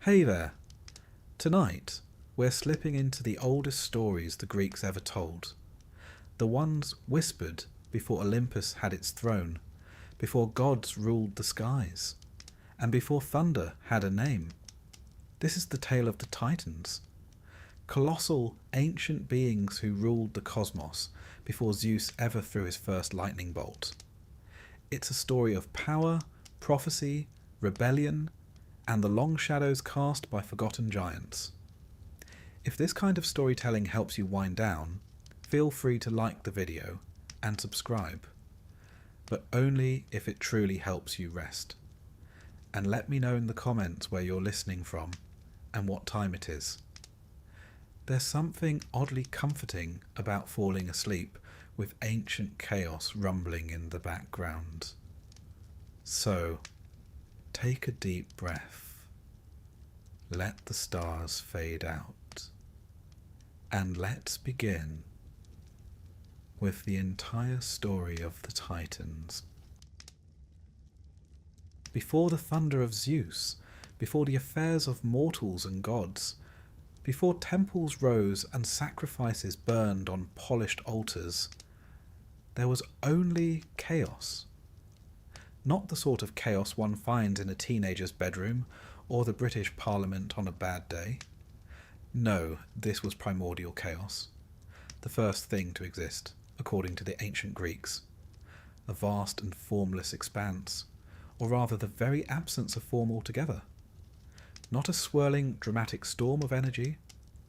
Hey there! Tonight, we're slipping into the oldest stories the Greeks ever told. The ones whispered before Olympus had its throne, before gods ruled the skies, and before thunder had a name. This is the tale of the Titans, colossal ancient beings who ruled the cosmos before Zeus ever threw his first lightning bolt. It's a story of power, prophecy, rebellion, and the long shadows cast by forgotten giants. If this kind of storytelling helps you wind down, feel free to like the video and subscribe, but only if it truly helps you rest. And let me know in the comments where you're listening from and what time it is. There's something oddly comforting about falling asleep with ancient chaos rumbling in the background. So, take a deep breath, let the stars fade out, and let's begin with the entire story of the Titans. Before the thunder of Zeus, before the affairs of mortals and gods, before temples rose and sacrifices burned on polished altars, there was only chaos. Not the sort of chaos one finds in a teenager's bedroom or the British Parliament on a bad day. No, this was primordial chaos, the first thing to exist, according to the ancient Greeks. A vast and formless expanse, or rather the very absence of form altogether. Not a swirling, dramatic storm of energy,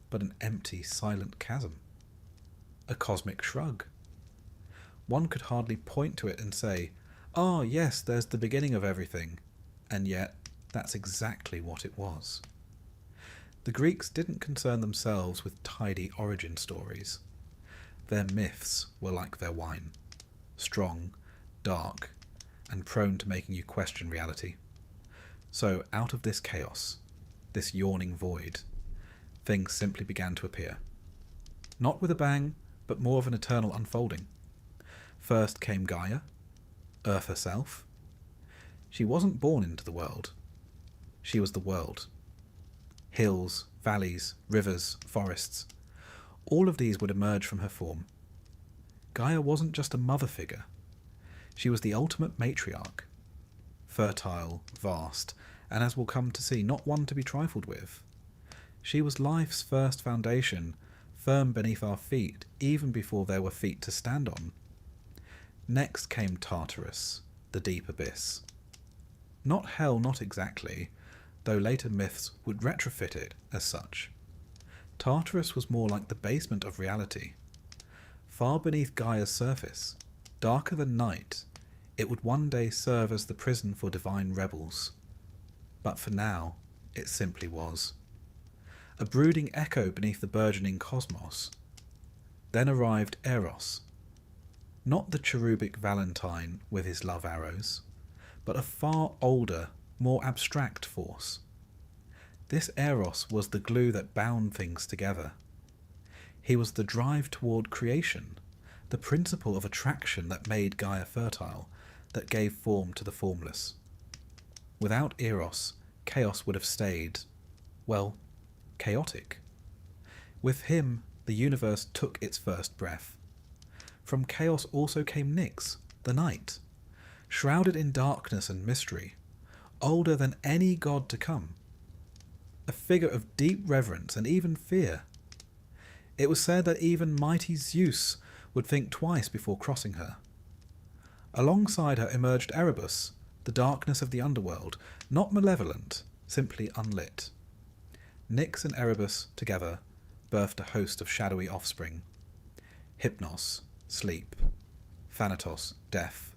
but an empty, silent chasm. A cosmic shrug. One could hardly point to it and say, "Ah, yes, there's the beginning of everything," and yet that's exactly what it was. The Greeks didn't concern themselves with tidy origin stories. Their myths were like their wine, strong, dark, and prone to making you question reality. So out of this chaos, this yawning void, things simply began to appear. Not with a bang, but more of an eternal unfolding. First came Gaia, Earth herself. She wasn't born into the world. She was the world. Hills, valleys, rivers, forests. All of these would emerge from her form. Gaia wasn't just a mother figure. She was the ultimate matriarch. Fertile, vast, and as we'll come to see, not one to be trifled with. She was life's first foundation, firm beneath our feet, even before there were feet to stand on. Next came Tartarus, the deep abyss. Not hell, not exactly, though later myths would retrofit it as such. Tartarus was more like the basement of reality. Far beneath Gaia's surface, darker than night, it would one day serve as the prison for divine rebels. But for now, it simply was. A brooding echo beneath the burgeoning cosmos. Then arrived Eros. Not the cherubic Valentine with his love arrows, but a far older, more abstract force. This Eros was the glue that bound things together. He was the drive toward creation, the principle of attraction that made Gaia fertile, that gave form to the formless. Without Eros, chaos would have stayed, well, chaotic. With him, the universe took its first breath. From chaos also came Nyx, the night, shrouded in darkness and mystery, older than any god to come. A figure of deep reverence and even fear. It was said that even mighty Zeus would think twice before crossing her. Alongside her emerged Erebus, the darkness of the underworld, not malevolent, simply unlit. Nyx and Erebus together birthed a host of shadowy offspring. Hypnos, sleep. Thanatos, death.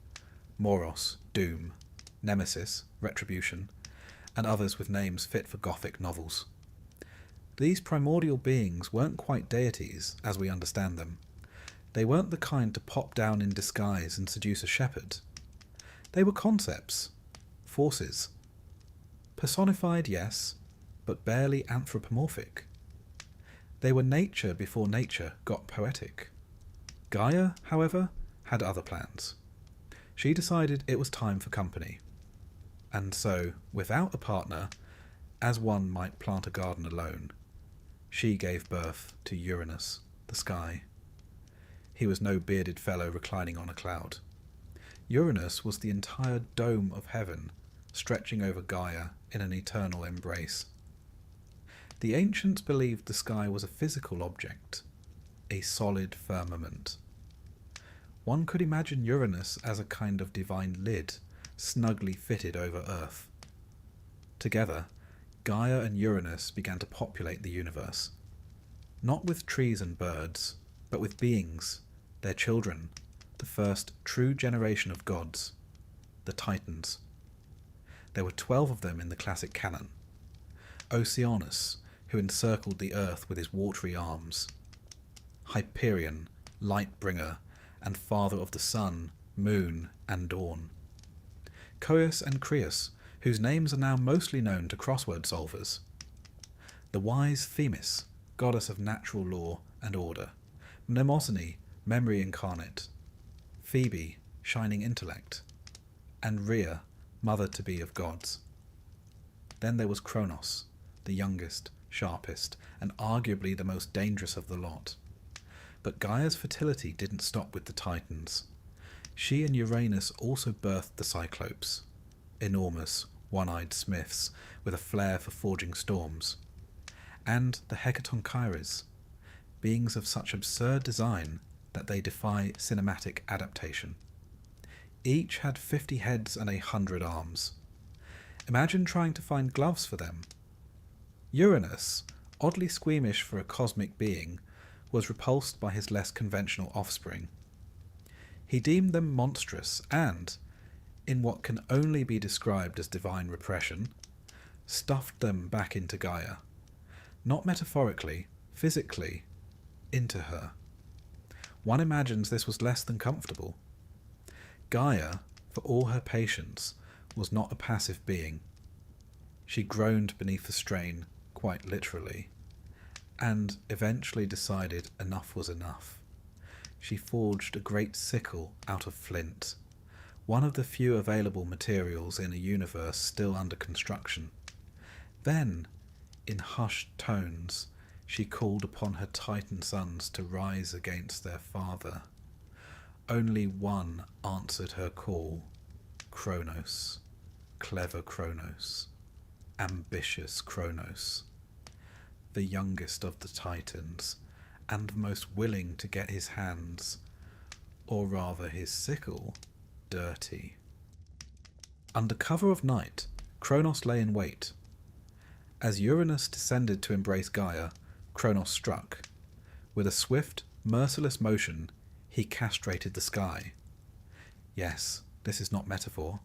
Moros, doom. Nemesis, retribution, and others with names fit for Gothic novels. These primordial beings weren't quite deities as we understand them. They weren't the kind to pop down in disguise and seduce a shepherd. They were concepts, forces. Personified, yes, but barely anthropomorphic. They were nature before nature got poetic. Gaia, however, had other plans. She decided it was time for company. And so, without a partner, as one might plant a garden alone. She gave birth to Uranus, the sky. He was no bearded fellow reclining on a cloud. Uranus was the entire dome of heaven, stretching over Gaia in an eternal embrace. The ancients believed the sky was a physical object, a solid firmament. One could imagine Uranus as a kind of divine lid, snugly fitted over Earth. Together, Gaia and Uranus began to populate the universe, not with trees and birds, but with beings, their children, the first true generation of gods, the Titans. There were 12 of them in the classic canon. Oceanus, who encircled the earth with his watery arms. Hyperion, light-bringer, and father of the sun, moon, and dawn. Coeus and Creus, whose names are now mostly known to crossword solvers. The wise Themis, goddess of natural law and order. Mnemosyne, memory incarnate. Phoebe, shining intellect. And Rhea, mother-to-be of gods. Then there was Kronos, the youngest, sharpest, and arguably the most dangerous of the lot. But Gaia's fertility didn't stop with the Titans. She and Uranus also birthed the Cyclopes, enormous, one-eyed smiths with a flair for forging storms, and the Hecatonchires, beings of such absurd design that they defy cinematic adaptation. Each had 50 heads and 100 arms. Imagine trying to find gloves for them. Uranus, oddly squeamish for a cosmic being, was repulsed by his less conventional offspring. He deemed them monstrous and, in what can only be described as divine repression, stuffed them back into Gaia. Not metaphorically, physically, into her. One imagines this was less than comfortable. Gaia, for all her patience, was not a passive being. She groaned beneath the strain, quite literally, and eventually decided enough was enough. She forged a great sickle out of flint, one of the few available materials in a universe still under construction. Then, in hushed tones, she called upon her Titan sons to rise against their father. Only one answered her call, Kronos, clever Kronos, ambitious Kronos, the youngest of the Titans, and the most willing to get his hands, or rather his sickle, dirty. Under cover of night, Kronos lay in wait. As Uranus descended to embrace Gaia, Kronos struck. With a swift, merciless motion, he castrated the sky. Yes, this is not metaphor.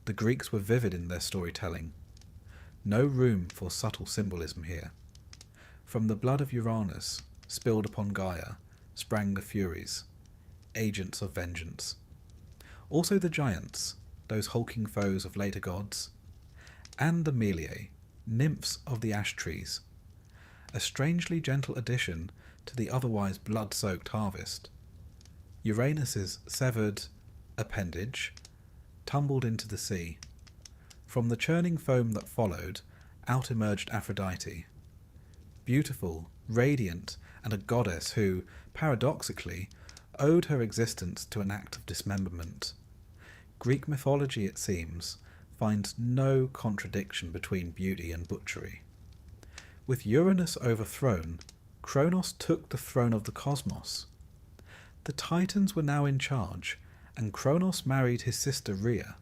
The Greeks were vivid in their storytelling. No room for subtle symbolism here. From the blood of Uranus, spilled upon Gaia, sprang the Furies, agents of vengeance. Also the giants, those hulking foes of later gods, and the Meliae, nymphs of the ash trees, a strangely gentle addition to the otherwise blood-soaked harvest. Uranus's severed appendage tumbled into the sea. From the churning foam that followed, out emerged Aphrodite, beautiful, radiant, and a goddess who, paradoxically, owed her existence to an act of dismemberment. Greek mythology, it seems, finds no contradiction between beauty and butchery. With Uranus overthrown, Kronos took the throne of the cosmos. The Titans were now in charge, and Kronos married his sister Rhea.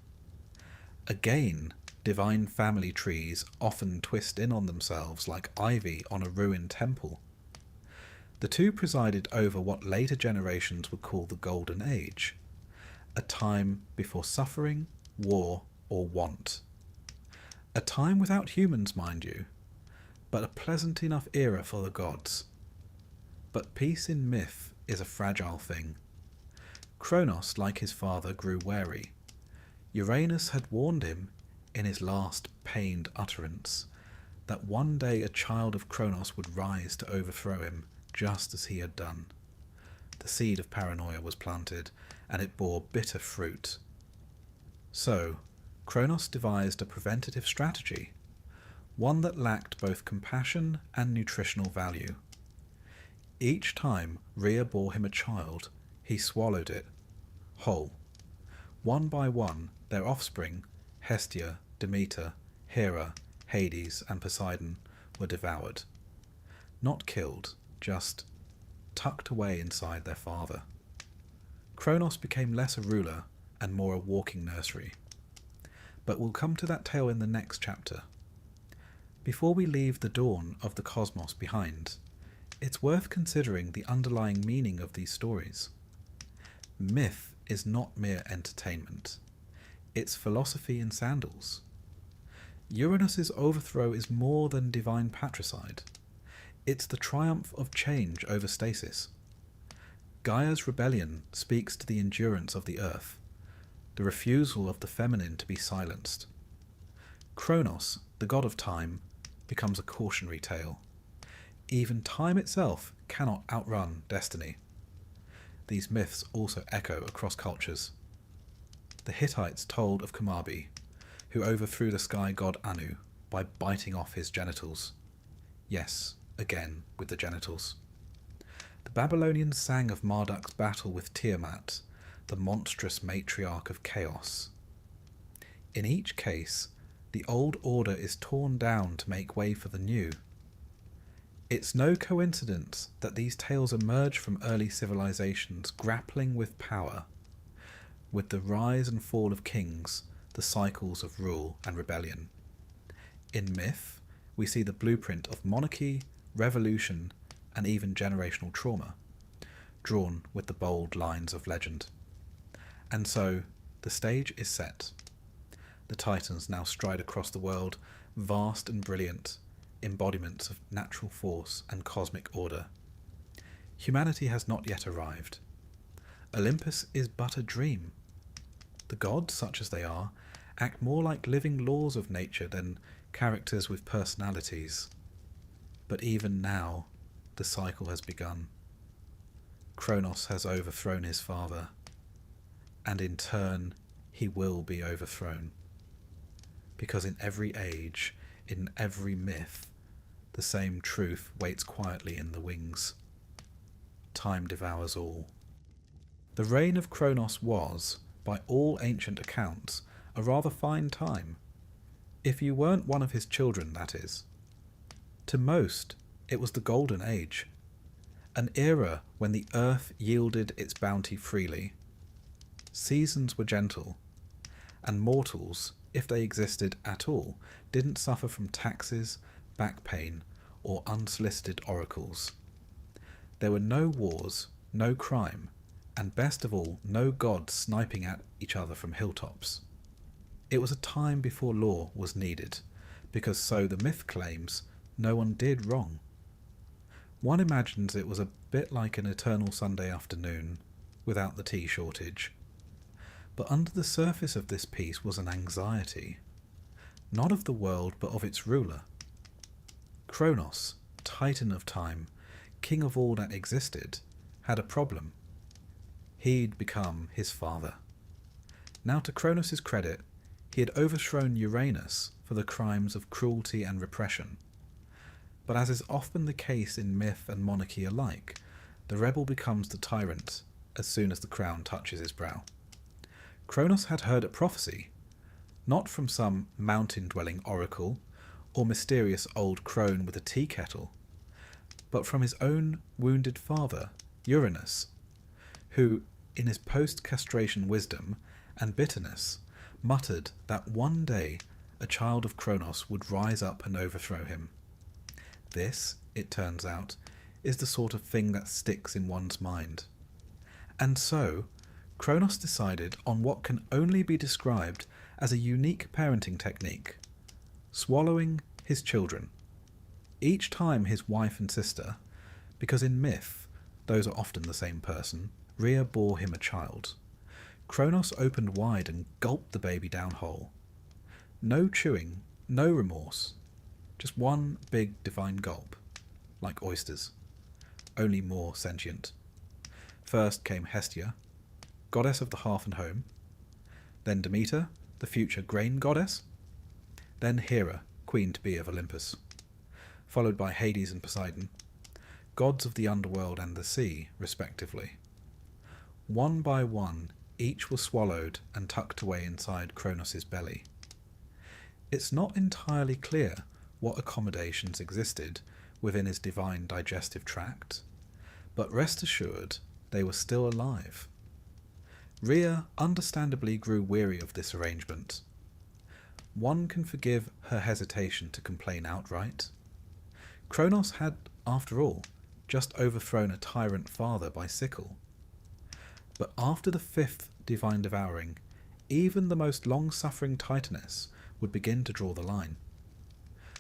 Again, divine family trees often twist in on themselves like ivy on a ruined temple. The two presided over what later generations would call the Golden Age, a time before suffering, war, or want. A time without humans, mind you, but a pleasant enough era for the gods. But peace in myth is a fragile thing. Kronos, like his father, grew wary. Uranus had warned him, in his last pained utterance, that one day a child of Kronos would rise to overthrow him, just as he had done. The seed of paranoia was planted, and it bore bitter fruit. So, Kronos devised a preventative strategy. one that lacked both compassion and nutritional value. Each time Rhea bore him a child, he swallowed it whole. One by one, their offspring, Hestia, Demeter, Hera, Hades, and Poseidon, were devoured. Not killed, just tucked away inside their father. Kronos became less a ruler and more a walking nursery. But we'll come to that tale in the next chapter. Before we leave the dawn of the cosmos behind, it's worth considering the underlying meaning of these stories. Myth is not mere entertainment. It's philosophy in sandals. Uranus's overthrow is more than divine patricide. It's the triumph of change over stasis. Gaia's rebellion speaks to the endurance of the earth, the refusal of the feminine to be silenced. Kronos, the god of time, becomes a cautionary tale. Even time itself cannot outrun destiny. These myths also echo across cultures. The Hittites told of Kamabi, who overthrew the sky god Anu by biting off his genitals. Yes, again with the genitals. The Babylonians sang of Marduk's battle with Tiamat, the monstrous matriarch of chaos. In each case, the old order is torn down to make way for the new. It's no coincidence that these tales emerge from early civilizations grappling with power, with the rise and fall of kings, the cycles of rule and rebellion. In myth, we see the blueprint of monarchy, revolution, and even generational trauma, drawn with the bold lines of legend. And so, the stage is set. The Titans now stride across the world, vast and brilliant, embodiments of natural force and cosmic order. Humanity has not yet arrived. Olympus is but a dream. The gods, such as they are, act more like living laws of nature than characters with personalities. But even now, the cycle has begun. Kronos has overthrown his father, and in turn he will be overthrown. Because in every age, in every myth, the same truth waits quietly in the wings. Time devours all. The reign of Kronos was, by all ancient accounts, a rather fine time. If you weren't one of his children, that is. To most, it was the Golden Age, an era when the earth yielded its bounty freely. Seasons were gentle, and mortals, if they existed at all, didn't suffer from taxes, back pain, or unsolicited oracles. There were no wars, no crime, and best of all, no gods sniping at each other from hilltops. It was a time before law was needed, because so the myth claims, no one did wrong. One imagines it was a bit like an eternal Sunday afternoon, without the tea shortage. But under the surface of this peace was an anxiety, not of the world but of its ruler. Kronos, Titan of time, king of all that existed, had a problem. He'd become his father. Now, to Kronos' credit, he had overthrown Uranus for the crimes of cruelty and repression. But as is often the case in myth and monarchy alike, the rebel becomes the tyrant as soon as the crown touches his brow. Kronos had heard a prophecy, not from some mountain-dwelling oracle or mysterious old crone with a tea kettle, but from his own wounded father, Uranus, who, in his post-castration wisdom and bitterness, muttered that one day a child of Kronos would rise up and overthrow him. This, it turns out, is the sort of thing that sticks in one's mind. And so, Kronos decided on what can only be described as a unique parenting technique: swallowing his children. Each time his wife and sister, because in myth those are often the same person, Rhea bore him a child, Kronos opened wide and gulped the baby down whole. No chewing, no remorse, just one big divine gulp, like oysters, only more sentient. First came Hestia, goddess of the hearth and home, then Demeter, the future grain goddess, then Hera, queen-to-be of Olympus, followed by Hades and Poseidon, gods of the underworld and the sea, respectively. One by one, each was swallowed and tucked away inside Kronos' belly. It's not entirely clear what accommodations existed within his divine digestive tract, but rest assured they were still alive. Rhea understandably grew weary of this arrangement. One can forgive her hesitation to complain outright. Kronos had, after all, just overthrown a tyrant father by sickle. But after the 5th divine devouring, even the most long-suffering Titaness would begin to draw the line.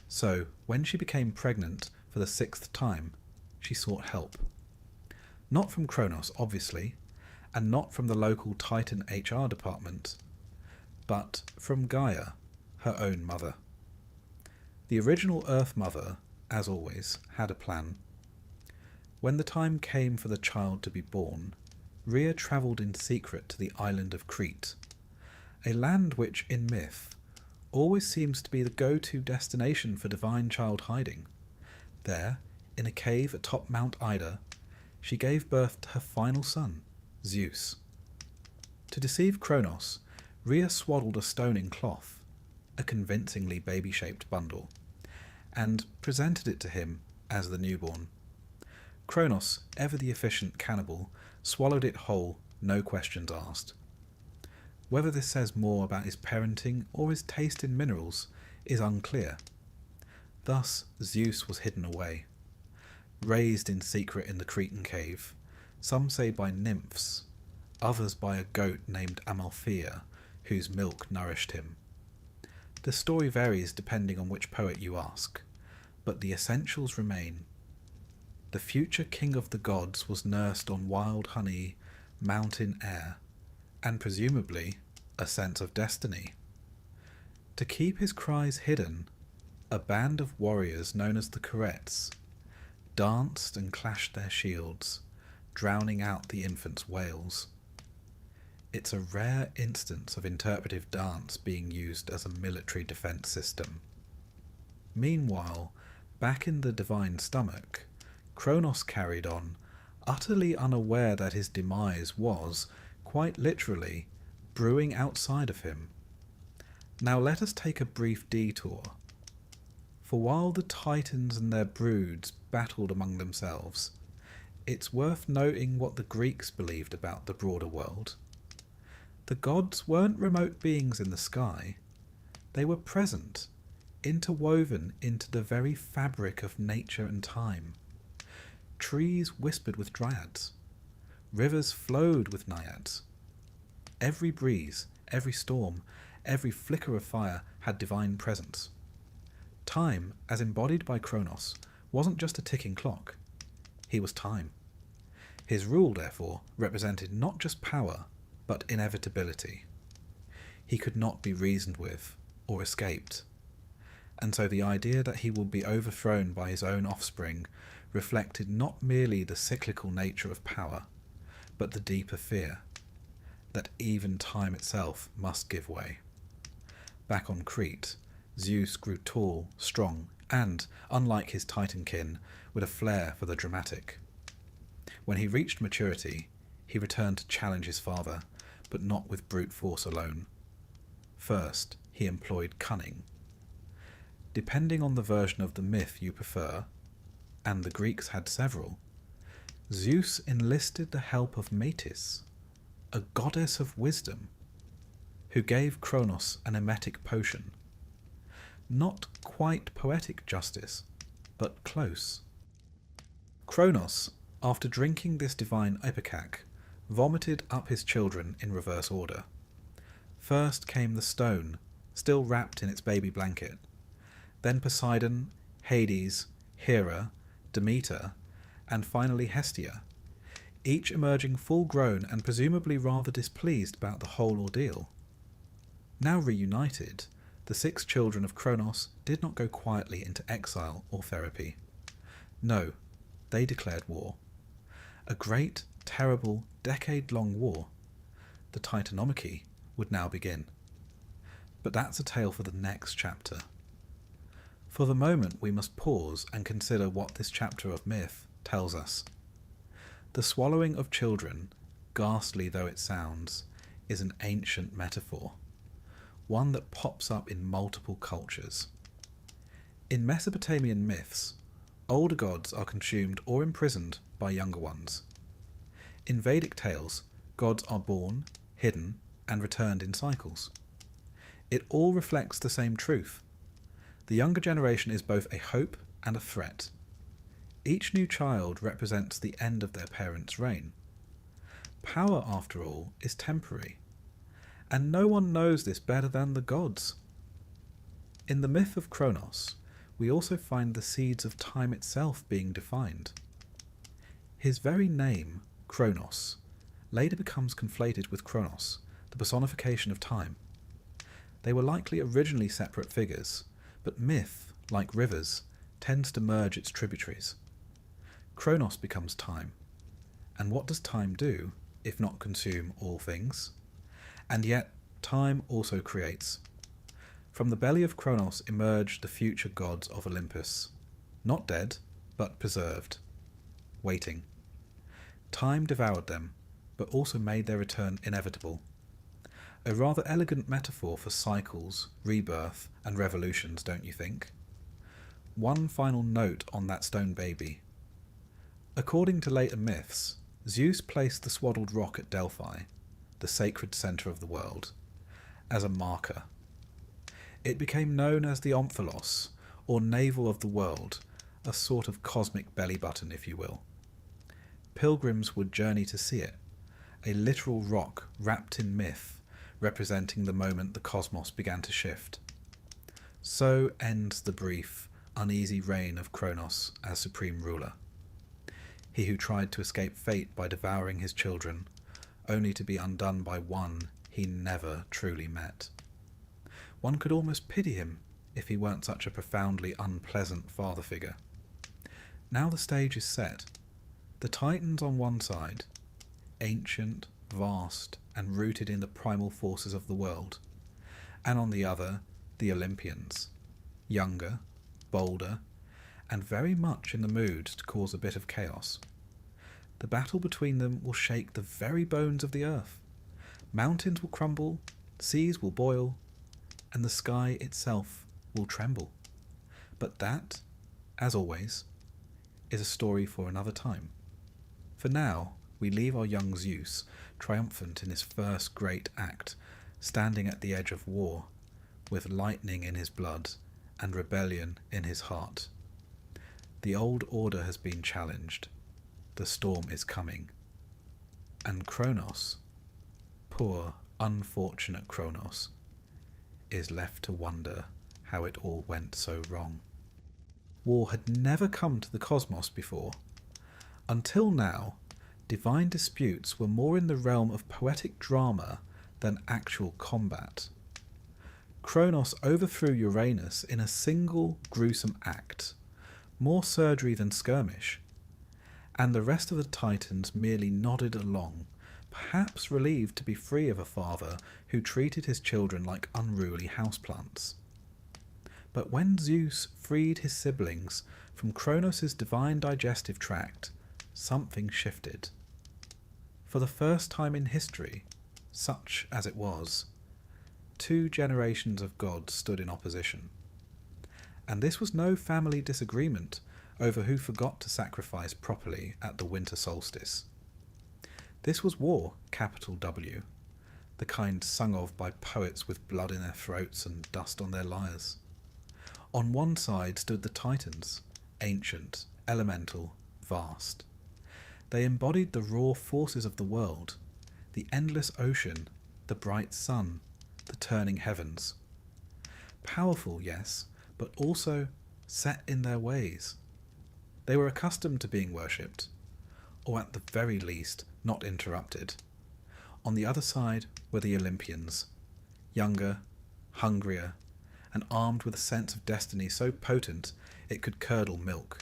So, when she became pregnant for the 6th time, she sought help. Not from Kronos, obviously, and not from the local Titan HR department, but from Gaia, her own mother. The original Earth Mother, as always, had a plan. When the time came for the child to be born, Rhea travelled in secret to the island of Crete, a land which, in myth, always seems to be the go-to destination for divine child hiding. There, in a cave atop Mount Ida, she gave birth to her final son, Zeus. To deceive Kronos, Rhea swaddled a stone in cloth, a convincingly baby-shaped bundle, and presented it to him as the newborn. Kronos, ever the efficient cannibal, swallowed it whole, no questions asked. Whether this says more about his parenting or his taste in minerals is unclear. Thus Zeus was hidden away, raised in secret in the Cretan cave, some say by nymphs, others by a goat named Amalthea, whose milk nourished him. The story varies depending on which poet you ask, but the essentials remain. The future king of the gods was nursed on wild honey, mountain air, and presumably a sense of destiny. To keep his cries hidden, a band of warriors known as the Curettes danced and clashed their shields, drowning out the infant's wails. It's a rare instance of interpretive dance being used as a military defense system. Meanwhile, back in the divine stomach, Kronos carried on, utterly unaware that his demise was, quite literally, brewing outside of him. Now let us take a brief detour. For while the Titans and their broods battled among themselves, it's worth noting what the Greeks believed about the broader world. The gods weren't remote beings in the sky. They were present, interwoven into the very fabric of nature and time. Trees whispered with dryads. Rivers flowed with naiads. Every breeze, every storm, every flicker of fire had divine presence. Time, as embodied by Kronos, wasn't just a ticking clock. He was time. His rule, therefore, represented not just power, but inevitability. He could not be reasoned with, or escaped. And so the idea that he will be overthrown by his own offspring reflected not merely the cyclical nature of power, but the deeper fear that even time itself must give way. Back on Crete, Zeus grew tall, strong, and, unlike his Titan kin, with a flair for the dramatic. When he reached maturity, he returned to challenge his father, but not with brute force alone. First, he employed cunning. Depending on the version of the myth you prefer, and the Greeks had several, Zeus enlisted the help of Metis, a goddess of wisdom, who gave Kronos an emetic potion. Not quite poetic justice, but close. Kronos, after drinking this divine ipecac, vomited up his children in reverse order. First came the stone, still wrapped in its baby blanket. Then Poseidon, Hades, Hera, Demeter, and finally Hestia, each emerging full-grown and presumably rather displeased about the whole ordeal. Now reunited, the 6 children of Kronos did not go quietly into exile or therapy. No, they declared war. A great, terrible, decade-long war. The Titanomachy would now begin. But that's a tale for the next chapter. For the moment we must pause and consider what this chapter of myth tells us. The swallowing of children, ghastly though it sounds, is an ancient metaphor, one that pops up in multiple cultures. In Mesopotamian myths, older gods are consumed or imprisoned by younger ones. In Vedic tales, gods are born, hidden, and returned in cycles. It all reflects the same truth. The younger generation is both a hope and a threat. Each new child represents the end of their parents' reign. Power, after all, is temporary, and no one knows this better than the gods. In the myth of Kronos, we also find the seeds of time itself being defined. His very name, Kronos, later becomes conflated with Kronos, the personification of time. They were likely originally separate figures, but myth, like rivers, tends to merge its tributaries. Kronos becomes time. And what does time do, if not consume all things? And yet, time also creates. From the belly of Kronos emerged the future gods of Olympus, not dead, but preserved, waiting. Time devoured them, but also made their return inevitable. A rather elegant metaphor for cycles, rebirth, and revolutions, don't you think? One final note on that stone baby. According to later myths, Zeus placed the swaddled rock at Delphi, the sacred centre of the world, as a marker. It became known as the Omphalos, or navel of the world, a sort of cosmic belly button, if you will. Pilgrims would journey to see it, a literal rock wrapped in myth, representing the moment the cosmos began to shift. So ends the brief, uneasy reign of Kronos as supreme ruler. He who tried to escape fate by devouring his children, only to be undone by one he never truly met. One could almost pity him if he weren't such a profoundly unpleasant father figure. Now the stage is set. The Titans on one side, ancient, vast, and rooted in the primal forces of the world, and on the other, the Olympians, younger, bolder, and very much in the mood to cause a bit of chaos. The battle between them will shake the very bones of the earth. Mountains will crumble, seas will boil, and the sky itself will tremble. But that, as always, is a story for another time. For now, we leave our young Zeus triumphant in his first great act, standing at the edge of war, with lightning in his blood and rebellion in his heart. The old order has been challenged. The storm is coming. And Kronos, poor, unfortunate Kronos, is left to wonder how it all went so wrong. War had never come to the cosmos before. Until now, divine disputes were more in the realm of poetic drama than actual combat. Kronos overthrew Uranus in a single gruesome act, more surgery than skirmish, and the rest of the Titans merely nodded along, perhaps relieved to be free of a father who treated his children like unruly houseplants. But when Zeus freed his siblings from Kronos' divine digestive tract, something shifted. For the first time in history, such as it was, 2 generations of gods stood in opposition. And this was no family disagreement over who forgot to sacrifice properly at the winter solstice. This was war, capital W, the kind sung of by poets with blood in their throats and dust on their lyres. On one side stood the Titans, ancient, elemental, vast. They embodied the raw forces of the world, the endless ocean, the bright sun, the turning heavens. Powerful, yes, but also set in their ways. They were accustomed to being worshipped, or at the very least not interrupted. On the other side were the Olympians, younger, hungrier, and armed with a sense of destiny so potent it could curdle milk.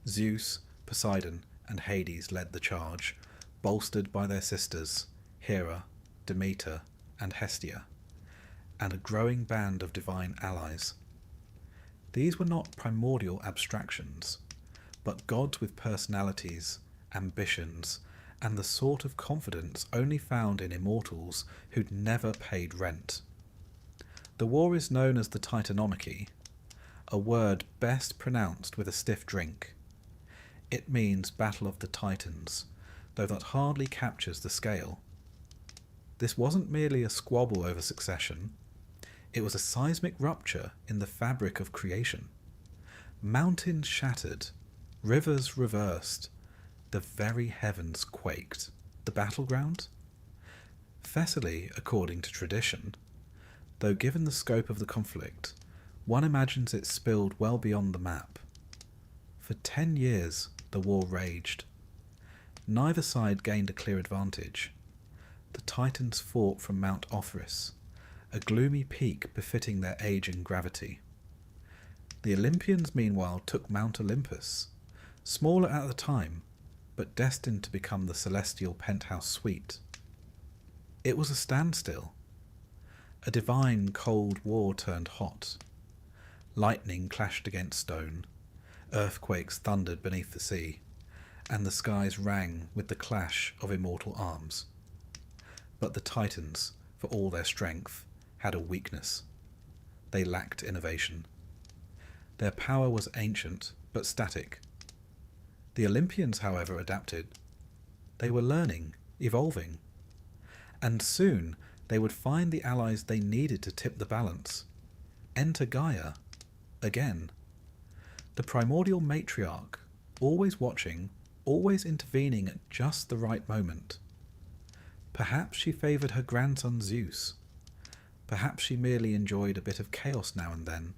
Zeus, Poseidon, and Hades led the charge, bolstered by their sisters, Hera, Demeter, and Hestia, and a growing band of divine allies. These were not primordial abstractions, but gods with personalities, ambitions, and the sort of confidence only found in immortals who'd never paid rent. The war is known as the Titanomachy, a word best pronounced with a stiff drink. It means Battle of the Titans, though that hardly captures the scale. This wasn't merely a squabble over succession, it was a seismic rupture in the fabric of creation. Mountains shattered, rivers reversed, the very heavens quaked. The battleground? Thessaly, according to tradition, though given the scope of the conflict, one imagines it spilled well beyond the map. For 10 years the war raged. Neither side gained a clear advantage. The Titans fought from Mount Ophrys, a gloomy peak befitting their age and gravity. The Olympians meanwhile took Mount Olympus, smaller at the time, but destined to become the celestial penthouse suite. It was a standstill. A divine cold war turned hot. Lightning clashed against stone, earthquakes thundered beneath the sea, and the skies rang with the clash of immortal arms. But the Titans, for all their strength, had a weakness. They lacked innovation. Their power was ancient, but static. The Olympians, however, adapted. They were learning, evolving. And soon they would find the allies they needed to tip the balance. Enter Gaia, again. The primordial matriarch, always watching, always intervening at just the right moment. Perhaps she favoured her grandson Zeus. Perhaps she merely enjoyed a bit of chaos now and then.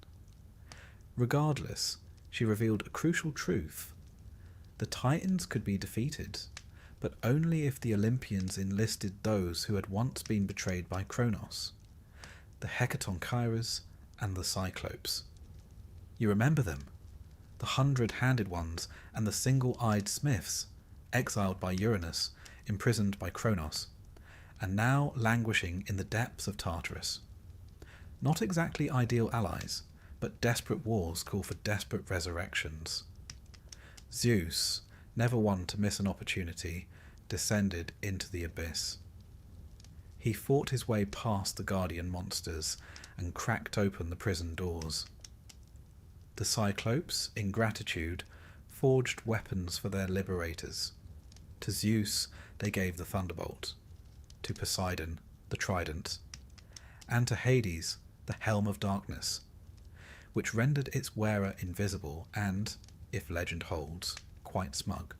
Regardless, she revealed a crucial truth. The Titans could be defeated, but only if the Olympians enlisted those who had once been betrayed by Kronos, the Hecatonchires and the Cyclopes. You remember them? The 100-handed ones and the single-eyed smiths, exiled by Uranus, imprisoned by Kronos, and now languishing in the depths of Tartarus. Not exactly ideal allies, but desperate wars call for desperate resurrections. Zeus, never one to miss an opportunity, descended into the abyss. He fought his way past the guardian monsters and cracked open the prison doors. The Cyclopes, in gratitude, forged weapons for their liberators. To Zeus they gave the thunderbolt, to Poseidon the trident, and to Hades the helm of darkness, which rendered its wearer invisible and, if legend holds, quite smug.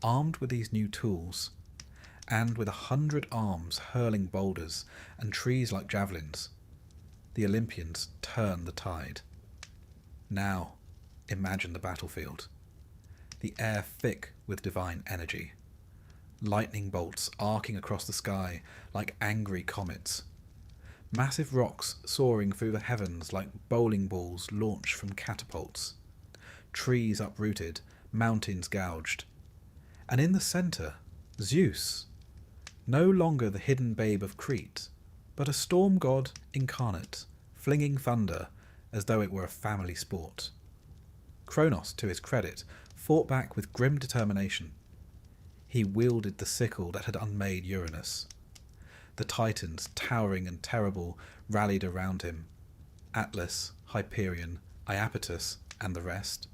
Armed with these new tools, and with 100 arms hurling boulders and trees like javelins, the Olympians turned the tide. Now, imagine the battlefield. The air thick with divine energy. Lightning bolts arcing across the sky like angry comets. Massive rocks soaring through the heavens like bowling balls launched from catapults. Trees uprooted, mountains gouged. And in the centre, Zeus, no longer the hidden babe of Crete, but a storm god incarnate, flinging thunder as though it were a family sport. Kronos, to his credit, fought back with grim determination. He wielded the sickle that had unmade Uranus. The Titans, towering and terrible, rallied around him. Atlas, Hyperion, Iapetus, and the rest.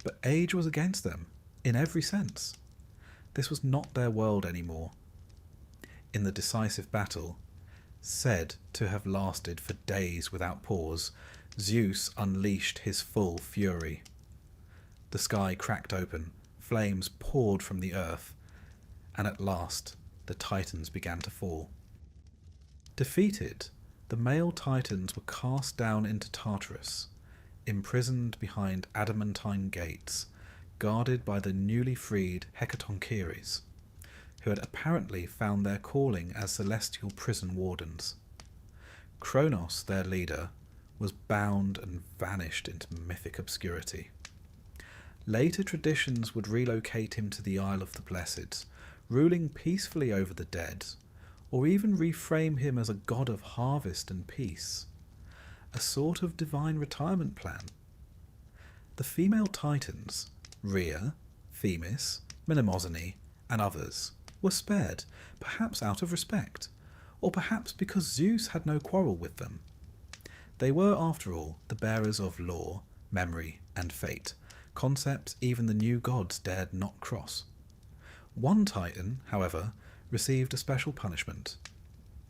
But age was against them, in every sense. This was not their world anymore. In the decisive battle, said to have lasted for days without pause, Zeus unleashed his full fury. The sky cracked open, flames poured from the earth, and at last the Titans began to fall. Defeated, the male Titans were cast down into Tartarus, imprisoned behind adamantine gates, guarded by the newly freed Hecatonchires, who had apparently found their calling as celestial prison wardens. Kronos, their leader, was bound and vanished into mythic obscurity. Later traditions would relocate him to the Isle of the Blessed, ruling peacefully over the dead, or even reframe him as a god of harvest and peace. a sort of divine retirement plan. The female titans, Rhea, Themis, Mnemosyne, and others, were spared, perhaps out of respect, or perhaps because Zeus had no quarrel with them. They were, after all, the bearers of law, memory, and fate, concepts even the new gods dared not cross. One titan, however, received a special punishment: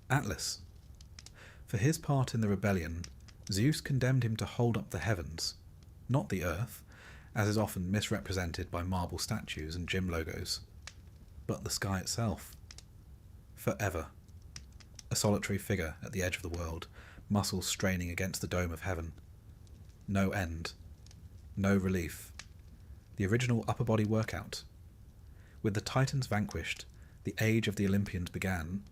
Atlas. For his part in the rebellion, Zeus condemned him to hold up the heavens, not the earth, as is often misrepresented by marble statues and gym logos, but the sky itself. Forever. A solitary figure at the edge of the world, muscles straining against the dome of heaven. No end. No relief. The original upper body workout. With the Titans vanquished, the age of the Olympians began,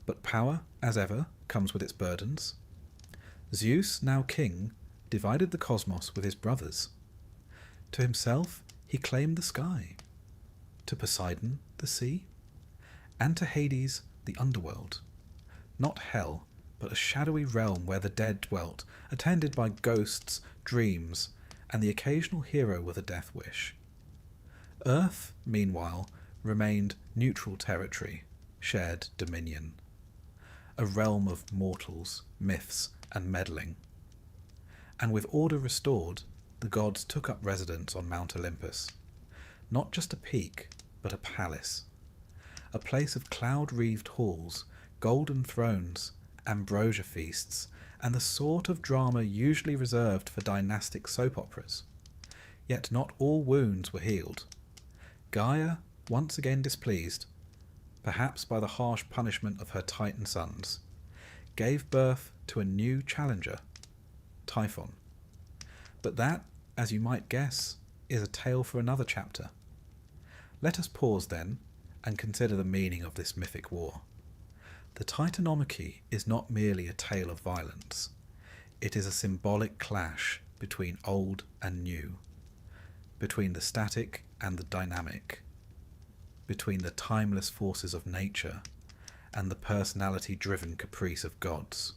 but power, as ever, comes with its burdens. Zeus, now king, divided the cosmos with his brothers. To himself he claimed the sky, to Poseidon the sea, and to Hades the underworld. Not hell, but a shadowy realm where the dead dwelt, attended by ghosts, dreams, and the occasional hero with a death wish. Earth, meanwhile, remained neutral territory, shared dominion. A realm of mortals, myths, and meddling. And with order restored, the gods took up residence on Mount Olympus. Not just a peak, but a palace. A place of cloud-wreathed halls, golden thrones, ambrosia feasts, and the sort of drama usually reserved for dynastic soap operas. Yet not all wounds were healed. Gaia, once again displeased, perhaps by the harsh punishment of her Titan sons, gave birth to a new challenger, Typhon. But that, as you might guess, is a tale for another chapter. Let us pause then and consider the meaning of this mythic war. The Titanomachy is not merely a tale of violence. It is a symbolic clash between old and new, between the static and the dynamic, between the timeless forces of nature and the personality-driven caprice of gods.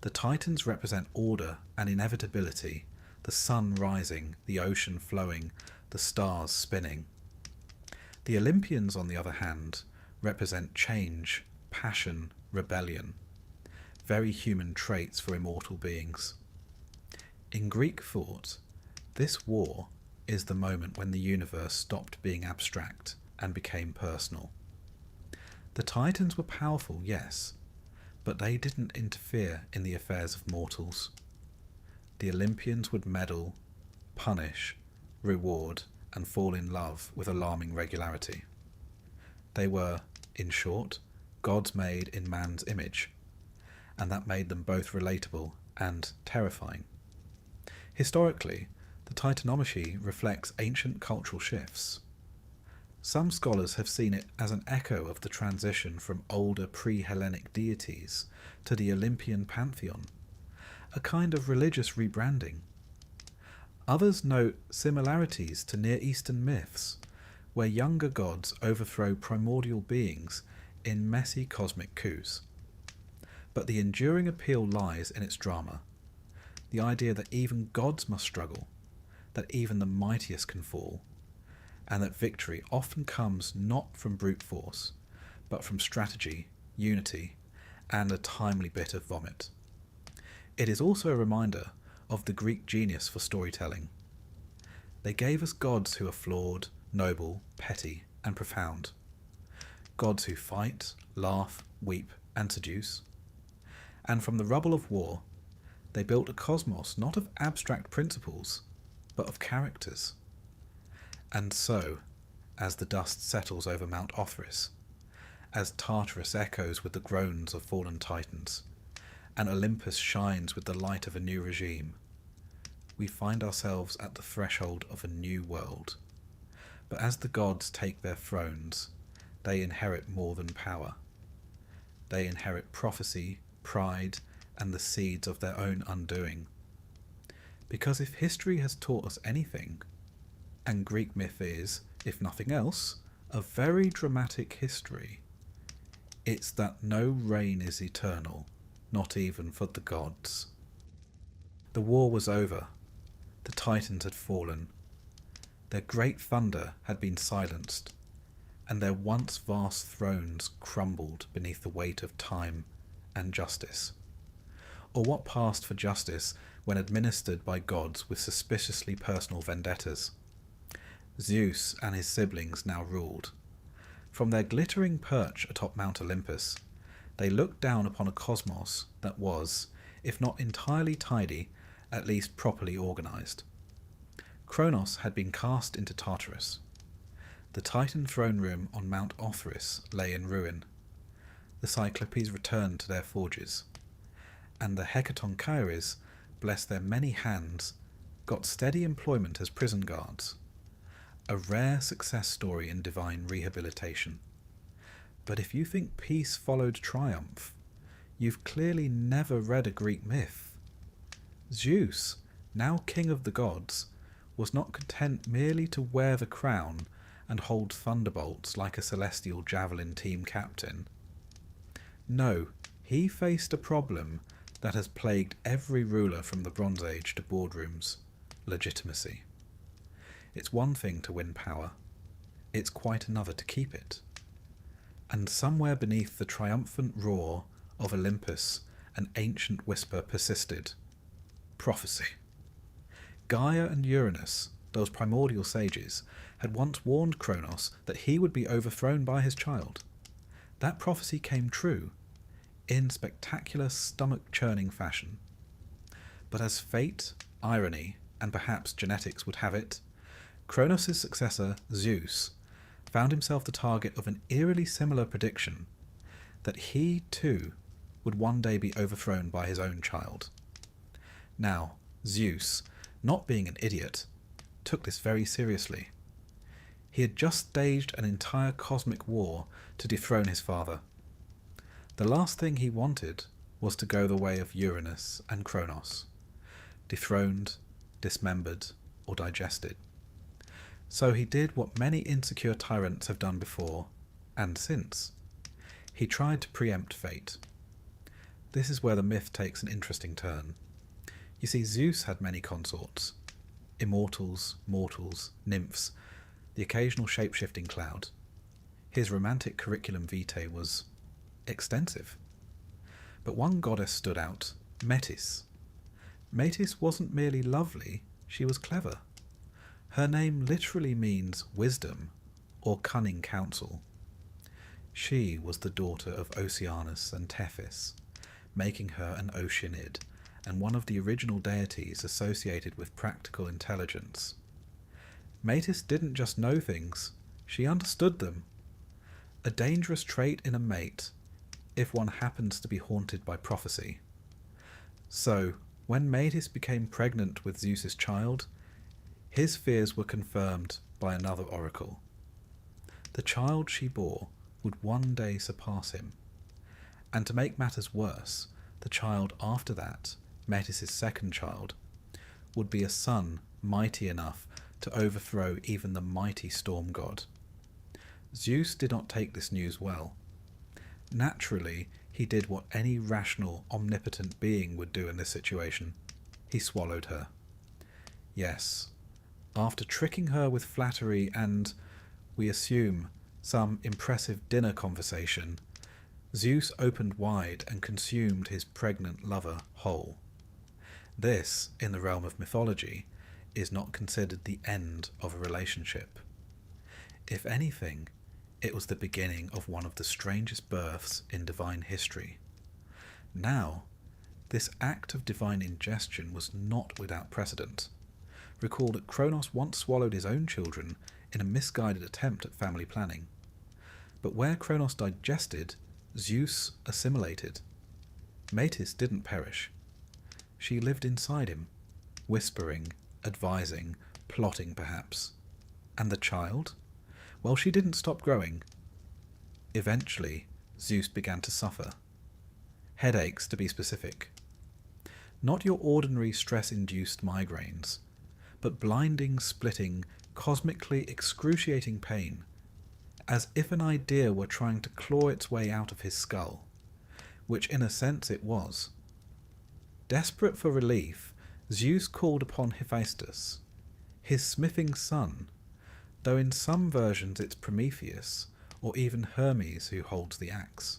The Titans represent order and inevitability, the sun rising, the ocean flowing, the stars spinning. The Olympians, on the other hand, represent change, passion, rebellion, very human traits for immortal beings. In Greek thought, this war is the moment when the universe stopped being abstract and became personal. The Titans were powerful, yes, but they didn't interfere in the affairs of mortals. The Olympians would meddle, punish, reward, and fall in love with alarming regularity. They were, in short, gods made in man's image, and that made them both relatable and terrifying. Historically, the Titanomachy reflects ancient cultural shifts. Some scholars have seen it as an echo of the transition from older pre-Hellenic deities to the Olympian pantheon, a kind of religious rebranding. Others note similarities to Near Eastern myths, where younger gods overthrow primordial beings in messy cosmic coups. But the enduring appeal lies in its drama, the idea that even gods must struggle, that even the mightiest can fall, and that victory often comes not from brute force, but from strategy, unity, and a timely bit of vomit. It is also a reminder of the Greek genius for storytelling. They gave us gods who are flawed, noble, petty, and profound. Gods who fight, laugh, weep, and seduce. And from the rubble of war, they built a cosmos not of abstract principles, but of characters. And so, as the dust settles over Mount Othrys, as Tartarus echoes with the groans of fallen titans, and Olympus shines with the light of a new regime, we find ourselves at the threshold of a new world. But as the gods take their thrones, they inherit more than power. They inherit prophecy, pride, and the seeds of their own undoing. Because if history has taught us anything, and Greek myth is, if nothing else, a very dramatic history, it's that no reign is eternal, not even for the gods. The war was over. The Titans had fallen. Their great thunder had been silenced, and their once vast thrones crumbled beneath the weight of time and justice. Or what passed for justice when administered by gods with suspiciously personal vendettas. Zeus and his siblings now ruled. From their glittering perch atop Mount Olympus, they looked down upon a cosmos that was, if not entirely tidy, at least properly organised. Kronos had been cast into Tartarus. The Titan throne room on Mount Othrys lay in ruin. The Cyclopes returned to their forges, and the Hecatonchires, bless their many hands, got steady employment as prison guards. A rare success story in divine rehabilitation. But if you think peace followed triumph, you've clearly never read a Greek myth. Zeus, now king of the gods, was not content merely to wear the crown and hold thunderbolts like a celestial javelin team captain. No, he faced a problem that has plagued every ruler from the Bronze Age to boardrooms: legitimacy. It's one thing to win power, it's quite another to keep it. And somewhere beneath the triumphant roar of Olympus, an ancient whisper persisted. Prophecy. Gaia and Uranus, those primordial sages, had once warned Kronos that he would be overthrown by his child. That prophecy came true, in spectacular stomach-churning fashion. But as fate, irony, and perhaps genetics would have it, Kronos' successor, Zeus, found himself the target of an eerily similar prediction, that he, too, would one day be overthrown by his own child. Now, Zeus, not being an idiot, took this very seriously. He had just staged an entire cosmic war to dethrone his father. The last thing he wanted was to go the way of Uranus and Kronos, dethroned, dismembered, or digested. So he did what many insecure tyrants have done before, and since. He tried to preempt fate. This is where the myth takes an interesting turn. You see, Zeus had many consorts: immortals, mortals, nymphs, the occasional shape-shifting cloud. His romantic curriculum vitae was extensive. But one goddess stood out: Metis. Metis wasn't merely lovely, she was clever. Her name literally means wisdom, or cunning counsel. She was the daughter of Oceanus and Tethys, making her an Oceanid, and one of the original deities associated with practical intelligence. Metis didn't just know things, she understood them. A dangerous trait in a mate, if one happens to be haunted by prophecy. So, when Metis became pregnant with Zeus's child, his fears were confirmed by another oracle. The child she bore would one day surpass him. And to make matters worse, the child after that, Metis' second child, would be a son mighty enough to overthrow even the mighty storm god. Zeus did not take this news well. Naturally, he did what any rational, omnipotent being would do in this situation. He swallowed her. Yes, after tricking her with flattery and, we assume, some impressive dinner conversation, Zeus opened wide and consumed his pregnant lover whole. This, in the realm of mythology, is not considered the end of a relationship. If anything, it was the beginning of one of the strangest births in divine history. Now, this act of divine ingestion was not without precedent. Recall that Kronos once swallowed his own children in a misguided attempt at family planning. But where Kronos digested, Zeus assimilated. Metis didn't perish. She lived inside him, whispering, advising, plotting perhaps. And the child? Well, she didn't stop growing. Eventually, Zeus began to suffer. Headaches, to be specific. Not your ordinary stress-induced migraines, but blinding, splitting, cosmically excruciating pain, as if an idea were trying to claw its way out of his skull, which in a sense it was. Desperate for relief, Zeus called upon Hephaestus, his smithing son, though in some versions it's Prometheus or even Hermes who holds the axe.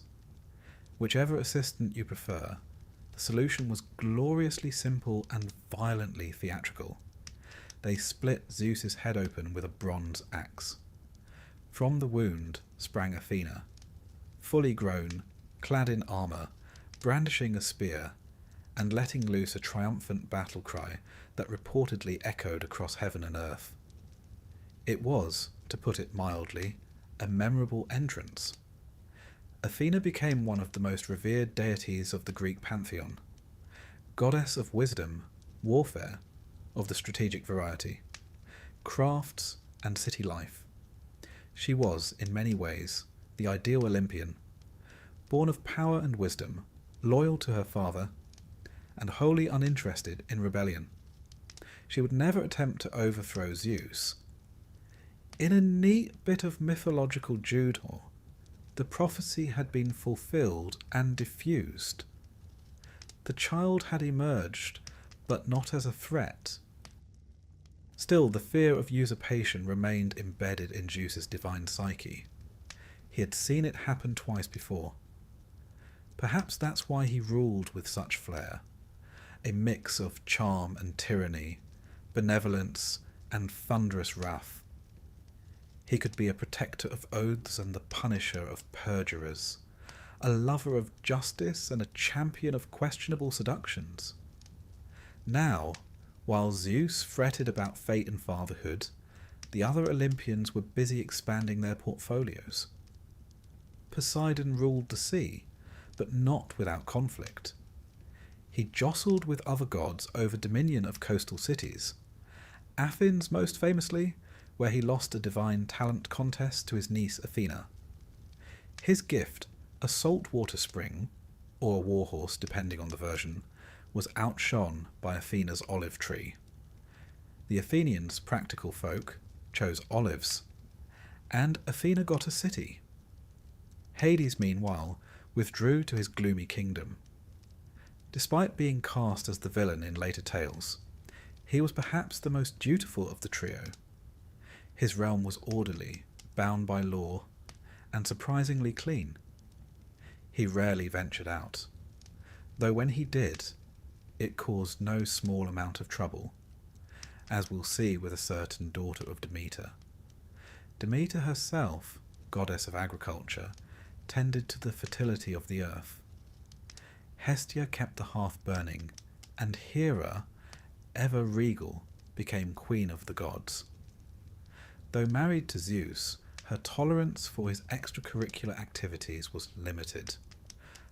Whichever assistant you prefer, the solution was gloriously simple and violently theatrical. They split Zeus's head open with a bronze axe. From the wound sprang Athena, fully grown, clad in armour, brandishing a spear, and letting loose a triumphant battle cry that reportedly echoed across heaven and earth. It was, to put it mildly, a memorable entrance. Athena became one of the most revered deities of the Greek pantheon, goddess of wisdom, warfare, of the strategic variety, crafts, and city life. She was, in many ways, the ideal Olympian, born of power and wisdom, loyal to her father, and wholly uninterested in rebellion. She would never attempt to overthrow Zeus. In a neat bit of mythological judo, the prophecy had been fulfilled and diffused. The child had emerged, but not as a threat. Still, the fear of usurpation remained embedded in Zeus's divine psyche. He had seen it happen twice before. Perhaps that's why he ruled with such flair, a mix of charm and tyranny, benevolence and thunderous wrath. He could be a protector of oaths and the punisher of perjurers, a lover of justice and a champion of questionable seductions. Now, while Zeus fretted about fate and fatherhood, the other Olympians were busy expanding their portfolios. Poseidon ruled the sea, but not without conflict. He jostled with other gods over dominion of coastal cities, Athens most famously, where he lost a divine talent contest to his niece Athena. His gift, a saltwater spring, or a warhorse depending on the version, was outshone by Athena's olive tree. The Athenians, practical folk, chose olives, and Athena got a city. Hades, meanwhile, withdrew to his gloomy kingdom. Despite being cast as the villain in later tales, he was perhaps the most dutiful of the trio. His realm was orderly, bound by law, and surprisingly clean. He rarely ventured out, though when he did, it caused no small amount of trouble, as we'll see with a certain daughter of Demeter. Demeter herself, goddess of agriculture, tended to the fertility of the earth. Hestia kept the hearth burning, and Hera, ever regal, became queen of the gods. Though married to Zeus, her tolerance for his extracurricular activities was limited.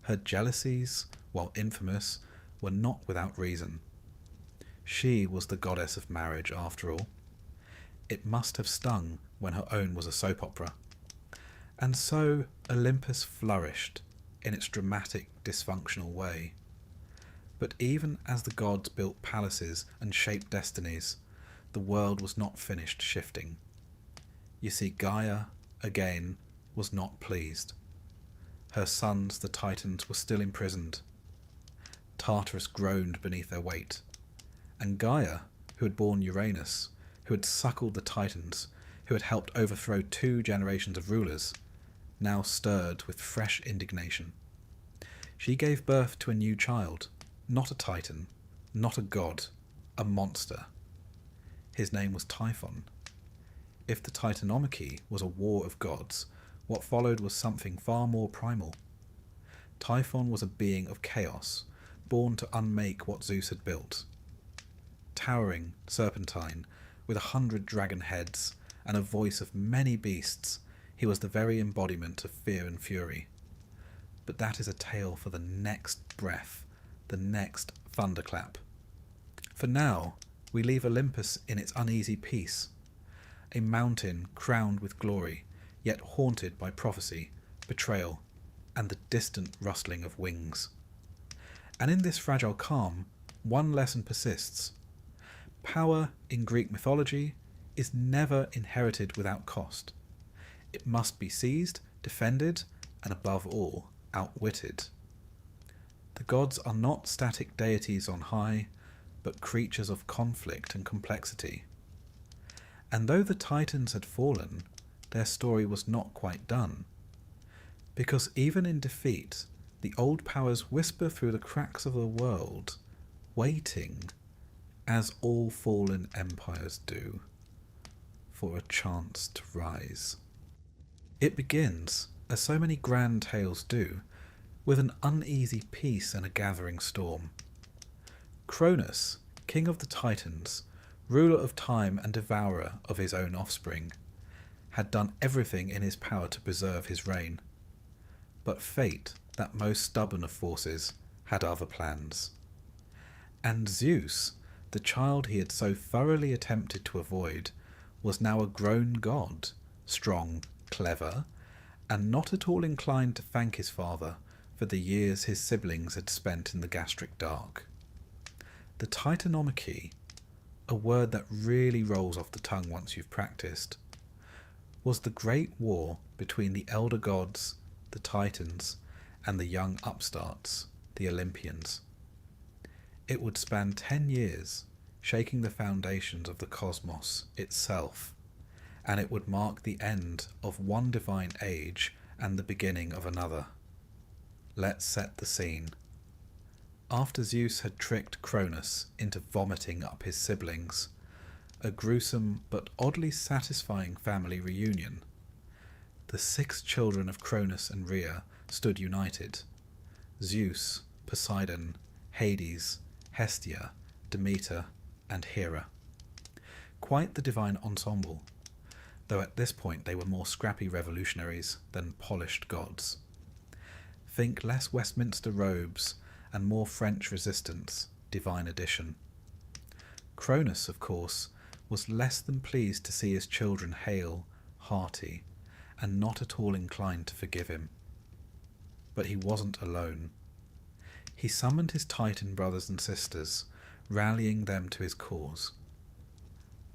Her jealousies, while infamous, were not without reason. She was the goddess of marriage, after all. It must have stung when her own was a soap opera. And so Olympus flourished in its dramatic, dysfunctional way. But even as the gods built palaces and shaped destinies, the world was not finished shifting. You see, Gaia, again, was not pleased. Her sons, the Titans, were still imprisoned. Tartarus groaned beneath their weight, and Gaia, who had borne Uranus, who had suckled the Titans, who had helped overthrow 2 generations of rulers, now stirred with fresh indignation. She gave birth to a new child, not a Titan, not a god, a monster. His name was Typhon. If the Titanomachy was a war of gods, what followed was something far more primal. Typhon was a being of chaos, born to unmake what Zeus had built. Towering, serpentine, with 100 dragon heads and a voice of many beasts, he was the very embodiment of fear and fury. But that is a tale for the next breath, the next thunderclap. For now, we leave Olympus in its uneasy peace, a mountain crowned with glory, yet haunted by prophecy, betrayal, and the distant rustling of wings. And in this fragile calm, one lesson persists. Power in Greek mythology is never inherited without cost. It must be seized, defended, and above all, outwitted. The gods are not static deities on high, but creatures of conflict and complexity. And though the Titans had fallen, their story was not quite done. Because even in defeat, the old powers whisper through the cracks of the world, waiting, as all fallen empires do, for a chance to rise. It begins, as so many grand tales do, with an uneasy peace and a gathering storm. Cronus, king of the Titans, ruler of time and devourer of his own offspring, had done everything in his power to preserve his reign. But fate, that most stubborn of forces, had other plans. And Zeus, the child he had so thoroughly attempted to avoid, was now a grown god, strong, clever, and not at all inclined to thank his father for the years his siblings had spent in the gastric dark. The Titanomachy, a word that really rolls off the tongue once you've practiced, was the great war between the elder gods, the Titans, and the young upstarts, the Olympians. It would span 10 years, shaking the foundations of the cosmos itself, and it would mark the end of one divine age and the beginning of another. Let's set the scene. After Zeus had tricked Cronus into vomiting up his siblings, a gruesome but oddly satisfying family reunion, the 6 children of Cronus and Rhea stood united: Zeus, Poseidon, Hades, Hestia, Demeter, and Hera. Quite the divine ensemble, though at this point they were more scrappy revolutionaries than polished gods. Think less Westminster robes and more French resistance, divine addition. Cronus, of course, was less than pleased to see his children hale, hearty, and not at all inclined to forgive him. But he wasn't alone. He summoned his Titan brothers and sisters, rallying them to his cause.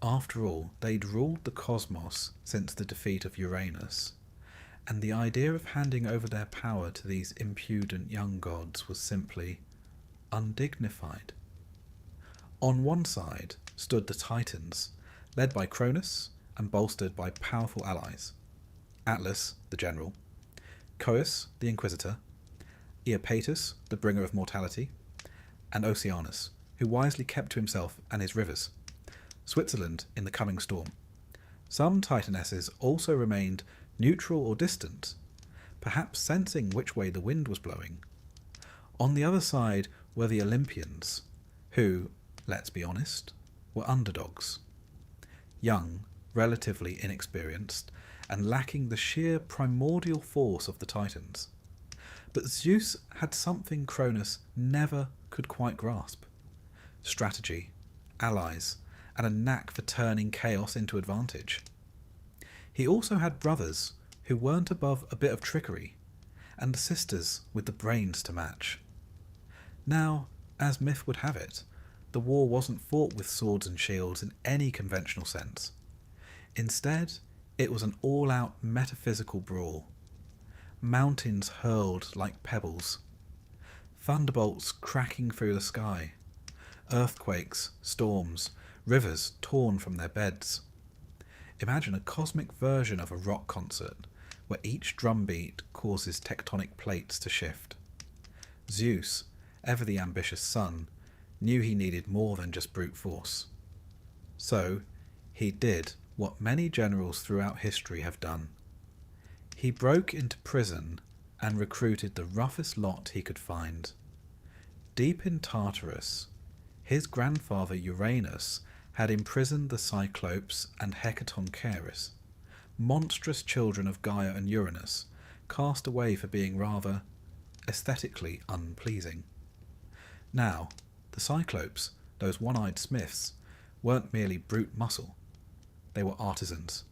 After all, they'd ruled the cosmos since the defeat of Uranus, and the idea of handing over their power to these impudent young gods was simply undignified. On one side stood the Titans, led by Cronus and bolstered by powerful allies: Atlas, the general; Coeus, the inquisitor; Iapetus, the bringer of mortality; and Oceanus, who wisely kept to himself and his rivers; Switzerland in the coming storm. Some Titanesses also remained neutral or distant, perhaps sensing which way the wind was blowing. On the other side were the Olympians, who, let's be honest, were underdogs. Young, relatively inexperienced, and lacking the sheer primordial force of the Titans. But Zeus had something Cronus never could quite grasp: strategy, allies, and a knack for turning chaos into advantage. He also had brothers who weren't above a bit of trickery, and sisters with the brains to match. Now, as myth would have it, the war wasn't fought with swords and shields in any conventional sense. Instead, it was an all-out metaphysical brawl. Mountains hurled like pebbles, thunderbolts cracking through the sky, earthquakes, storms, rivers torn from their beds. Imagine a cosmic version of a rock concert, where each drumbeat causes tectonic plates to shift. Zeus, ever the ambitious son, knew he needed more than just brute force. So, he did what many generals throughout history have done. He broke into prison and recruited the roughest lot he could find. Deep in Tartarus, his grandfather Uranus had imprisoned the Cyclopes and Hecatoncheires, monstrous children of Gaia and Uranus, cast away for being rather aesthetically unpleasing. Now, the Cyclopes, those one-eyed smiths, weren't merely brute muscle. They were artisans,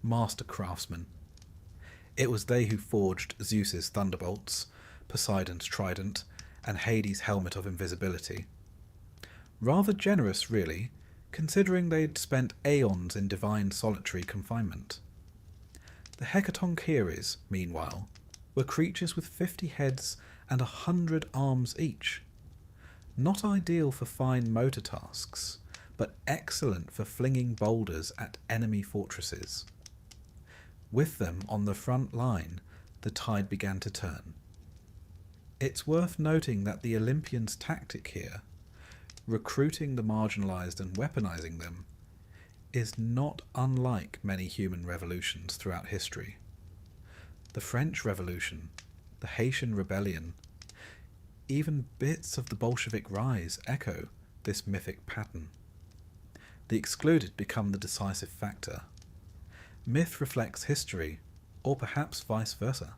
master craftsmen. It was they who forged Zeus's thunderbolts, Poseidon's trident, and Hades' helmet of invisibility. Rather generous, really, considering they'd spent aeons in divine solitary confinement. The Hecatoncheires, meanwhile, were creatures with 50 heads and 100 arms each. Not ideal for fine motor tasks, but excellent for flinging boulders at enemy fortresses. With them on the front line, the tide began to turn. It's worth noting that the Olympians' tactic here, recruiting the marginalised and weaponising them, is not unlike many human revolutions throughout history. The French Revolution, the Haitian Rebellion, even bits of the Bolshevik rise echo this mythic pattern. The excluded become the decisive factor. Myth reflects history, or perhaps vice versa.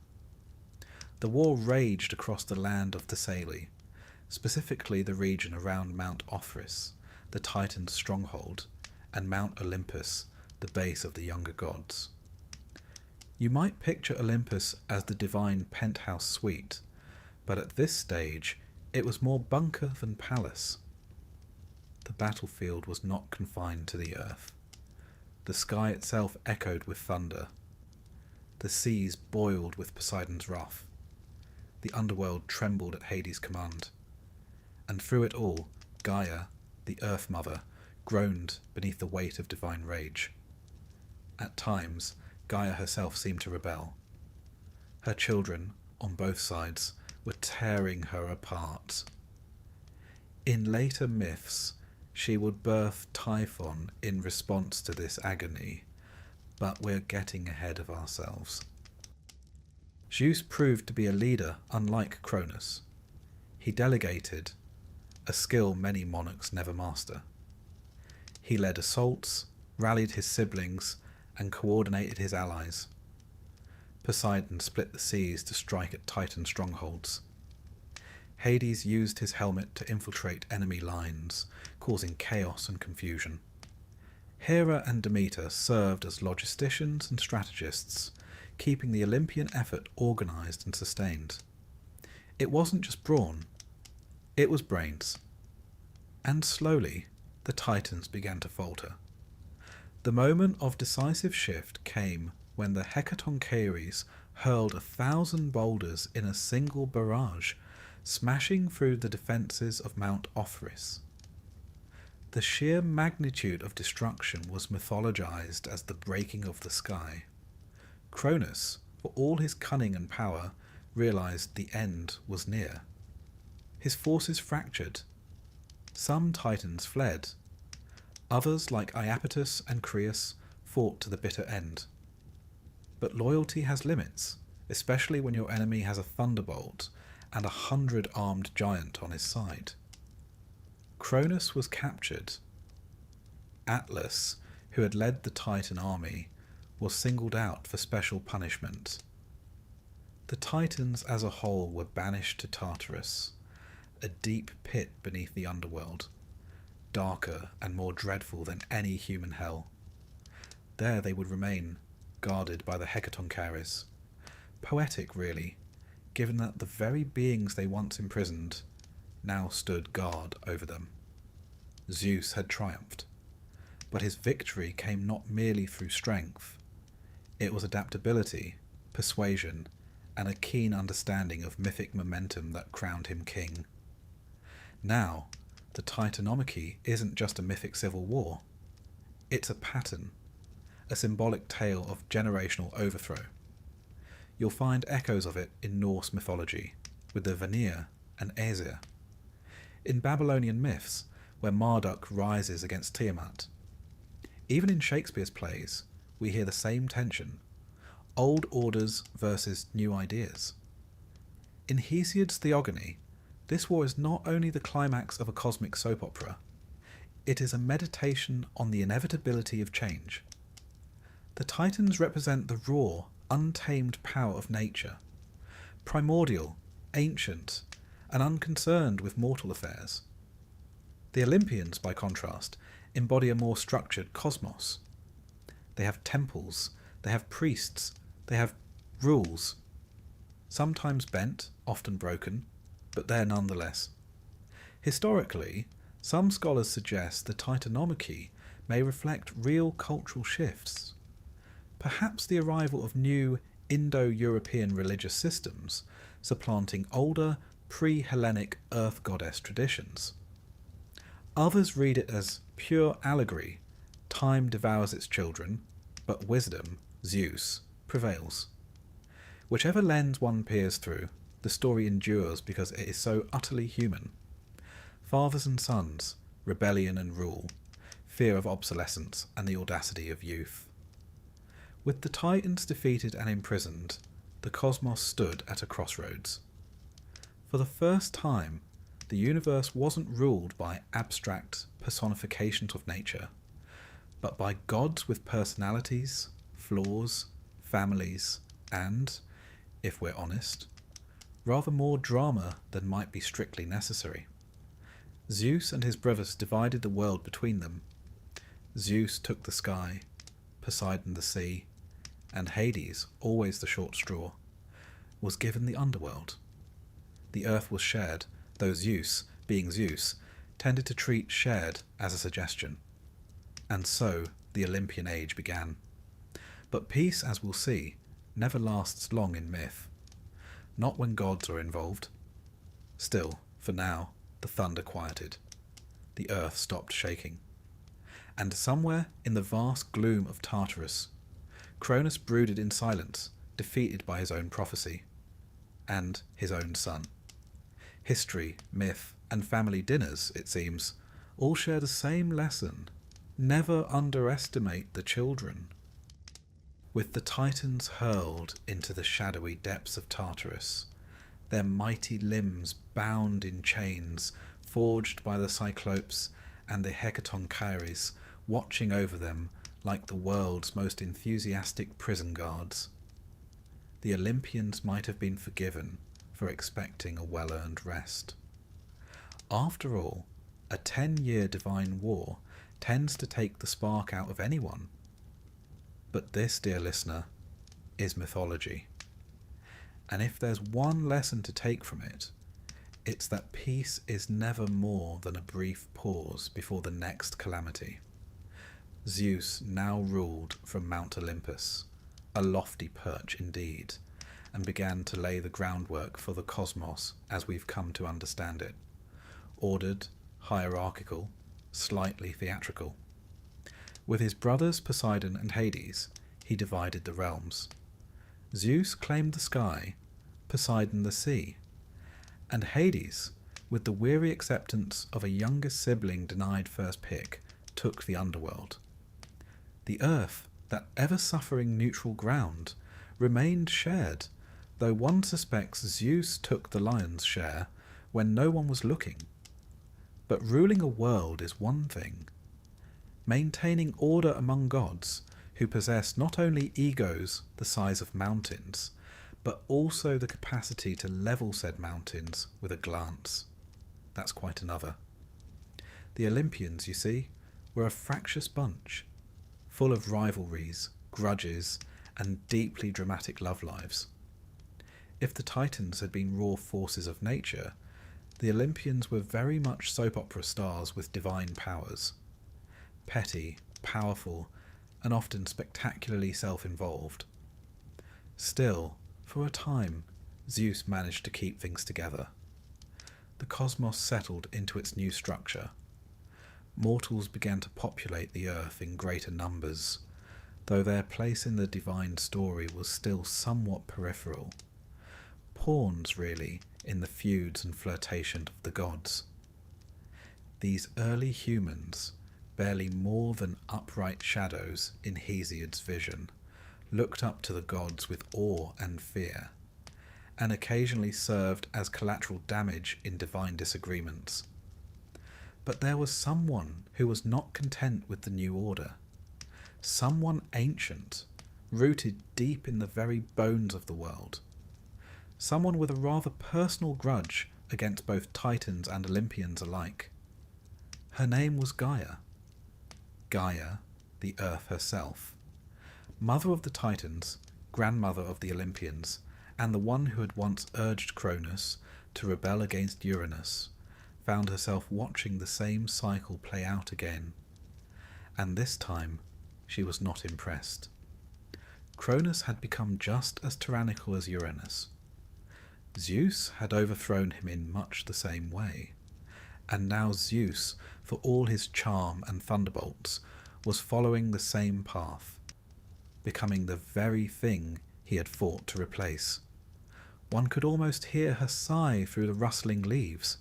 The war raged across the land of Thessaly, specifically the region around Mount Ophrys, the Titan's stronghold, and Mount Olympus, the base of the younger gods. You might picture Olympus as the divine penthouse suite, but at this stage it was more bunker than palace. The battlefield was not confined to the earth. The sky itself echoed with thunder. The seas boiled with Poseidon's wrath. The underworld trembled at Hades' command. And through it all, Gaia, the Earth Mother, groaned beneath the weight of divine rage. At times, Gaia herself seemed to rebel. Her children, on both sides, were tearing her apart. In later myths, she would birth Typhon in response to this agony, but we're getting ahead of ourselves. Zeus proved to be a leader unlike Cronus. He delegated, a skill many monarchs never master. He led assaults, rallied his siblings, and coordinated his allies. Poseidon split the seas to strike at Titan strongholds. Hades used his helmet to infiltrate enemy lines, causing chaos and confusion. Hera and Demeter served as logisticians and strategists, keeping the Olympian effort organised and sustained. It wasn't just brawn, it was brains. And slowly, the Titans began to falter. The moment of decisive shift came when the Hecatoncheires hurled 1,000 boulders in a single barrage, smashing through the defences of Mount Ophrys. The sheer magnitude of destruction was mythologized as the breaking of the sky. Cronus, for all his cunning and power, realized the end was near. His forces fractured. Some Titans fled. Others, like Iapetus and Creus, fought to the bitter end. But loyalty has limits, especially when your enemy has a thunderbolt and 100 armed giant on his side. Cronus was captured. Atlas, who had led the Titan army, was singled out for special punishment. The Titans as a whole were banished to Tartarus, a deep pit beneath the underworld, darker and more dreadful than any human hell. There they would remain, guarded by the Hecatoncheires. Poetic, really, given that the very beings they once imprisoned now stood guard over them. Zeus had triumphed, but his victory came not merely through strength. It was adaptability, persuasion, and a keen understanding of mythic momentum that crowned him king. Now, the Titanomachy isn't just a mythic civil war. It's a pattern, a symbolic tale of generational overthrow. You'll find echoes of it in Norse mythology, with the Vanir and Aesir. In Babylonian myths, where Marduk rises against Tiamat. Even in Shakespeare's plays, we hear the same tension, old orders versus new ideas. In Hesiod's Theogony, this war is not only the climax of a cosmic soap opera, it is a meditation on the inevitability of change. The Titans represent the raw, untamed power of nature, primordial, ancient, and unconcerned with mortal affairs. The Olympians, by contrast, embody a more structured cosmos. They have temples, they have priests, they have rules, sometimes bent, often broken, but there nonetheless. Historically, some scholars suggest the Titanomachy may reflect real cultural shifts. Perhaps the arrival of new Indo-European religious systems, supplanting older, pre-Hellenic earth goddess traditions. Others read it as pure allegory. Time devours its children, but wisdom, Zeus, prevails. Whichever lens one peers through, the story endures because it is so utterly human. Fathers and sons, rebellion and rule, fear of obsolescence and the audacity of youth. With the Titans defeated and imprisoned, the cosmos stood at a crossroads. For the first time, the universe wasn't ruled by abstract personifications of nature, but by gods with personalities, flaws, families, and, if we're honest, rather more drama than might be strictly necessary. Zeus and his brothers divided the world between them. Zeus took the sky, Poseidon the sea, and Hades, always the short straw, was given the underworld. The earth was shared, though Zeus, being Zeus, tended to treat shared as a suggestion. And so the Olympian age began. But peace, as we'll see, never lasts long in myth. Not when gods are involved. Still, for now, the thunder quieted. The earth stopped shaking. And somewhere in the vast gloom of Tartarus, Cronus brooded in silence, defeated by his own prophecy, and his own son. History, myth, and family dinners, it seems, all share the same lesson. Never underestimate the children. With the Titans hurled into the shadowy depths of Tartarus, their mighty limbs bound in chains, forged by the Cyclopes and the Hecatonchires, watching over them like the world's most enthusiastic prison guards. The Olympians might have been forgiven for expecting a well-earned rest. After all, a 10-year divine war tends to take the spark out of anyone. But this, dear listener, is mythology. And if there's one lesson to take from it, it's that peace is never more than a brief pause before the next calamity. Zeus now ruled from Mount Olympus, a lofty perch indeed, and began to lay the groundwork for the cosmos as we've come to understand it. Ordered, hierarchical, slightly theatrical. With his brothers Poseidon and Hades, he divided the realms. Zeus claimed the sky, Poseidon the sea, and Hades, with the weary acceptance of a younger sibling denied first pick, took the underworld. The earth, that ever-suffering neutral ground, remained shared, though one suspects Zeus took the lion's share when no one was looking. But ruling a world is one thing. Maintaining order among gods, who possess not only egos the size of mountains, but also the capacity to level said mountains with a glance. That's quite another. The Olympians, you see, were a fractious bunch, full of rivalries, grudges, and deeply dramatic love lives. If the Titans had been raw forces of nature, the Olympians were very much soap opera stars with divine powers. Petty, powerful, and often spectacularly self-involved. Still, for a time, Zeus managed to keep things together. The cosmos settled into its new structure. Mortals began to populate the earth in greater numbers, though their place in the divine story was still somewhat peripheral. Pawns, really, in the feuds and flirtation of the gods. These early humans, barely more than upright shadows in Hesiod's vision, looked up to the gods with awe and fear, and occasionally served as collateral damage in divine disagreements. But there was someone who was not content with the new order, someone ancient, rooted deep in the very bones of the world, someone with a rather personal grudge against both Titans and Olympians alike. Her name was Gaia. Gaia, the earth herself, mother of the Titans, grandmother of the Olympians, and the one who had once urged Cronus to rebel against Uranus, found herself watching the same cycle play out again. And this time, she was not impressed. Cronus had become just as tyrannical as Uranus. Zeus had overthrown him in much the same way, and now Zeus, for all his charm and thunderbolts, was following the same path, becoming the very thing he had fought to replace. One could almost hear her sigh through the rustling leaves.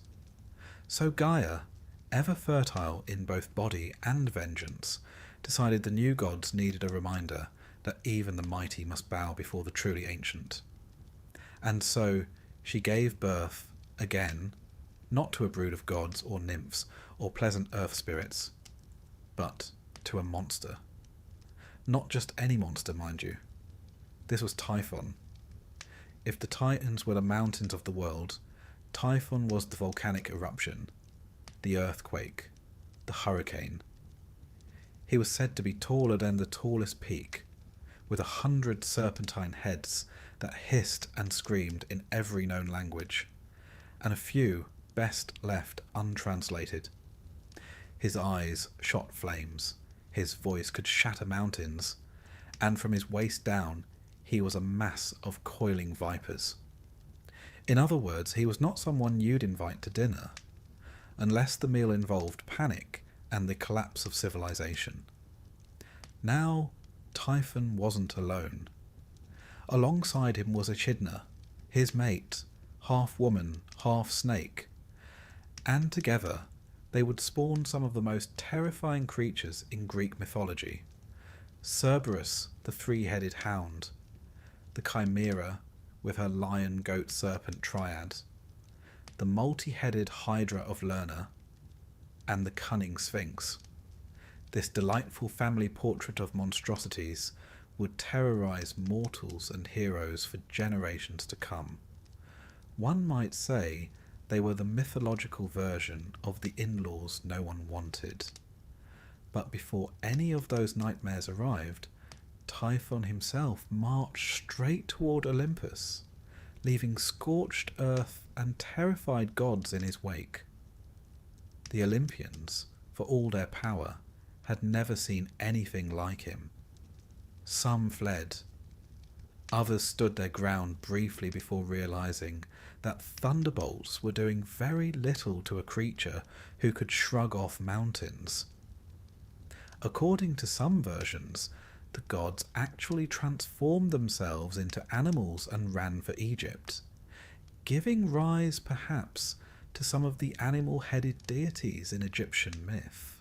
So Gaia, ever fertile in both body and vengeance, decided the new gods needed a reminder that even the mighty must bow before the truly ancient. And so she gave birth, again, not to a brood of gods or nymphs or pleasant earth spirits, but to a monster. Not just any monster, mind you. This was Typhon. If the Titans were the mountains of the world, Typhon was the volcanic eruption, the earthquake, the hurricane. He was said to be taller than the tallest peak, with 100 serpentine heads that hissed and screamed in every known language, and a few best left untranslated. His eyes shot flames, his voice could shatter mountains, and from his waist down he was a mass of coiling vipers. In other words, he was not someone you'd invite to dinner, unless the meal involved panic and the collapse of civilization. Now, Typhon wasn't alone. Alongside him was Echidna, his mate, half woman, half snake, and together they would spawn some of the most terrifying creatures in Greek mythology. Cerberus, the three-headed hound, the Chimera with her lion-goat-serpent triad, the multi-headed Hydra of Lerna, and the cunning Sphinx. This delightful family portrait of monstrosities would terrorize mortals and heroes for generations to come. One might say they were the mythological version of the in-laws no one wanted. But before any of those nightmares arrived, Typhon himself marched straight toward Olympus, leaving scorched earth and terrified gods in his wake. The Olympians, for all their power, had never seen anything like him. Some fled. Others stood their ground briefly before realizing that thunderbolts were doing very little to a creature who could shrug off mountains. According to some versions, the gods actually transformed themselves into animals and ran for Egypt, giving rise perhaps to some of the animal-headed deities in Egyptian myth.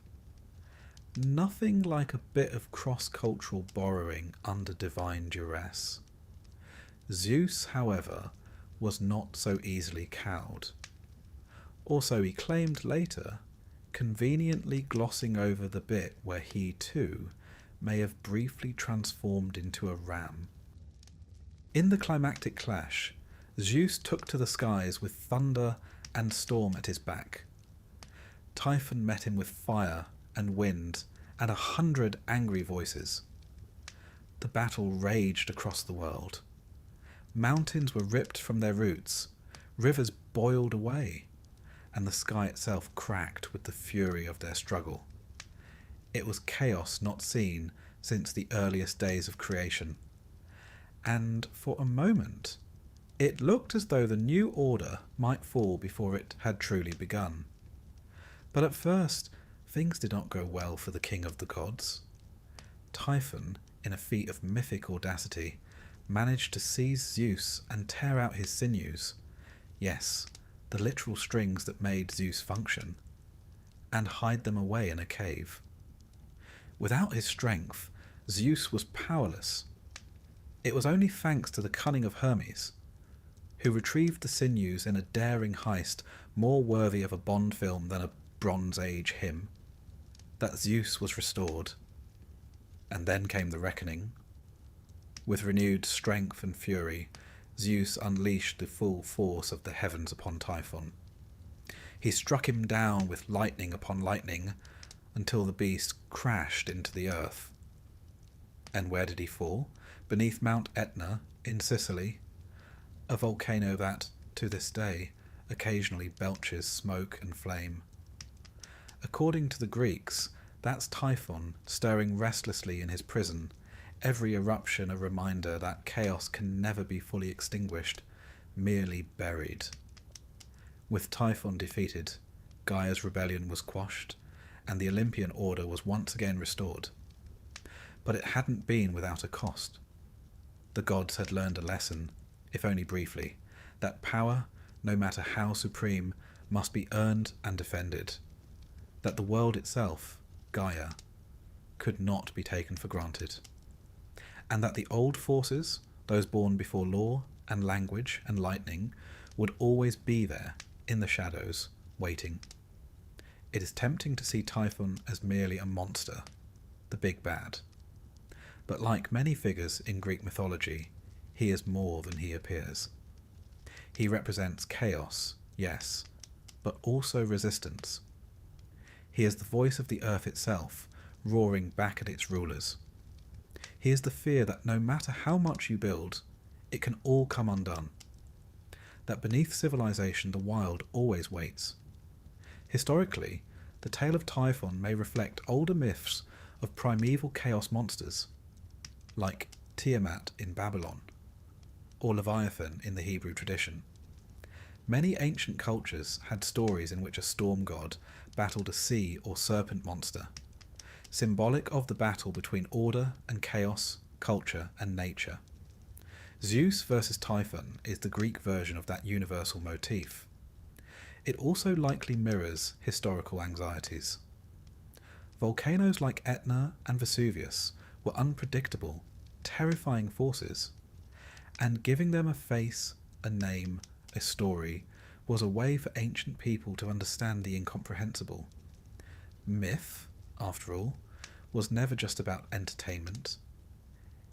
Nothing like a bit of cross-cultural borrowing under divine duress. Zeus, however, was not so easily cowed. Or so he claimed later, conveniently glossing over the bit where he too may have briefly transformed into a ram. In the climactic clash, Zeus took to the skies with thunder and storm at his back. Typhon met him with fire and wind and 100 angry voices. The battle raged across the world. Mountains were ripped from their roots, rivers boiled away, and the sky itself cracked with the fury of their struggle. It was chaos not seen since the earliest days of creation, and for a moment it looked as though the new order might fall before it had truly begun. But at first things did not go well for the king of the gods. Typhon, in a feat of mythic audacity, managed to seize Zeus and tear out his sinews, yes, the literal strings that made Zeus function, and hide them away in a cave. Without his strength, Zeus was powerless. It was only thanks to the cunning of Hermes, who retrieved the sinews in a daring heist more worthy of a Bond film than a Bronze Age hymn, that Zeus was restored. And then came the reckoning. With renewed strength and fury, Zeus unleashed the full force of the heavens upon Typhon. He struck him down with lightning upon lightning until the beast crashed into the earth. And where did he fall? Beneath Mount Etna in Sicily, a volcano that, to this day, occasionally belches smoke and flame. According to the Greeks, that's Typhon stirring restlessly in his prison, every eruption a reminder that chaos can never be fully extinguished, merely buried. With Typhon defeated, Gaia's rebellion was quashed, and the Olympian order was once again restored. But it hadn't been without a cost. The gods had learned a lesson, if only briefly, that power, no matter how supreme, must be earned and defended, that the world itself, Gaia, could not be taken for granted, and that the old forces, those born before law and language and lightning, would always be there, in the shadows, waiting. It is tempting to see Typhon as merely a monster, the big bad. But like many figures in Greek mythology, he is more than he appears. He represents chaos, yes, but also resistance. He is the voice of the earth itself, roaring back at its rulers. He is the fear that no matter how much you build, it can all come undone. That beneath civilization the wild always waits. Historically, the tale of Typhon may reflect older myths of primeval chaos monsters, like Tiamat in Babylon, or Leviathan in the Hebrew tradition. Many ancient cultures had stories in which a storm god battled a sea or serpent monster, symbolic of the battle between order and chaos, culture and nature. Zeus versus Typhon is the Greek version of that universal motif. It also likely mirrors historical anxieties. Volcanoes like Etna and Vesuvius were unpredictable, terrifying forces, and giving them a face, a name, a story was a way for ancient people to understand the incomprehensible. Myth, after all, was never just about entertainment.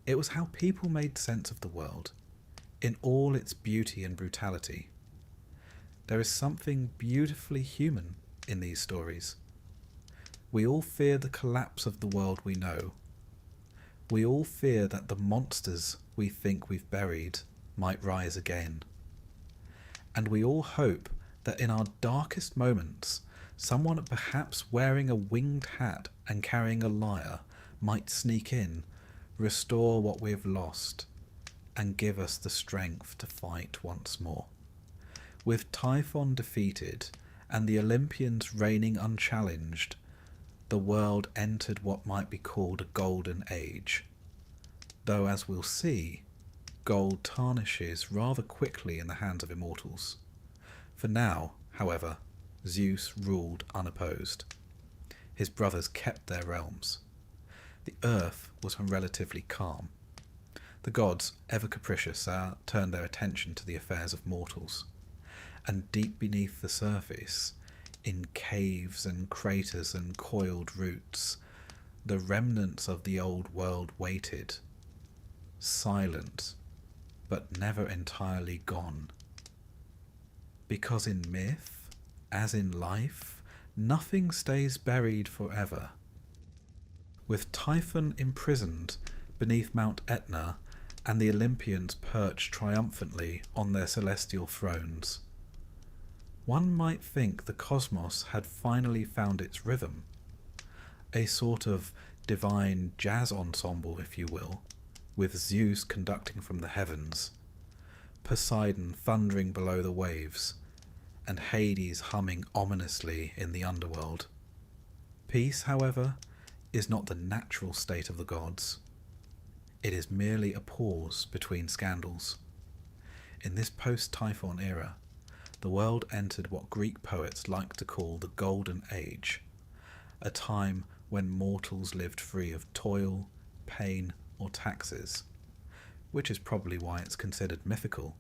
It was how people made sense of the world, in all its beauty and brutality. There is something beautifully human in these stories. We all fear the collapse of the world we know. We all fear that the monsters we think we've buried might rise again. And we all hope that in our darkest moments, someone perhaps wearing a winged hat and carrying a lyre might sneak in, restore what we've lost, and give us the strength to fight once more. With Typhon defeated and the Olympians reigning unchallenged, the world entered what might be called a golden age. Though, as we'll see, gold tarnishes rather quickly in the hands of immortals. For now, however, Zeus ruled unopposed. His brothers kept their realms. The earth was relatively calm. The gods, ever capricious, turned their attention to the affairs of mortals. And deep beneath the surface, in caves and craters and coiled roots, the remnants of the old world waited, silent, but never entirely gone. Because in myth, as in life, nothing stays buried forever. With Typhon imprisoned beneath Mount Etna and the Olympians perched triumphantly on their celestial thrones, one might think the cosmos had finally found its rhythm, a sort of divine jazz ensemble, if you will, with Zeus conducting from the heavens, Poseidon thundering below the waves, and Hades humming ominously in the underworld. Peace, however, is not the natural state of the gods. It is merely a pause between scandals. In this post-Typhon era, the world entered what Greek poets like to call the Golden Age, a time when mortals lived free of toil, pain, or taxes, which is probably why it's considered mythical.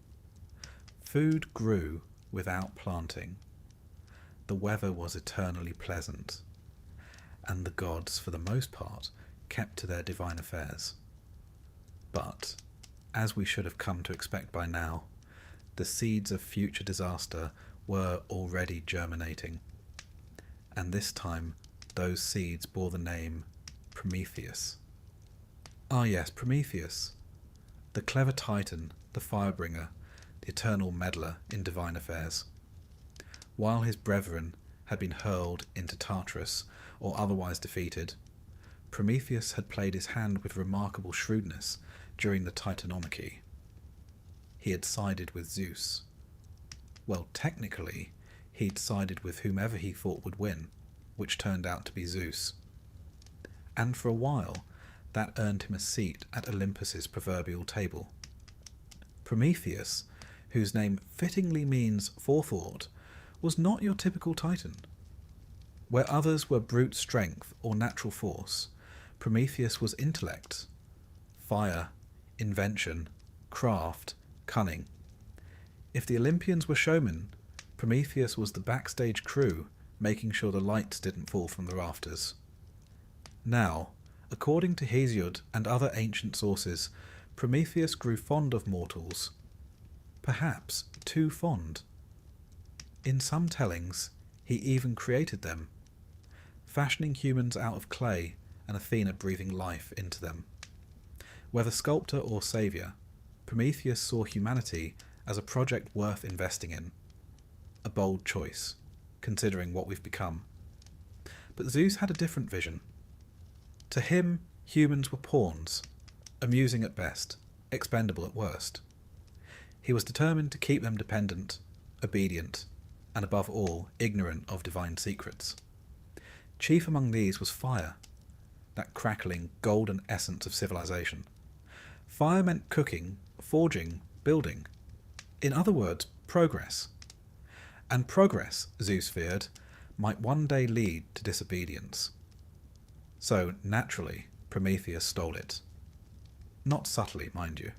Food grew without planting. The weather was eternally pleasant, and the gods, for the most part, kept to their divine affairs. But, as we should have come to expect by now, the seeds of future disaster were already germinating, and this time those seeds bore the name Prometheus. Ah yes, Prometheus, the clever titan, the firebringer, the eternal meddler in divine affairs. While his brethren had been hurled into Tartarus or otherwise defeated, Prometheus had played his hand with remarkable shrewdness during the Titanomachy. he had sided with Zeus. Well, technically, he'd sided with whomever he thought would win, which turned out to be Zeus. And for a while, that earned him a seat at Olympus's proverbial table. Prometheus, whose name fittingly means forethought, was not your typical Titan. Where others were brute strength or natural force, Prometheus was intellect, fire, invention, craft, cunning. If the Olympians were showmen, Prometheus was the backstage crew, making sure the lights didn't fall from the rafters. Now, according to Hesiod and other ancient sources, Prometheus grew fond of mortals, perhaps too fond. In some tellings, he even created them, fashioning humans out of clay and Athena breathing life into them. Whether sculptor or saviour, Prometheus saw humanity as a project worth investing in. A bold choice, considering what we've become. But Zeus had a different vision. To him, humans were pawns, amusing at best, expendable at worst. He was determined to keep them dependent, obedient, and above all, ignorant of divine secrets. Chief among these was fire, that crackling, golden essence of civilization. Fire meant cooking, forging, building. In other words, progress. And progress, Zeus feared, might one day lead to disobedience. So, naturally, Prometheus stole it. Not subtly, mind you.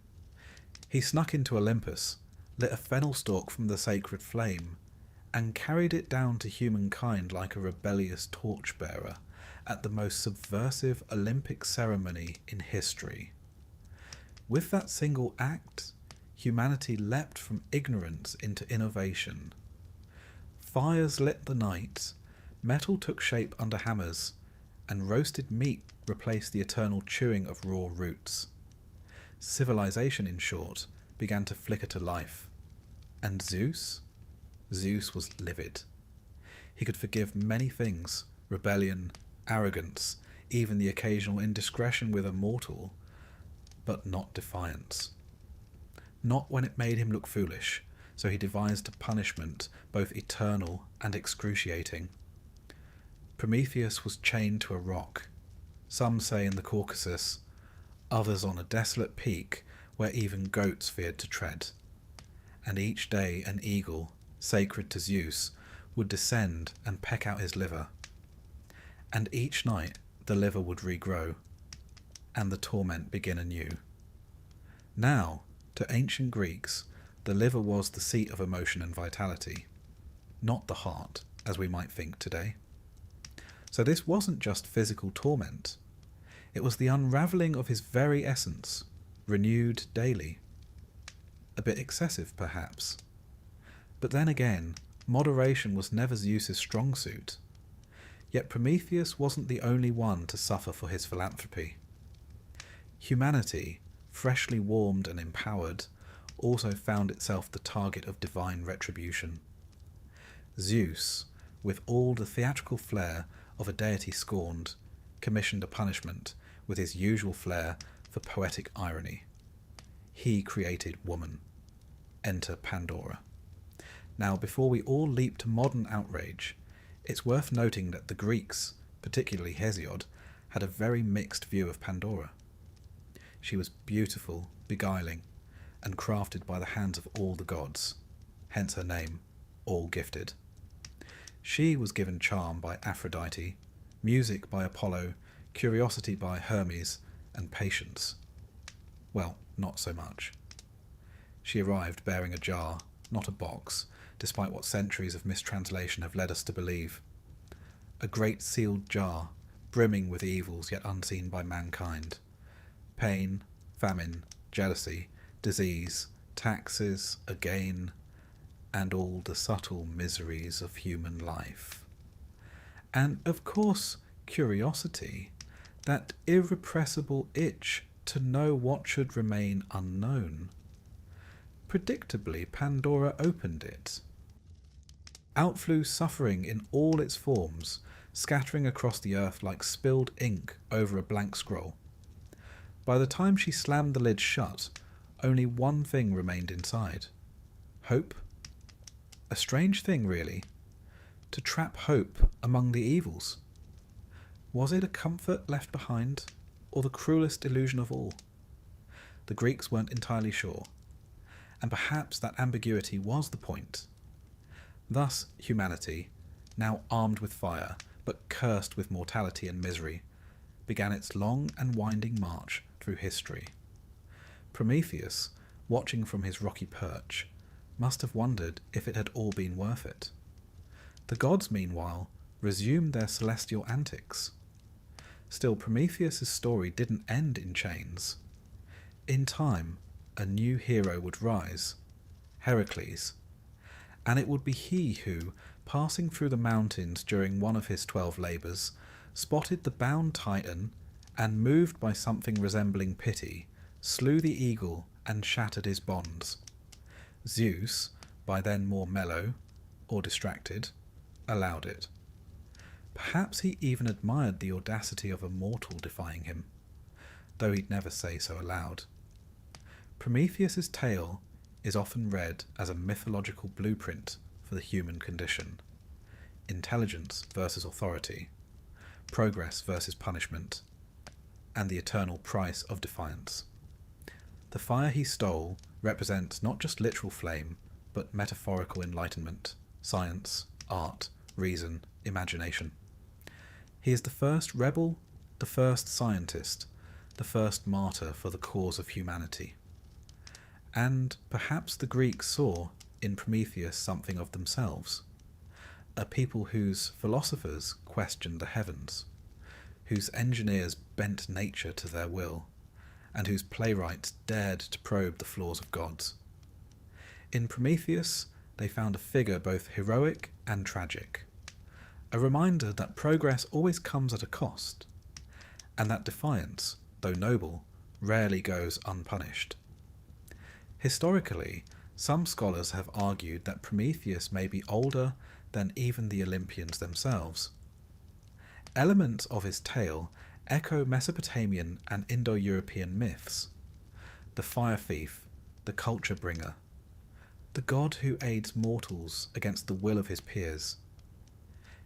He snuck into Olympus, lit a fennel stalk from the sacred flame, and carried it down to humankind like a rebellious torchbearer at the most subversive Olympic ceremony in history. With that single act, humanity leapt from ignorance into innovation. Fires lit the night, metal took shape under hammers, and roasted meat replaced the eternal chewing of raw roots. Civilization, in short, began to flicker to life. And Zeus? Zeus was livid. He could forgive many things, rebellion, arrogance, even the occasional indiscretion with a mortal, but not defiance. Not when it made him look foolish, so he devised a punishment both eternal and excruciating. Prometheus was chained to a rock, some say in the Caucasus, others on a desolate peak where even goats feared to tread. And each day an eagle, sacred to Zeus, would descend and peck out his liver. And each night the liver would regrow, and the torment begin anew. Now, to ancient Greeks, the liver was the seat of emotion and vitality, not the heart, as we might think today. So this wasn't just physical torment. It was the unravelling of his very essence, renewed daily. A bit excessive, perhaps. But then again, moderation was never Zeus's strong suit. Yet Prometheus wasn't the only one to suffer for his philanthropy. Humanity, freshly warmed and empowered, also found itself the target of divine retribution. Zeus, with all the theatrical flair of a deity scorned, commissioned a punishment with his usual flair for poetic irony. He created woman. Enter Pandora. Now, before we all leap to modern outrage, it's worth noting that the Greeks, particularly Hesiod, had a very mixed view of Pandora. She was beautiful, beguiling, and crafted by the hands of all the gods, hence her name, all gifted. She was given charm by Aphrodite, music by Apollo, curiosity by Hermes, and patience. Well, not so much. She arrived bearing a jar, not a box, despite what centuries of mistranslation have led us to believe. A great sealed jar, brimming with evils yet unseen by mankind. Pain, famine, jealousy, disease, taxes, a gain, and all the subtle miseries of human life. And, of course, curiosity, that irrepressible itch to know what should remain unknown. Predictably, Pandora opened it. Out flew suffering in all its forms, scattering across the earth like spilled ink over a blank scroll. By the time she slammed the lid shut, only one thing remained inside: hope. A strange thing, really, to trap hope among the evils. Was it a comfort left behind, or the cruelest illusion of all? The Greeks weren't entirely sure, and perhaps that ambiguity was the point. Thus, humanity, now armed with fire, but cursed with mortality and misery, began its long and winding march through history. Prometheus, watching from his rocky perch, must have wondered if it had all been worth it. The gods, meanwhile, resumed their celestial antics. Still, Prometheus's story didn't end in chains. In time, a new hero would rise, Heracles, and it would be he who, passing through the mountains during one of his 12 labours, spotted the bound Titan, and, moved by something resembling pity, slew the eagle and shattered his bonds. Zeus, by then more mellow, or distracted, allowed it. Perhaps he even admired the audacity of a mortal defying him, though he'd never say so aloud. Prometheus's tale is often read as a mythological blueprint for the human condition: intelligence versus authority, progress versus punishment, and the eternal price of defiance. The fire he stole represents not just literal flame, but metaphorical enlightenment, science, art, reason, imagination. He is the first rebel, the first scientist, the first martyr for the cause of humanity. And perhaps the Greeks saw in Prometheus something of themselves, a people whose philosophers questioned the heavens, whose engineers bent nature to their will, and whose playwrights dared to probe the flaws of gods. In Prometheus, they found a figure both heroic and tragic, a reminder that progress always comes at a cost, and that defiance, though noble, rarely goes unpunished. Historically, some scholars have argued that Prometheus may be older than even the Olympians themselves. Elements of his tale echo Mesopotamian and Indo-European myths: the fire thief, the culture bringer, the god who aids mortals against the will of his peers.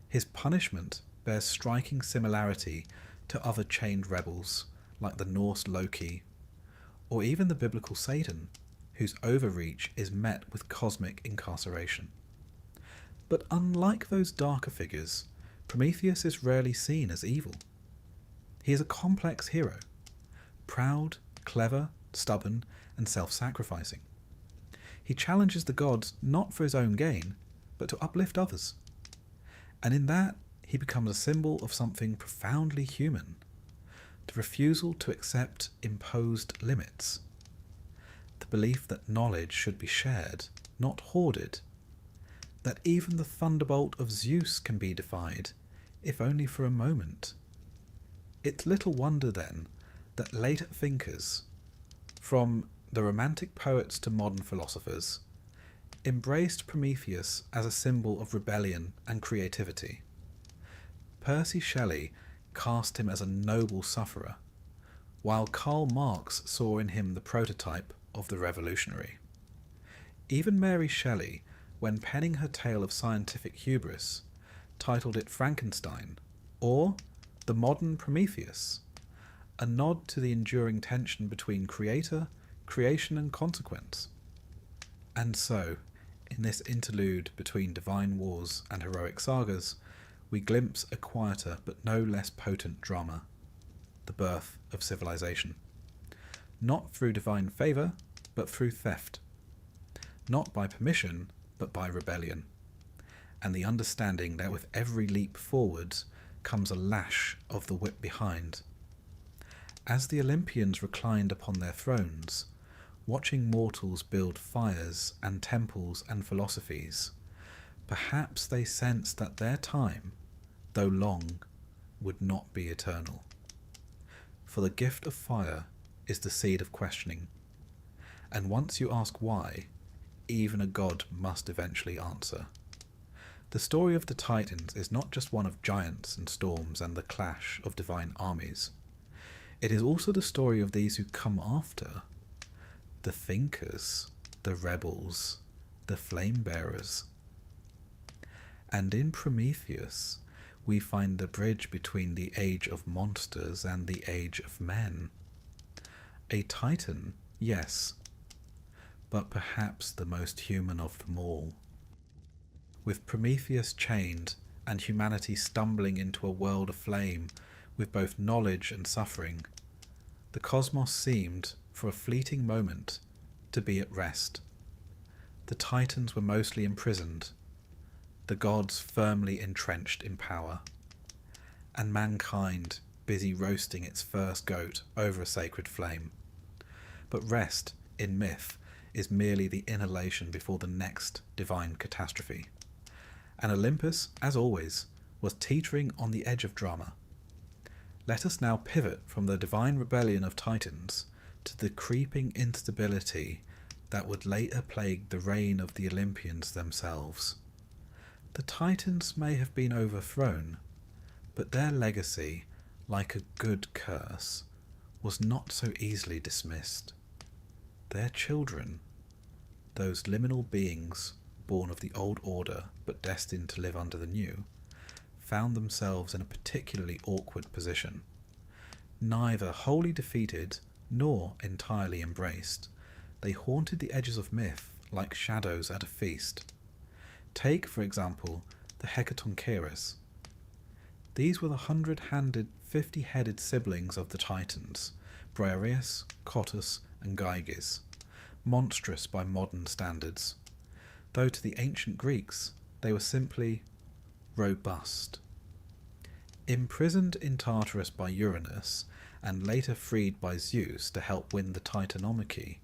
His punishment bears striking similarity to other chained rebels like the Norse Loki, or even the biblical Satan, whose overreach is met with cosmic incarceration. But unlike those darker figures, Prometheus is rarely seen as evil. He is a complex hero, proud, clever, stubborn, and self-sacrificing. He challenges the gods not for his own gain, but to uplift others. And in that, he becomes a symbol of something profoundly human: the refusal to accept imposed limits, the belief that knowledge should be shared, not hoarded, that even the thunderbolt of Zeus can be defied, if only for a moment. It's little wonder, then, that later thinkers, from the Romantic poets to modern philosophers, embraced Prometheus as a symbol of rebellion and creativity. Percy Shelley cast him as a noble sufferer, while Karl Marx saw in him the prototype of the revolutionary. Even Mary Shelley, when penning her tale of scientific hubris, titled it Frankenstein, or The Modern Prometheus, a nod to the enduring tension between creator, creation, and consequence. And so, in this interlude between divine wars and heroic sagas, we glimpse a quieter but no less potent drama: the birth of civilization. Not through divine favour, but through theft. Not by permission, but by rebellion. And the understanding that with every leap forwards comes a lash of the whip behind. As the Olympians reclined upon their thrones, watching mortals build fires and temples and philosophies, perhaps they sensed that their time, though long, would not be eternal. For the gift of fire is the seed of questioning, and once you ask why, even a god must eventually answer. The story of the Titans is not just one of giants and storms and the clash of divine armies. It is also the story of these who come after, the thinkers, the rebels, the flame bearers. And in Prometheus, we find the bridge between the age of monsters and the age of men. A titan, yes, but perhaps the most human of them all. With Prometheus chained and humanity stumbling into a world aflame with both knowledge and suffering, the cosmos seemed, for a fleeting moment, to be at rest. The titans were mostly imprisoned, the gods firmly entrenched in power, and mankind busy roasting its first goat over a sacred flame. But rest, in myth, is merely the inhalation before the next divine catastrophe. And Olympus, as always, was teetering on the edge of drama. Let us now pivot from the divine rebellion of Titans to the creeping instability that would later plague the reign of the Olympians themselves. The Titans may have been overthrown, but their legacy, like a good curse, was not so easily dismissed. Their children, those liminal beings born of the old order but destined to live under the new, found themselves in a particularly awkward position. Neither wholly defeated nor entirely embraced, they haunted the edges of myth like shadows at a feast. Take, for example, the Hecatoncheires. These were the 100-handed, 50-headed siblings of the Titans, Briareus, Cottus, and Gyges, monstrous by modern standards, though to the ancient Greeks they were simply robust. Imprisoned in Tartarus by Uranus, and later freed by Zeus to help win the Titanomachy,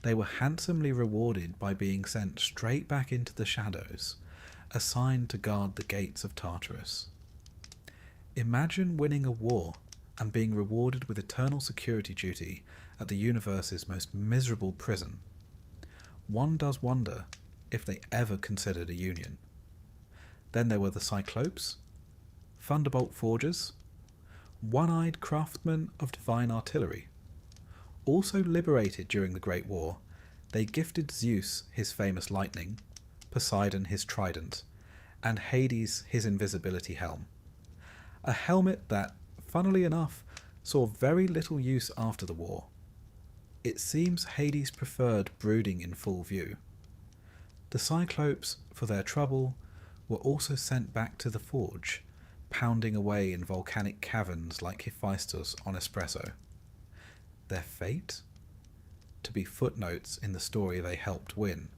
they were handsomely rewarded by being sent straight back into the shadows, assigned to guard the gates of Tartarus. Imagine winning a war and being rewarded with eternal security duty at the universe's most miserable prison. One does wonder if they ever considered a union. Then there were the Cyclopes, thunderbolt forgers, one-eyed craftsmen of divine artillery. Also liberated during the Great War, they gifted Zeus his famous lightning, Poseidon his trident, and Hades his invisibility helm. A helmet that, funnily enough, saw very little use after the war. It seems Hades preferred brooding in full view. The Cyclopes, for their trouble, were also sent back to the forge, pounding away in volcanic caverns like Hephaestus on espresso. Their fate? To be footnotes in the story they helped win.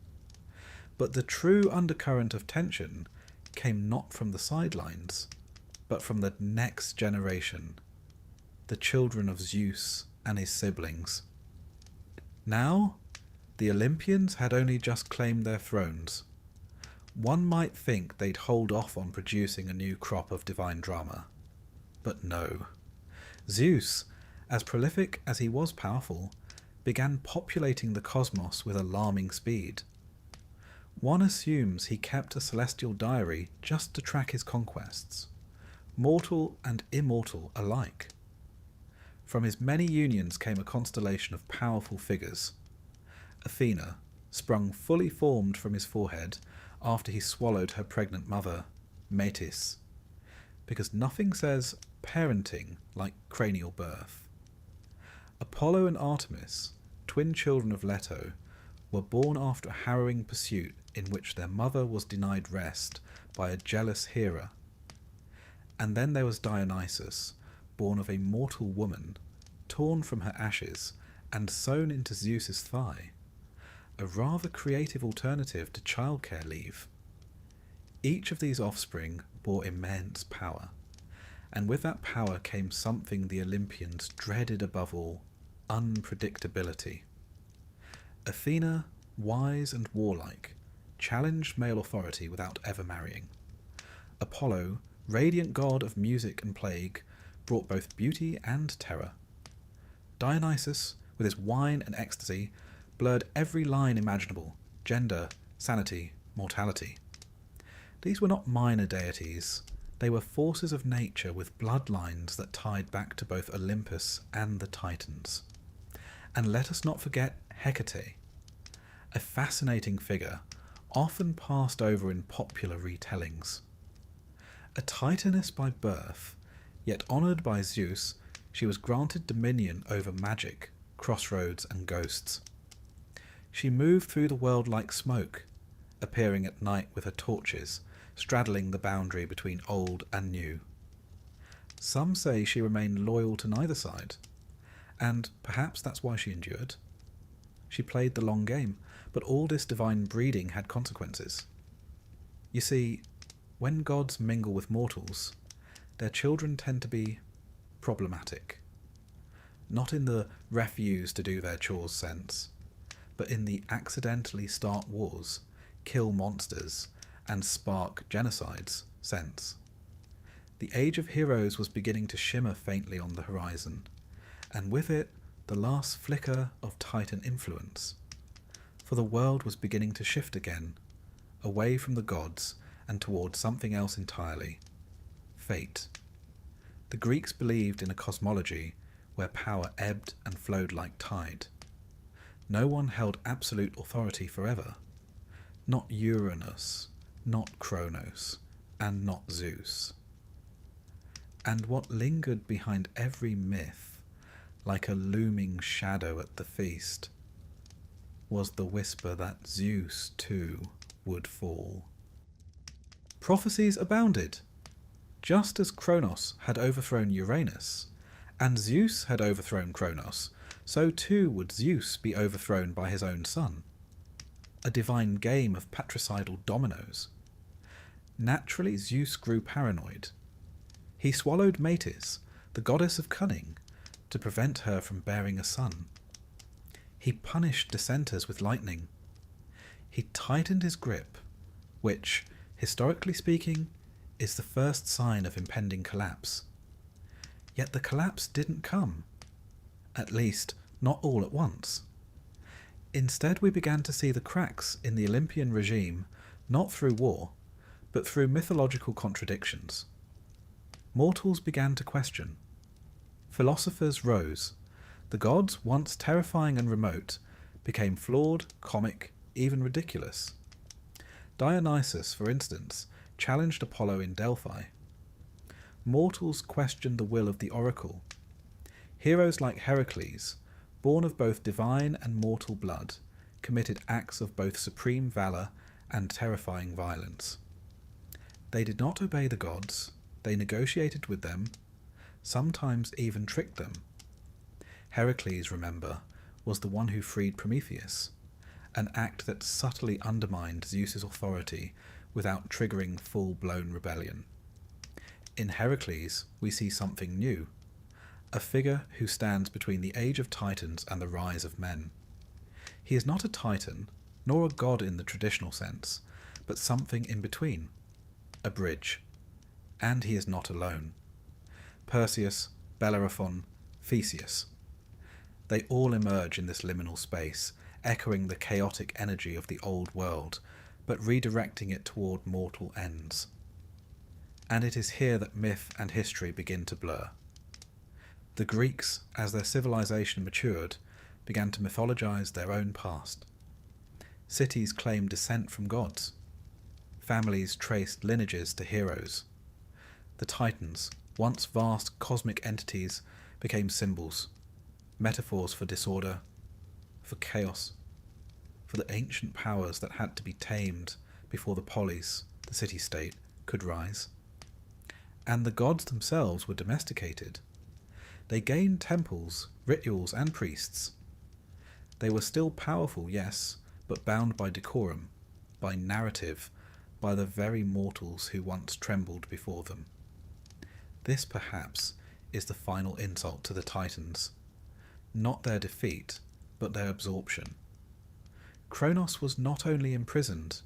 But the true undercurrent of tension came not from the sidelines, but from the next generation, the children of Zeus and his siblings. Now, the Olympians had only just claimed their thrones. One might think they'd hold off on producing a new crop of divine drama. But no. Zeus, as prolific as he was powerful, began populating the cosmos with alarming speed. One assumes he kept a celestial diary just to track his conquests, mortal and immortal alike. From his many unions came a constellation of powerful figures. Athena, sprung fully formed from his forehead after he swallowed her pregnant mother, Metis, because nothing says parenting like cranial birth. Apollo and Artemis, twin children of Leto, were born after a harrowing pursuit in which their mother was denied rest by a jealous Hera. And then there was Dionysus, born of a mortal woman, torn from her ashes and sewn into Zeus's thigh, a rather creative alternative to childcare leave. Each of these offspring bore immense power, and with that power came something the Olympians dreaded above all: unpredictability. Athena, wise and warlike, challenged male authority without ever marrying. Apollo, radiant god of music and plague, brought both beauty and terror. Dionysus, with his wine and ecstasy, blurred every line imaginable: gender, sanity, mortality. These were not minor deities. They were forces of nature with bloodlines that tied back to both Olympus and the Titans. And let us not forget Hecate, a fascinating figure often passed over in popular retellings. A Titaness by birth, yet honoured by Zeus, she was granted dominion over magic, crossroads and ghosts. She moved through the world like smoke, appearing at night with her torches, straddling the boundary between old and new. Some say she remained loyal to neither side, and perhaps that's why she endured. She played the long game, but all this divine breeding had consequences. You see, when gods mingle with mortals, their children tend to be problematic. Not in the refuse to do their chores sense, but in the accidentally start wars, kill monsters, and spark genocides sense. The age of heroes was beginning to shimmer faintly on the horizon, and with it the last flicker of Titan influence. For the world was beginning to shift again, away from the gods and towards something else entirely. Fate. The Greeks believed in a cosmology where power ebbed and flowed like tide. No one held absolute authority forever. Not Uranus, not Kronos, and not Zeus. And what lingered behind every myth, like a looming shadow at the feast, was the whisper that Zeus, too, would fall. Prophecies abounded. Just as Kronos had overthrown Uranus, and Zeus had overthrown Kronos, so too would Zeus be overthrown by his own son. A divine game of patricidal dominoes. Naturally, Zeus grew paranoid. He swallowed Metis, the goddess of cunning, to prevent her from bearing a son. He punished dissenters with lightning. He tightened his grip, which, historically speaking, is the first sign of impending collapse. Yet the collapse didn't come. At least, not all at once. Instead, we began to see the cracks in the Olympian regime, not through war, but through mythological contradictions. Mortals began to question. Philosophers rose. The gods, once terrifying and remote, became flawed, comic, even ridiculous. Dionysus, for instance, challenged Apollo in Delphi. Mortals questioned the will of the oracle. Heroes like Heracles, born of both divine and mortal blood, committed acts of both supreme valour and terrifying violence. They did not obey the gods, they negotiated with them, sometimes even tricked them. Heracles, remember, was the one who freed Prometheus, an act that subtly undermined Zeus's authority without triggering full-blown rebellion. In Heracles, we see something new, a figure who stands between the age of Titans and the rise of men. He is not a Titan, nor a god in the traditional sense, but something in between, a bridge. And he is not alone. Perseus, Bellerophon, Theseus. They all emerge in this liminal space, echoing the chaotic energy of the old world, but redirecting it toward mortal ends. And it is here that myth and history begin to blur. The Greeks, as their civilization matured, began to mythologize their own past. Cities claimed descent from gods. Families traced lineages to heroes. The Titans, once vast cosmic entities, became symbols, metaphors for disorder, for chaos, for the ancient powers that had to be tamed before the polis, the city-state, could rise. And the gods themselves were domesticated. They gained temples, rituals, and priests. They were still powerful, yes, but bound by decorum, by narrative, by the very mortals who once trembled before them. This, perhaps, is the final insult to the Titans. Not their defeat, but their absorption. Kronos was not only imprisoned,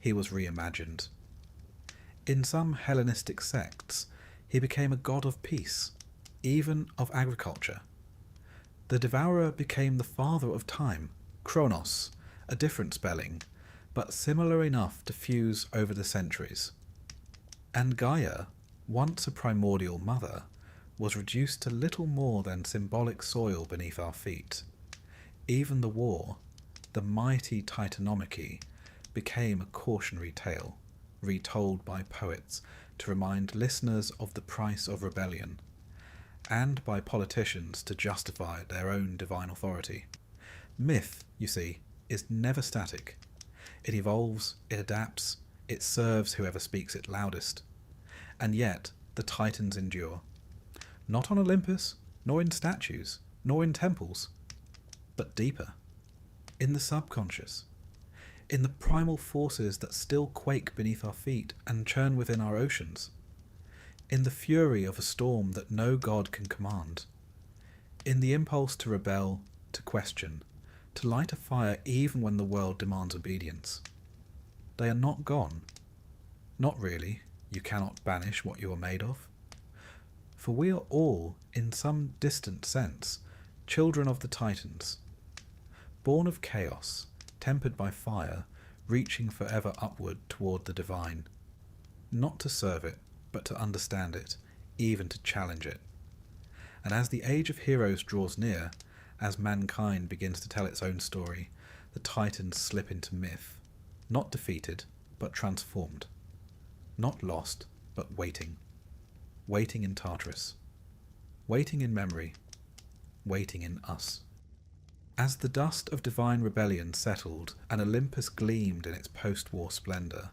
he was reimagined. In some Hellenistic sects, he became a god of peace, even of agriculture. The devourer became the father of time, Kronos, a different spelling, but similar enough to fuse over the centuries. And Gaia, once a primordial mother, was reduced to little more than symbolic soil beneath our feet. Even the war, the mighty Titanomachy, became a cautionary tale, retold by poets to remind listeners of the price of rebellion, and by politicians to justify their own divine authority. Myth, you see, is never static. It evolves, it adapts, it serves whoever speaks it loudest. And yet, the Titans endure. Not on Olympus, nor in statues, nor in temples, but deeper, in the subconscious, in the primal forces that still quake beneath our feet and churn within our oceans, in the fury of a storm that no god can command, in the impulse to rebel, to question, to light a fire even when the world demands obedience. They are not gone. Not really. You cannot banish what you are made of. For we are all, in some distant sense, children of the Titans, born of chaos, tempered by fire, reaching forever upward toward the divine, not to serve it, but to understand it, even to challenge it. And as the age of heroes draws near, as mankind begins to tell its own story, the Titans slip into myth, not defeated, but transformed, not lost, but waiting. Waiting in Tartarus, waiting in memory, waiting in us. As the dust of divine rebellion settled and Olympus gleamed in its post-war splendour,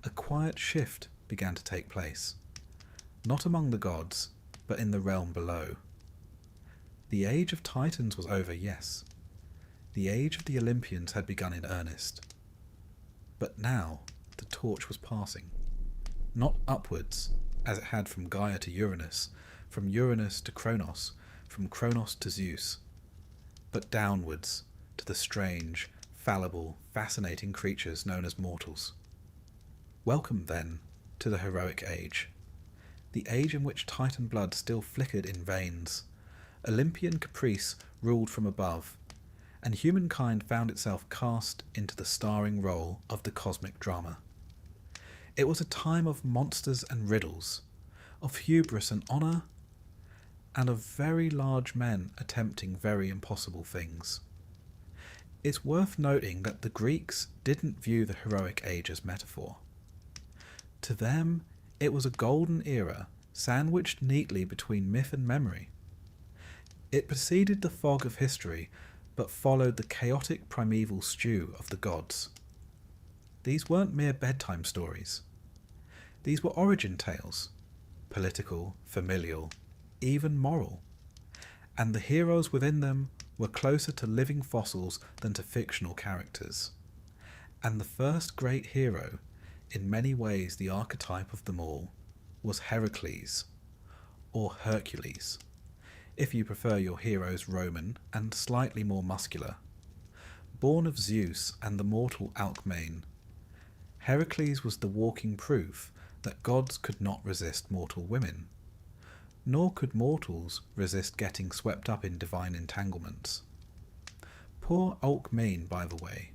a quiet shift began to take place, not among the gods, but in the realm below. The age of Titans was over, yes. The age of the Olympians had begun in earnest. But now the torch was passing, not upwards, as it had from Gaia to Uranus, from Uranus to Kronos, from Kronos to Zeus, but downwards to the strange, fallible, fascinating creatures known as mortals. Welcome, then, to the heroic age, the age in which Titan blood still flickered in veins, Olympian caprice ruled from above, and humankind found itself cast into the starring role of the cosmic drama. It was a time of monsters and riddles, of hubris and honour, and of very large men attempting very impossible things. It's worth noting that the Greeks didn't view the heroic age as metaphor. To them, it was a golden era sandwiched neatly between myth and memory. It preceded the fog of history, but followed the chaotic primeval stew of the gods. These weren't mere bedtime stories. These were origin tales, political, familial, even moral, and the heroes within them were closer to living fossils than to fictional characters. And the first great hero, in many ways the archetype of them all, was Heracles, or Hercules, if you prefer your heroes Roman and slightly more muscular. Born of Zeus and the mortal Alcmene, Heracles was the walking proof that gods could not resist mortal women, nor could mortals resist getting swept up in divine entanglements. Poor Alcmene, by the way,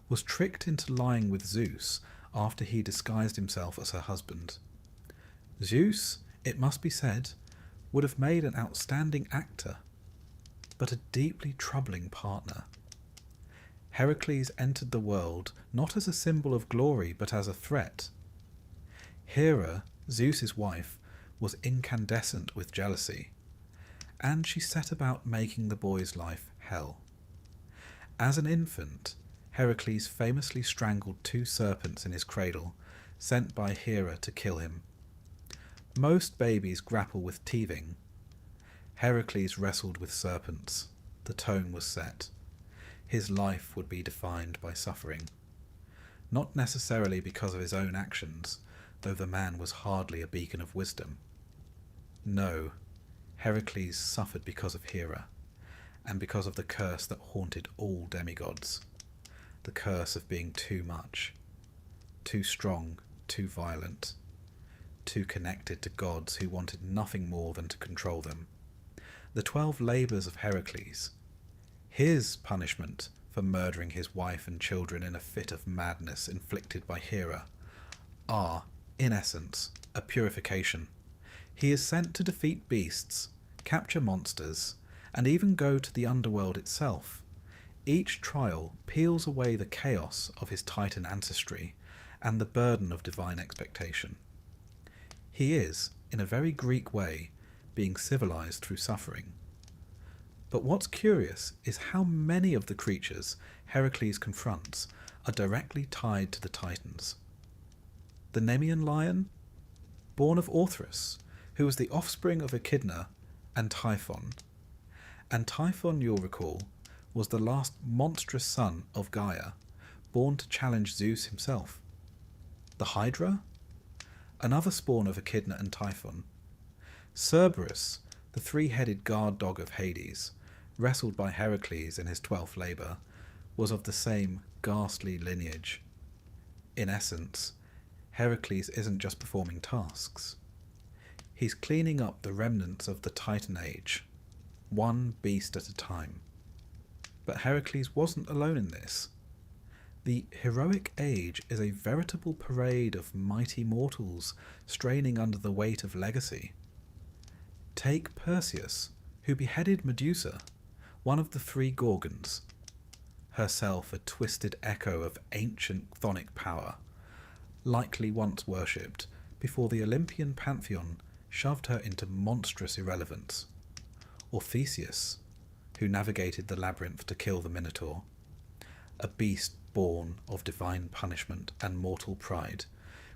was tricked into lying with Zeus after he disguised himself as her husband. Zeus, it must be said, would have made an outstanding actor, but a deeply troubling partner. Heracles entered the world not as a symbol of glory, but as a threat. Hera, Zeus's wife, was incandescent with jealousy, and she set about making the boy's life hell. As an infant, Heracles famously strangled 2 serpents in his cradle, sent by Hera to kill him. Most babies grapple with teething. Heracles wrestled with serpents. The tone was set. His life would be defined by suffering. Not necessarily because of his own actions, though the man was hardly a beacon of wisdom. No, Heracles suffered because of Hera, and because of the curse that haunted all demigods. The curse of being too much, too strong, too violent, too connected to gods who wanted nothing more than to control them. The 12 labours of Heracles, his punishment for murdering his wife and children in a fit of madness inflicted by Hera, are, in essence, a purification. He is sent to defeat beasts, capture monsters, and even go to the underworld itself, Each trial peels away the chaos of his Titan ancestry and the burden of divine expectation. He is, in a very Greek way, being civilized through suffering. But what's curious is how many of the creatures Heracles confronts are directly tied to the Titans. The Nemean lion, born of Orthrus, who was the offspring of Echidna and Typhon. And Typhon, you'll recall, was the last monstrous son of Gaia, born to challenge Zeus himself. The Hydra, another spawn of Echidna and Typhon. Cerberus, the three-headed guard dog of Hades, wrestled by Heracles in his 12th labour, was of the same ghastly lineage. In essence, Heracles isn't just performing tasks. He's cleaning up the remnants of the Titan Age, one beast at a time. But Heracles wasn't alone in this. The heroic age is a veritable parade of mighty mortals straining under the weight of legacy. Take Perseus, who beheaded Medusa, one of the three Gorgons, herself a twisted echo of ancient chthonic power, likely once worshipped before the Olympian pantheon shoved her into monstrous irrelevance. Or Theseus, who navigated the labyrinth to kill the Minotaur, a beast born of divine punishment and mortal pride,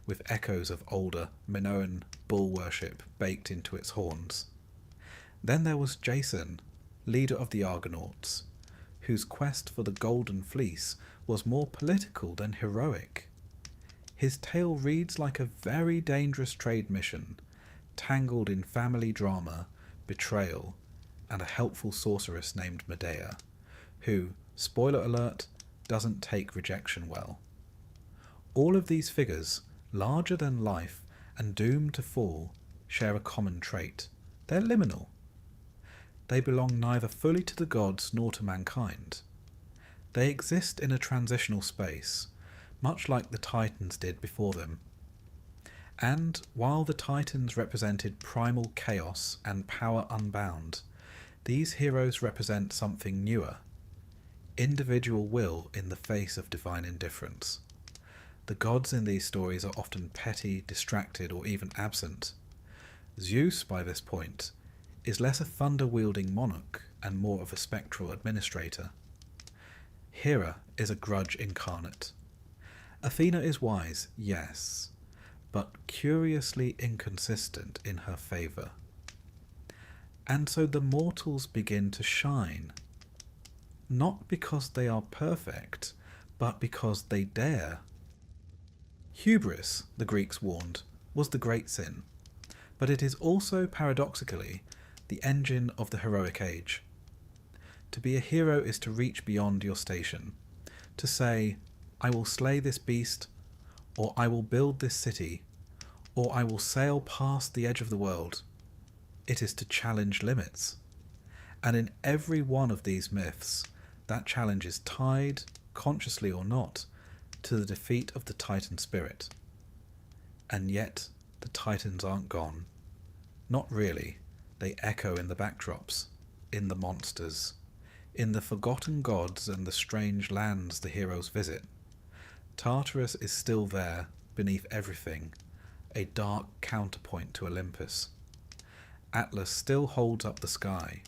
with echoes of older Minoan bull worship baked into its horns. Then there was Jason, leader of the Argonauts, whose quest for the Golden Fleece was more political than heroic. His tale reads like a very dangerous trade mission, tangled in family drama, betrayal, and a helpful sorceress named Medea, who, spoiler alert, doesn't take rejection well. All of these figures, larger than life and doomed to fall, share a common trait. They're liminal. They belong neither fully to the gods nor to mankind. They exist in a transitional space, much like the Titans did before them. And while the Titans represented primal chaos and power unbound, these heroes represent something newer, individual will in the face of divine indifference. The gods in these stories are often petty, distracted, or even absent. Zeus, by this point, is less a thunder-wielding monarch and more of a spectral administrator. Hera is a grudge incarnate. Athena is wise, yes, but curiously inconsistent in her favour. And so the mortals begin to shine, not because they are perfect, but because they dare. Hubris, the Greeks warned, was the great sin, but it is also, paradoxically, the engine of the heroic age. To be a hero is to reach beyond your station, to say, I will slay this beast, or I will build this city, or I will sail past the edge of the world. It is to challenge limits. And in every one of these myths, that challenge is tied, consciously or not, to the defeat of the Titan spirit. And yet, the Titans aren't gone. Not really. They echo in the backdrops, in the monsters, in the forgotten gods and the strange lands the heroes visit. Tartarus is still there, beneath everything, a dark counterpoint to Olympus. Atlas still holds up the sky,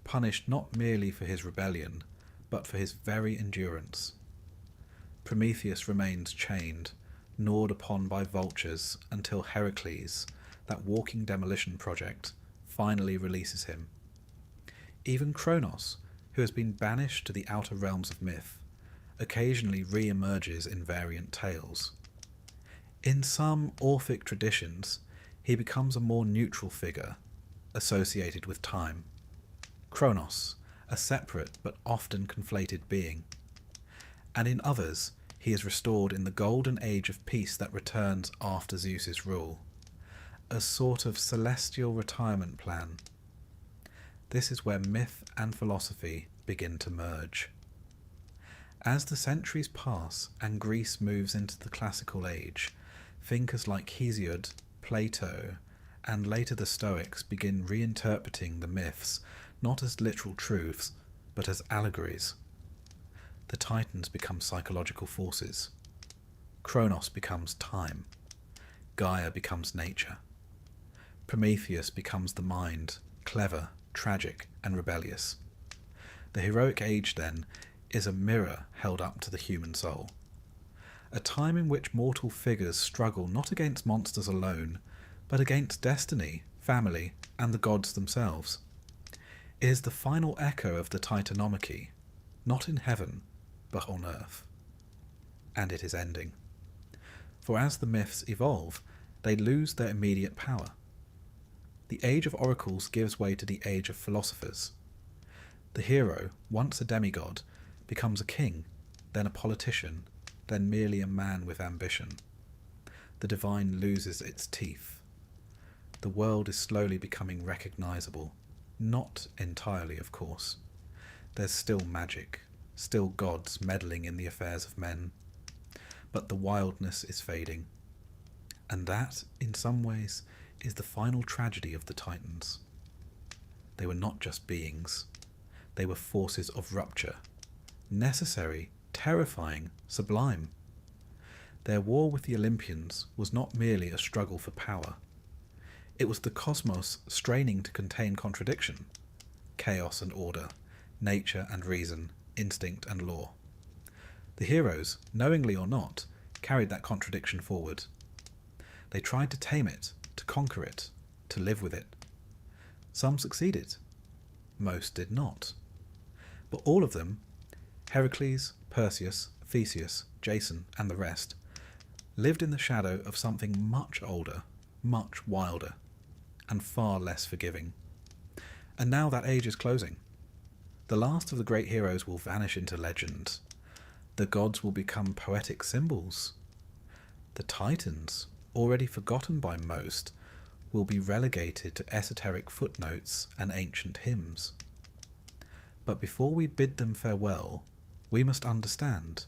punished not merely for his rebellion, but for his very endurance. Prometheus remains chained, gnawed upon by vultures, until Heracles, that walking demolition project, finally releases him. Even Kronos, who has been banished to the outer realms of myth, occasionally re-emerges in variant tales. In some Orphic traditions, he becomes a more neutral figure, associated with time. Kronos, a separate but often conflated being. And in others, he is restored in the golden age of peace that returns after Zeus's rule. A sort of celestial retirement plan. This is where myth and philosophy begin to merge. As the centuries pass and Greece moves into the classical age, thinkers like Hesiod, Plato, and later the Stoics begin reinterpreting the myths not as literal truths, but as allegories. the Titans become psychological forces. Kronos becomes time. Gaia becomes nature. Prometheus becomes the mind, clever, tragic, and rebellious. The heroic age, then, is a mirror held up to the human soul. A time in which mortal figures struggle not against monsters alone, but against destiny, family, and the gods themselves. It is the final echo of the Titanomachy, not in heaven, but on earth. And it is ending. For as the myths evolve, they lose their immediate power. The age of oracles gives way to the age of philosophers. The hero, once a demigod, becomes a king, then a politician, then merely a man with ambition. The divine loses its teeth. The world is slowly becoming recognizable. Not entirely, of course. There's still magic, still gods meddling in the affairs of men. But the wildness is fading. And that, in some ways, is the final tragedy of the Titans. They were not just beings. They were forces of rupture. Necessary, terrifying, sublime. Their war with the Olympians was not merely a struggle for power. It was the cosmos straining to contain contradiction, chaos and order, nature and reason, instinct and law. The heroes, knowingly or not, carried that contradiction forward. They tried to tame it, to conquer it, to live with it. Some succeeded. Most did not. But all of them, Heracles, Perseus, Theseus, Jason, and the rest, lived in the shadow of something much older, much wilder, and far less forgiving. And now that age is closing. The last of the great heroes will vanish into legend. The gods will become poetic symbols. The Titans, already forgotten by most, will be relegated to esoteric footnotes and ancient hymns. But before we bid them farewell, we must understand.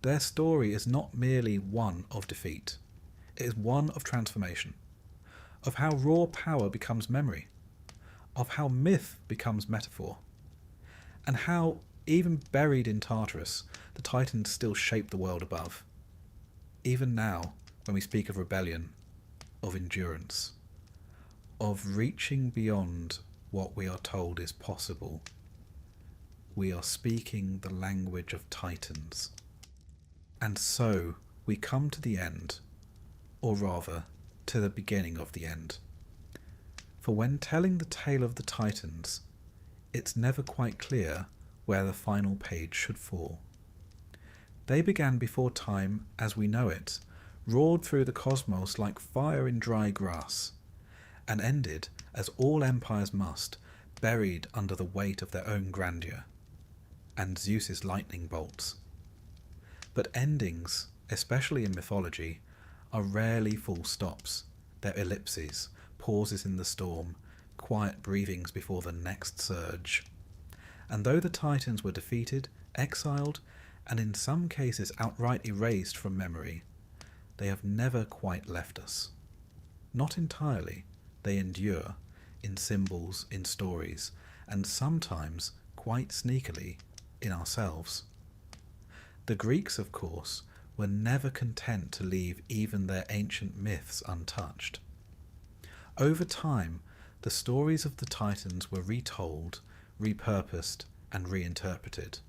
Their story is not merely one of defeat. It is one of transformation, of how raw power becomes memory, of how myth becomes metaphor, and how, even buried in Tartarus, the Titans still shape the world above. Even now, when we speak of rebellion, of endurance, of reaching beyond what we are told is possible, we are speaking the language of Titans. And so we come to the end, or rather, to the beginning of the end. For when telling the tale of the Titans, it's never quite clear where the final page should fall. They began before time as we know it, roared through the cosmos like fire in dry grass, and ended, as all empires must, buried under the weight of their own grandeur, and Zeus's lightning bolts. But endings, especially in mythology, are rarely full stops. They're ellipses, pauses in the storm, quiet breathings before the next surge. And though the Titans were defeated, exiled, and in some cases outright erased from memory, they have never quite left us. Not entirely, they endure, in symbols, in stories, and sometimes, quite sneakily, in ourselves. The Greeks, of course, were never content to leave even their ancient myths untouched. Over time, the stories of the Titans were retold, repurposed, and reinterpreted.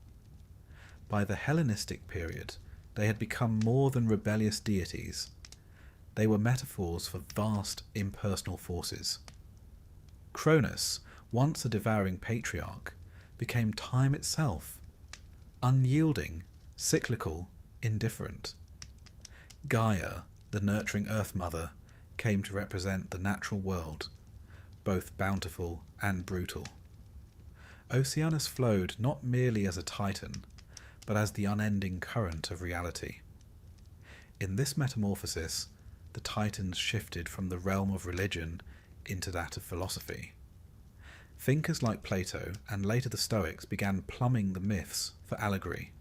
By the Hellenistic period, they had become more than rebellious deities. They were metaphors for vast, impersonal forces. Cronus, once a devouring patriarch, became time itself, unyielding, cyclical, indifferent. Gaia, the nurturing Earth Mother, came to represent the natural world, both bountiful and brutal. Oceanus flowed not merely as a titan, but as the unending current of reality. In this metamorphosis, the Titans shifted from the realm of religion into that of philosophy. Thinkers like Plato and later the Stoics began plumbing the myths for allegory.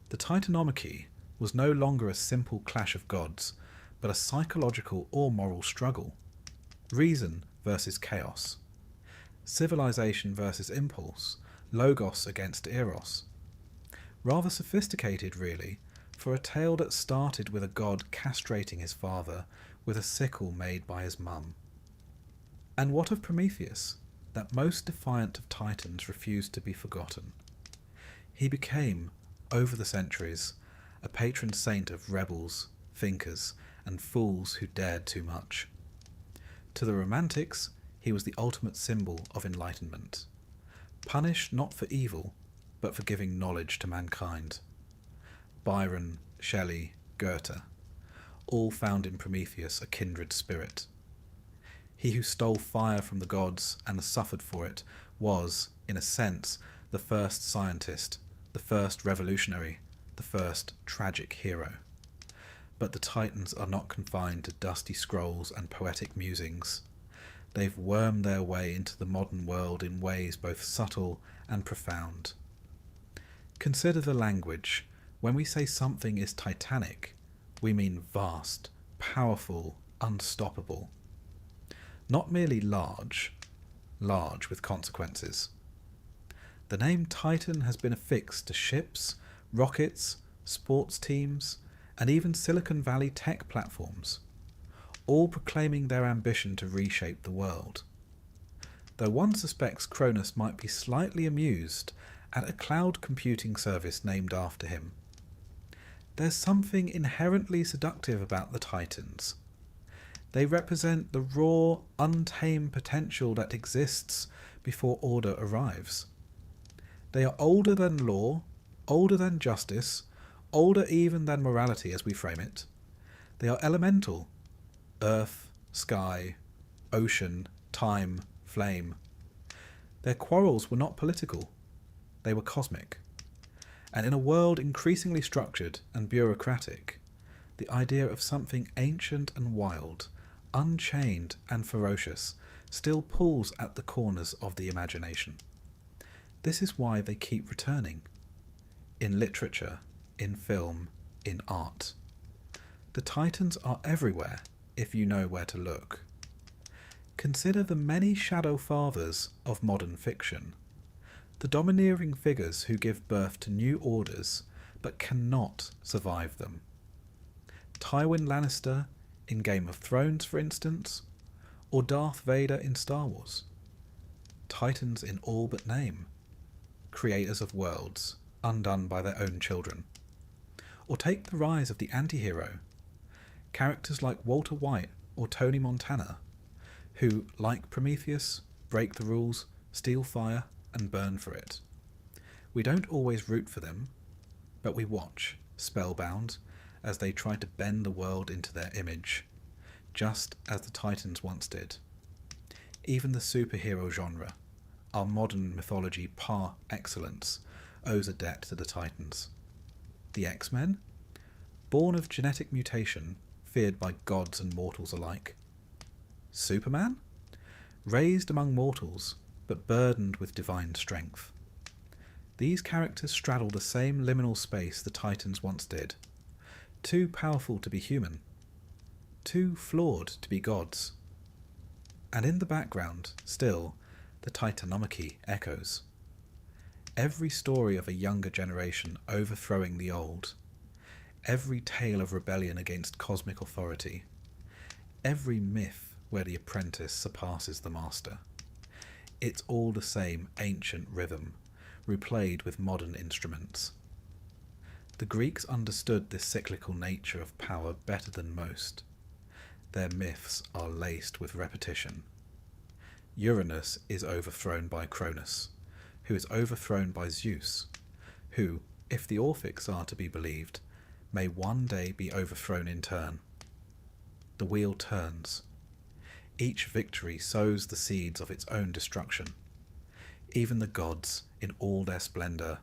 The Titanomachy was no longer a simple clash of gods, but a psychological or moral struggle. Reason versus chaos. Civilization versus impulse. Logos against eros. Rather sophisticated, really, for a tale that started with a god castrating his father with a sickle made by his mum. And what of Prometheus, that most defiant of titans refused to be forgotten? He became, over the centuries, a patron saint of rebels, thinkers, and fools who dared too much. To the Romantics, he was the ultimate symbol of enlightenment, punished not for evil, but for giving knowledge to mankind. Byron, Shelley, Goethe, all found in Prometheus a kindred spirit. He who stole fire from the gods and suffered for it was, in a sense, the first scientist, the first revolutionary, the first tragic hero. But the Titans are not confined to dusty scrolls and poetic musings. They've wormed their way into the modern world in ways both subtle and profound. Consider the language. When we say something is titanic, we mean vast, powerful, unstoppable. Not merely large with consequences. The name Titan has been affixed to ships, rockets, sports teams, and even Silicon Valley tech platforms, all proclaiming their ambition to reshape the world. Though one suspects Cronus might be slightly amused at a cloud computing service named after him. There's something inherently seductive about the Titans. They represent the raw, untamed potential that exists before order arrives. They are older than law, older than justice, older even than morality as we frame it. They are elemental. Earth, sky, ocean, time, flame. Their quarrels were not political. They were cosmic. And in a world increasingly structured and bureaucratic, the idea of something ancient and wild, unchained and ferocious, still pulls at the corners of the imagination. This is why they keep returning. In literature, in film, in art. The Titans are everywhere, if you know where to look. Consider the many shadow fathers of modern fiction, the domineering figures who give birth to new orders but cannot survive them. Tywin Lannister in Game of Thrones, for instance, or Darth Vader in Star Wars. Titans in all but name, creators of worlds undone by their own children. Or take the rise of the anti-hero, characters like Walter White or Tony Montana, who, like Prometheus, break the rules, steal fire, and burn for it. We don't always root for them, but we watch, spellbound, as they try to bend the world into their image, just as the Titans once did. Even the superhero genre, our modern mythology par excellence, owes a debt to the Titans. The X-Men? Born of genetic mutation, feared by gods and mortals alike. Superman? Raised among mortals, but burdened with divine strength. These characters straddle the same liminal space the Titans once did. Too powerful to be human. Too flawed to be gods. And in the background, still, the Titanomachy echoes. Every story of a younger generation overthrowing the old. Every tale of rebellion against cosmic authority. Every myth where the apprentice surpasses the master. It's all the same ancient rhythm, replayed with modern instruments. The Greeks understood this cyclical nature of power better than most. Their myths are laced with repetition. Uranus is overthrown by Cronus, who is overthrown by Zeus, who, if the Orphics are to be believed, may one day be overthrown in turn. The wheel turns. Each victory sows the seeds of its own destruction. Even the gods, in all their splendour,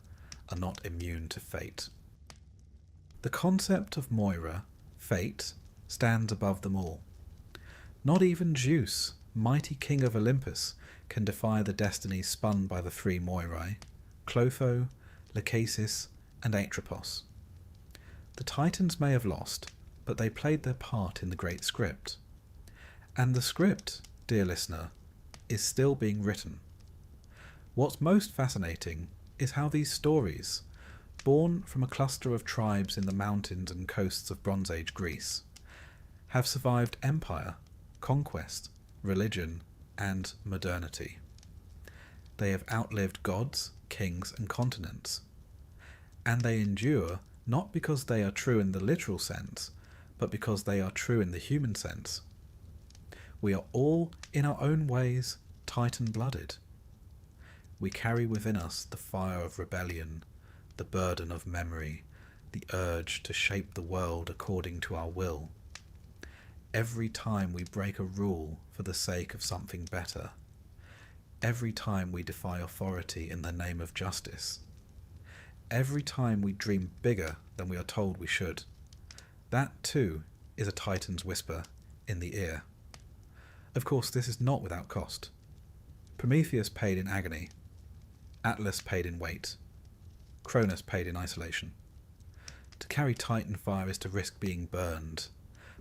are not immune to fate. The concept of Moira, fate, stands above them all. Not even Zeus, mighty king of Olympus, can defy the destinies spun by the three Moirae, Clotho, Lachesis, and Atropos. The Titans may have lost, but they played their part in the great script. And the script, dear listener, is still being written. What's most fascinating is how these stories, born from a cluster of tribes in the mountains and coasts of Bronze Age Greece, have survived empire, conquest, religion, and modernity. They have outlived gods, kings, and continents. And they endure not because they are true in the literal sense, but because they are true in the human sense. We are all, in our own ways, Titan-blooded. We carry within us the fire of rebellion, the burden of memory, the urge to shape the world according to our will. Every time we break a rule for the sake of something better, every time we defy authority in the name of justice, every time we dream bigger than we are told we should, that too is a Titan's whisper in the ear. Of course, this is not without cost. Prometheus paid in agony, Atlas paid in weight, Cronus paid in isolation. To carry Titan fire is to risk being burned,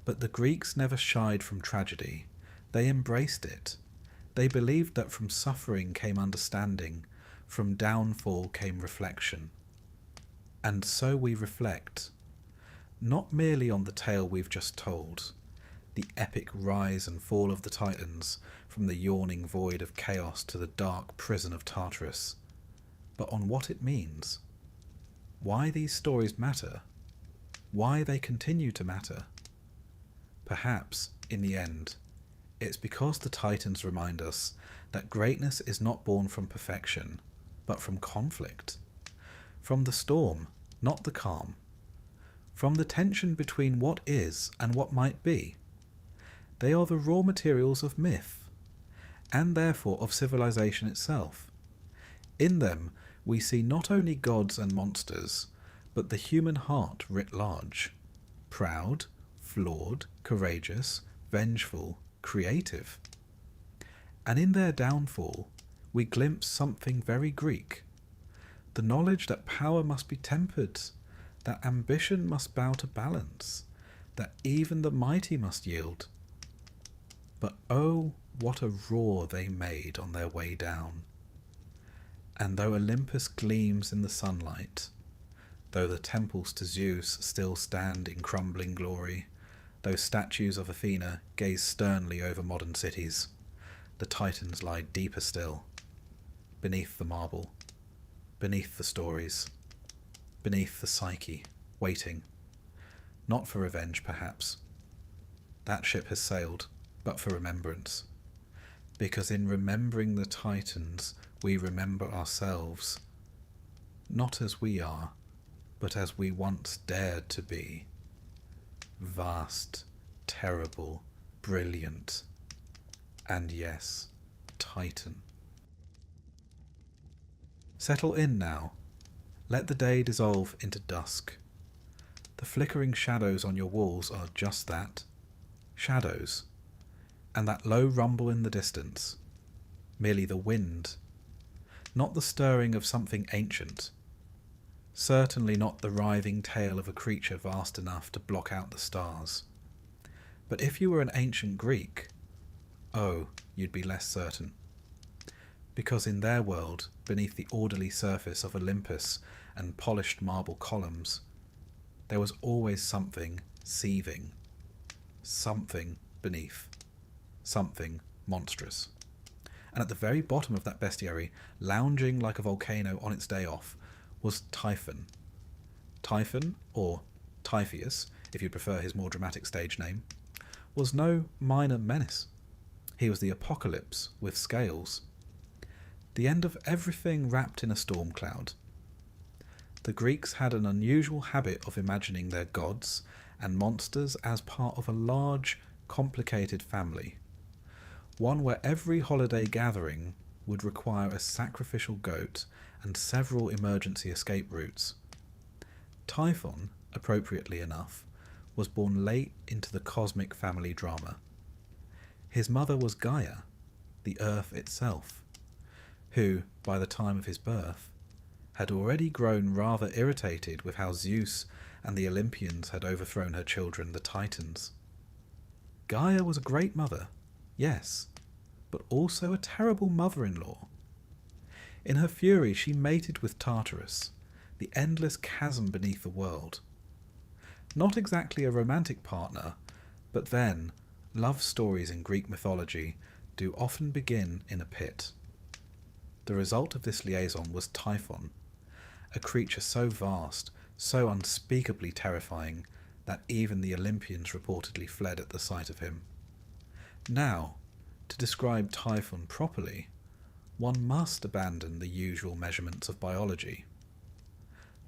but the Greeks never shied from tragedy. They embraced it. They believed that from suffering came understanding, from downfall came reflection. And so we reflect, not merely on the tale we've just told, the epic rise and fall of the Titans from the yawning void of chaos to the dark prison of Tartarus, but on what it means, why these stories matter, why they continue to matter. Perhaps, in the end, it's because the Titans remind us that greatness is not born from perfection, but from conflict, from the storm, not the calm, from the tension between what is and what might be. They are the raw materials of myth, and therefore of civilization itself. In them we see not only gods and monsters, but the human heart writ large, proud, flawed, courageous, vengeful, creative. And in their downfall we glimpse something very Greek, the knowledge that power must be tempered, that ambition must bow to balance, that even the mighty must yield. But oh, what a roar they made on their way down. And though Olympus gleams in the sunlight, though the temples to Zeus still stand in crumbling glory, though statues of Athena gaze sternly over modern cities, the Titans lie deeper still, beneath the marble, beneath the stories, beneath the psyche, waiting, not for revenge perhaps. That ship has sailed, but for remembrance. Because in remembering the Titans, we remember ourselves, not as we are, but as we once dared to be. Vast, terrible, brilliant, and yes, Titan. Settle in now. Let the day dissolve into dusk. The flickering shadows on your walls are just that, shadows, and that low rumble in the distance, merely the wind, not the stirring of something ancient, certainly not the writhing tail of a creature vast enough to block out the stars. But if you were an ancient Greek, oh, you'd be less certain. Because in their world, beneath the orderly surface of Olympus and polished marble columns, there was always something seething, something beneath, something monstrous. And at the very bottom of that bestiary, lounging like a volcano on its day off, was Typhon. Typhon, or Typhoeus, if you prefer his more dramatic stage name, was no minor menace. He was the apocalypse with scales. The end of everything wrapped in a storm cloud. The Greeks had an unusual habit of imagining their gods and monsters as part of a large, complicated family, one where every holiday gathering would require a sacrificial goat and several emergency escape routes. Typhon, appropriately enough, was born late into the cosmic family drama. His mother was Gaia, the earth itself, who, by the time of his birth, had already grown rather irritated with how Zeus and the Olympians had overthrown her children, the Titans. Gaia was a great mother, yes, but also a terrible mother-in-law. In her fury she mated with Tartarus, the endless chasm beneath the world. Not exactly a romantic partner, but then, love stories in Greek mythology do often begin in a pit. The result of this liaison was Typhon, a creature so vast, so unspeakably terrifying, that even the Olympians reportedly fled at the sight of him. Now, to describe Typhon properly, one must abandon the usual measurements of biology.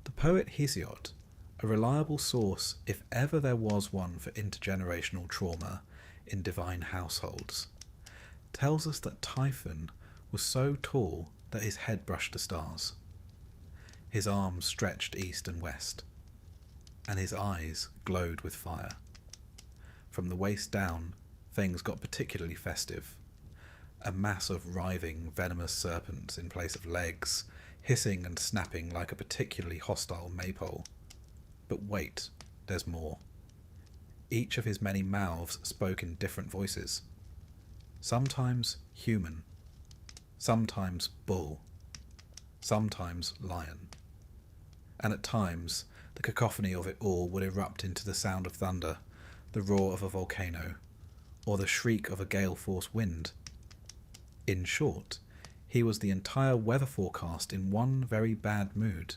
The poet Hesiod, a reliable source if ever there was one for intergenerational trauma in divine households, tells us that Typhon was so tall that his head brushed the stars. His arms stretched east and west, and his eyes glowed with fire. From the waist down, things got particularly festive. A mass of writhing, venomous serpents in place of legs, hissing and snapping like a particularly hostile maypole. But wait, there's more. Each of his many mouths spoke in different voices. Sometimes human, sometimes bull, sometimes lion. And at times, the cacophony of it all would erupt into the sound of thunder, the roar of a volcano, or the shriek of a gale-force wind. In short, he was the entire weather forecast in one very bad mood.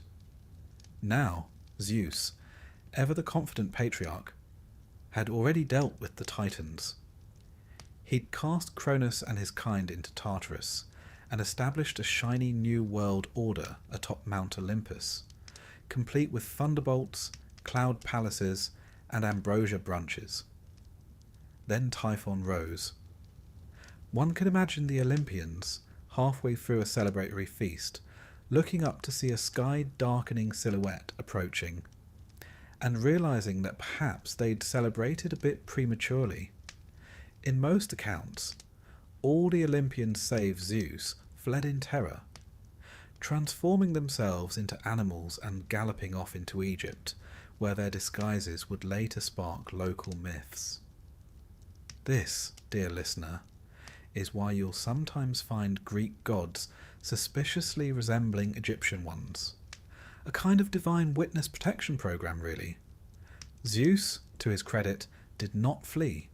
Now, Zeus, ever the confident patriarch, had already dealt with the Titans. He'd cast Cronus and his kind into Tartarus, and established a shiny new world order atop Mount Olympus, complete with thunderbolts, cloud palaces, and ambrosia branches. Then Typhon rose. One can imagine the Olympians, halfway through a celebratory feast, looking up to see a sky-darkening silhouette approaching, and realizing that perhaps they'd celebrated a bit prematurely. In most accounts, all the Olympians save Zeus fled in terror, transforming themselves into animals and galloping off into Egypt, where their disguises would later spark local myths. This, dear listener, is why you'll sometimes find Greek gods suspiciously resembling Egyptian ones. A kind of divine witness protection program, really. Zeus, to his credit, did not flee,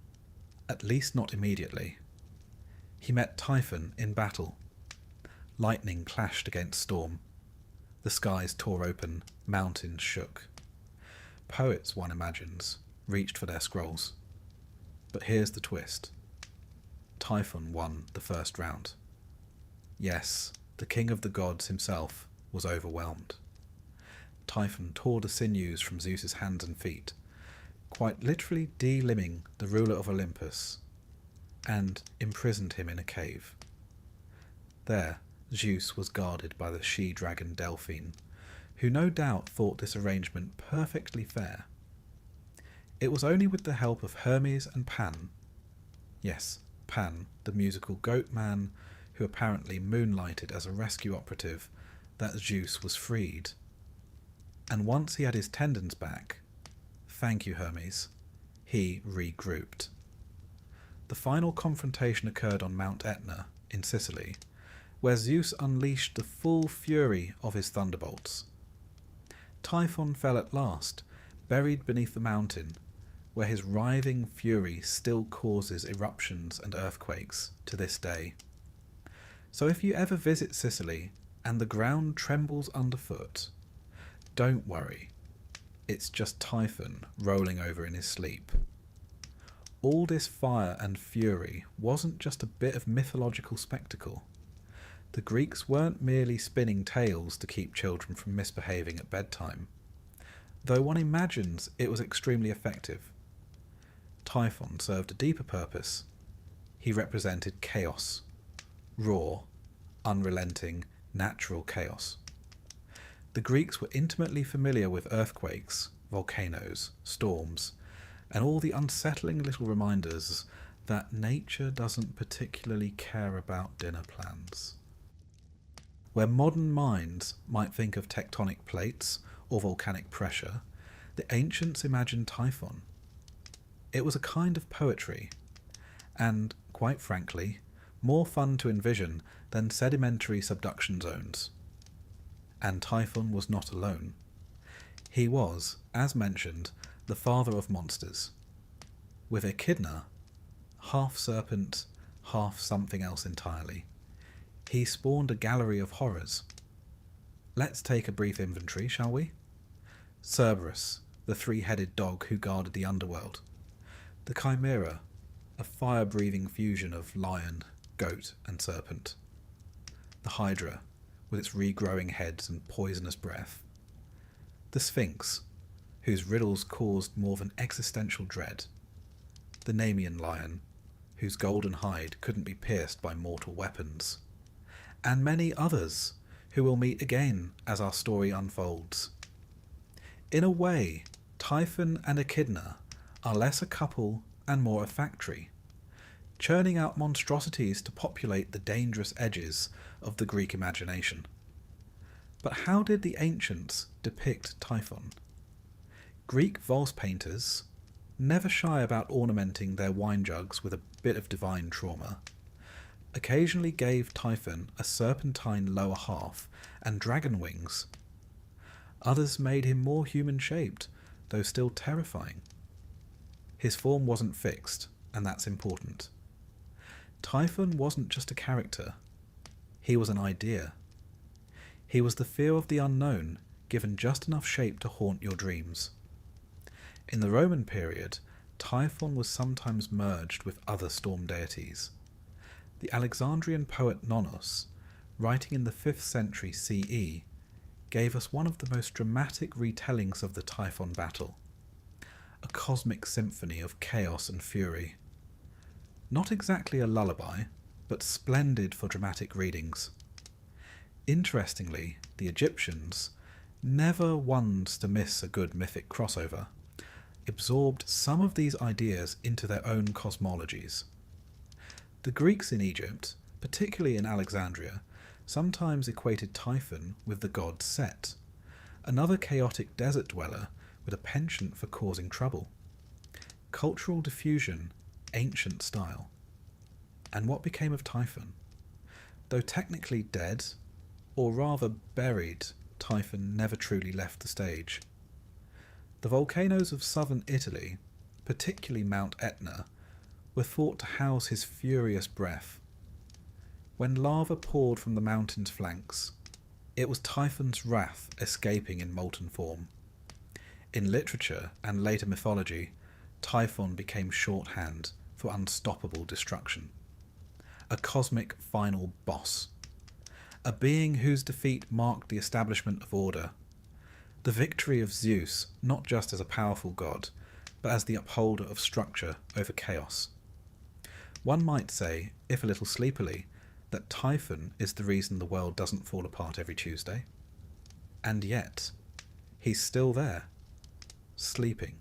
at least not immediately. He met Typhon in battle. Lightning clashed against storm. The skies tore open, mountains shook. Poets, one imagines, reached for their scrolls. But here's the twist. Typhon won the first round. Yes, the king of the gods himself was overwhelmed. Typhon tore the sinews from Zeus's hands and feet, quite literally de-limbing the ruler of Olympus, and imprisoned him in a cave. There, Zeus was guarded by the she-dragon Delphine, who no doubt thought this arrangement perfectly fair. It was only with the help of Hermes and Pan, yes, Pan, the musical goat man, who apparently moonlighted as a rescue operative, that Zeus was freed. And once he had his tendons back, thank you Hermes, he regrouped. The final confrontation occurred on Mount Etna, in Sicily, where Zeus unleashed the full fury of his thunderbolts. Typhon fell at last, buried beneath the mountain, where his writhing fury still causes eruptions and earthquakes to this day. So if you ever visit Sicily and the ground trembles underfoot, don't worry, it's just Typhon rolling over in his sleep. All this fire and fury wasn't just a bit of mythological spectacle. The Greeks weren't merely spinning tales to keep children from misbehaving at bedtime, though one imagines it was extremely effective. Typhon served a deeper purpose. He represented chaos, raw, unrelenting, natural chaos. The Greeks were intimately familiar with earthquakes, volcanoes, storms, and all the unsettling little reminders that nature doesn't particularly care about dinner plans. Where modern minds might think of tectonic plates or volcanic pressure, the ancients imagined Typhon. It was a kind of poetry, and, quite frankly, more fun to envision than sedimentary subduction zones. And Typhon was not alone. He was, as mentioned, the father of monsters. With Echidna, half serpent, half something else entirely, he spawned a gallery of horrors. Let's take a brief inventory, shall we? Cerberus, the three-headed dog who guarded the underworld. The Chimera, a fire-breathing fusion of lion, goat, and serpent. The Hydra, with its regrowing heads and poisonous breath. The Sphinx, whose riddles caused more than existential dread. The Nemean lion, whose golden hide couldn't be pierced by mortal weapons. And many others, who we'll meet again as our story unfolds. In a way, Typhon and Echidna are less a couple and more a factory, churning out monstrosities to populate the dangerous edges of the Greek imagination. But how did the ancients depict Typhon? Greek vase painters, never shy about ornamenting their wine jugs with a bit of divine trauma, occasionally gave Typhon a serpentine lower half and dragon wings. Others made him more human-shaped, though still terrifying. His form wasn't fixed, and that's important. Typhon wasn't just a character. He was an idea. He was the fear of the unknown, given just enough shape to haunt your dreams. In the Roman period, Typhon was sometimes merged with other storm deities. The Alexandrian poet Nonnos, writing in the 5th century CE, gave us one of the most dramatic retellings of the Typhon battle, a cosmic symphony of chaos and fury. Not exactly a lullaby, but splendid for dramatic readings. Interestingly, the Egyptians, never ones to miss a good mythic crossover, absorbed some of these ideas into their own cosmologies. The Greeks in Egypt, particularly in Alexandria, sometimes equated Typhon with the god Set, another chaotic desert dweller with a penchant for causing trouble. Cultural diffusion, ancient style. And what became of Typhon? Though technically dead, or rather buried, Typhon never truly left the stage. The volcanoes of southern Italy, particularly Mount Etna, were thought to house his furious breath. When lava poured from the mountain's flanks, it was Typhon's wrath escaping in molten form. In literature and later mythology, Typhon became shorthand for unstoppable destruction. A cosmic final boss. A being whose defeat marked the establishment of order. The victory of Zeus, not just as a powerful god, but as the upholder of structure over chaos. One might say, if a little sleepily, that Typhon is the reason the world doesn't fall apart every Tuesday. And yet, he's still there, sleeping,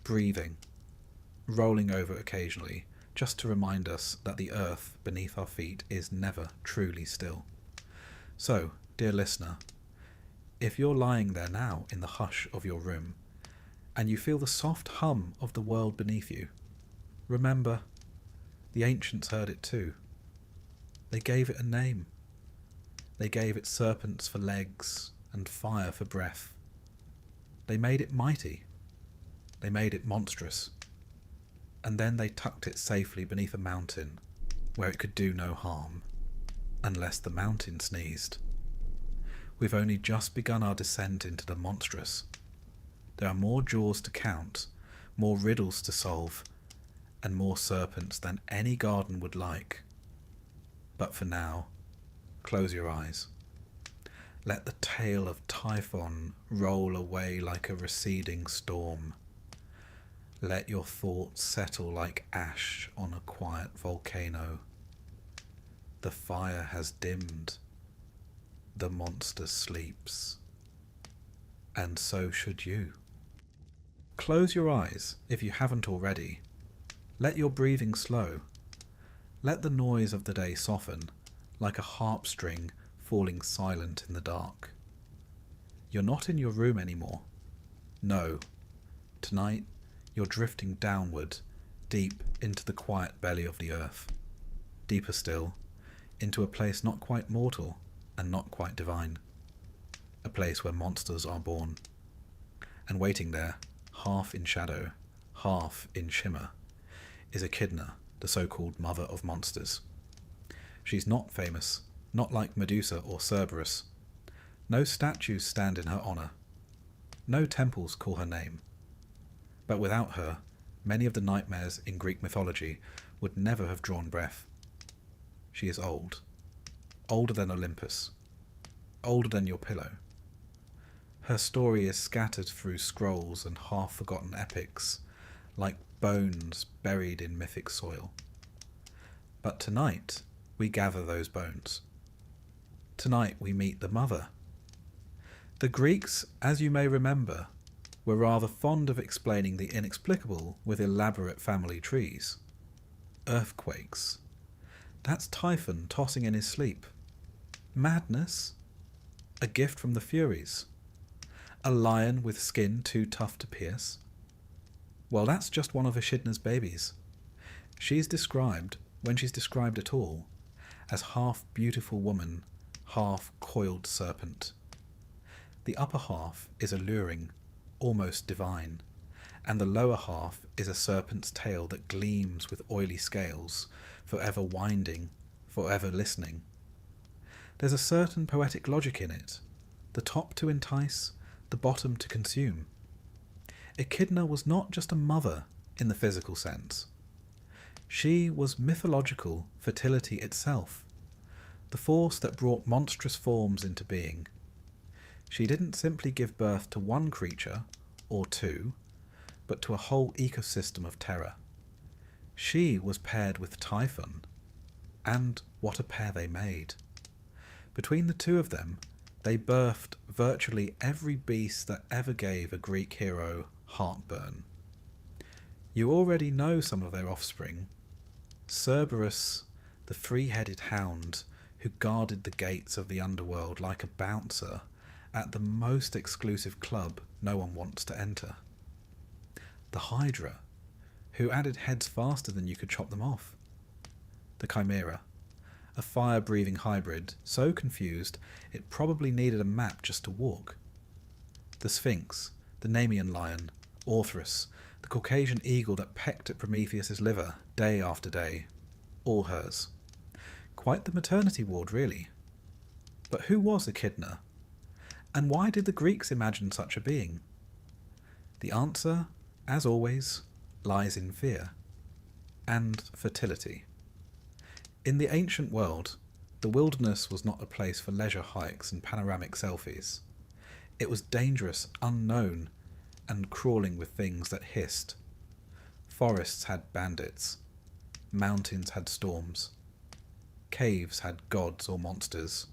breathing, rolling over occasionally, just to remind us that the earth beneath our feet is never truly still. So, dear listener, if you're lying there now in the hush of your room, and you feel the soft hum of the world beneath you, remember, the ancients heard it too. They gave it a name. They gave it serpents for legs and fire for breath. They made it mighty. They made it monstrous. And then they tucked it safely beneath a mountain where it could do no harm, unless the mountain sneezed. We've only just begun our descent into the monstrous. There are more jaws to count, more riddles to solve, and more serpents than any garden would like. But for now, close your eyes. Let the tale of Typhon roll away like a receding storm. Let your thoughts settle like ash on a quiet volcano. The fire has dimmed. The monster sleeps. And so should you. Close your eyes if you haven't already. Let your breathing slow. Let the noise of the day soften, like a harp string falling silent in the dark. You're not in your room anymore. No. Tonight, you're drifting downward, deep into the quiet belly of the earth. Deeper still, into a place not quite mortal and not quite divine. a place where monsters are born. And waiting there, half in shadow, half in shimmer, is Echidna, the so-called mother of monsters. She's not famous, not like Medusa or Cerberus. No statues stand in her honour. No temples call her name. But without her, many of the nightmares in Greek mythology would never have drawn breath. She is old. Older than Olympus. Older than your pillow. Her story is scattered through scrolls and half-forgotten epics, like bones buried in mythic soil. But tonight, we gather those bones. Tonight we meet the mother. The Greeks, as you may remember, were rather fond of explaining the inexplicable with elaborate family trees. Earthquakes. That's Typhon tossing in his sleep. Madness. A gift from the Furies. A lion with skin too tough to pierce. Well, that's just one of Echidna's babies. She's described, when she's described at all, as half beautiful woman, half coiled serpent. The upper half is alluring, almost divine, and the lower half is a serpent's tail that gleams with oily scales, forever winding, forever listening. There's a certain poetic logic in it, the top to entice, the bottom to consume. Echidna was not just a mother in the physical sense. She was mythological fertility itself, the force that brought monstrous forms into being. She didn't simply give birth to one creature, or two, but to a whole ecosystem of terror. She was paired with Typhon, and what a pair they made. Between the two of them, they birthed virtually every beast that ever gave a Greek hero heartburn. You already know some of their offspring. Cerberus, the three-headed hound who guarded the gates of the underworld like a bouncer at the most exclusive club no one wants to enter. The Hydra, who added heads faster than you could chop them off. The Chimera, a fire-breathing hybrid so confused it probably needed a map just to walk. The Sphinx, the Nemean lion, Orthrus, the Caucasian eagle that pecked at Prometheus's liver day after day, all hers. Quite the maternity ward, really. But who was Echidna? And why did the Greeks imagine such a being? The answer, as always, lies in fear and fertility. In the ancient world, the wilderness was not a place for leisure hikes and panoramic selfies. It was dangerous, unknown, and crawling with things that hissed. Forests had bandits. Mountains had storms. Caves had gods or monsters,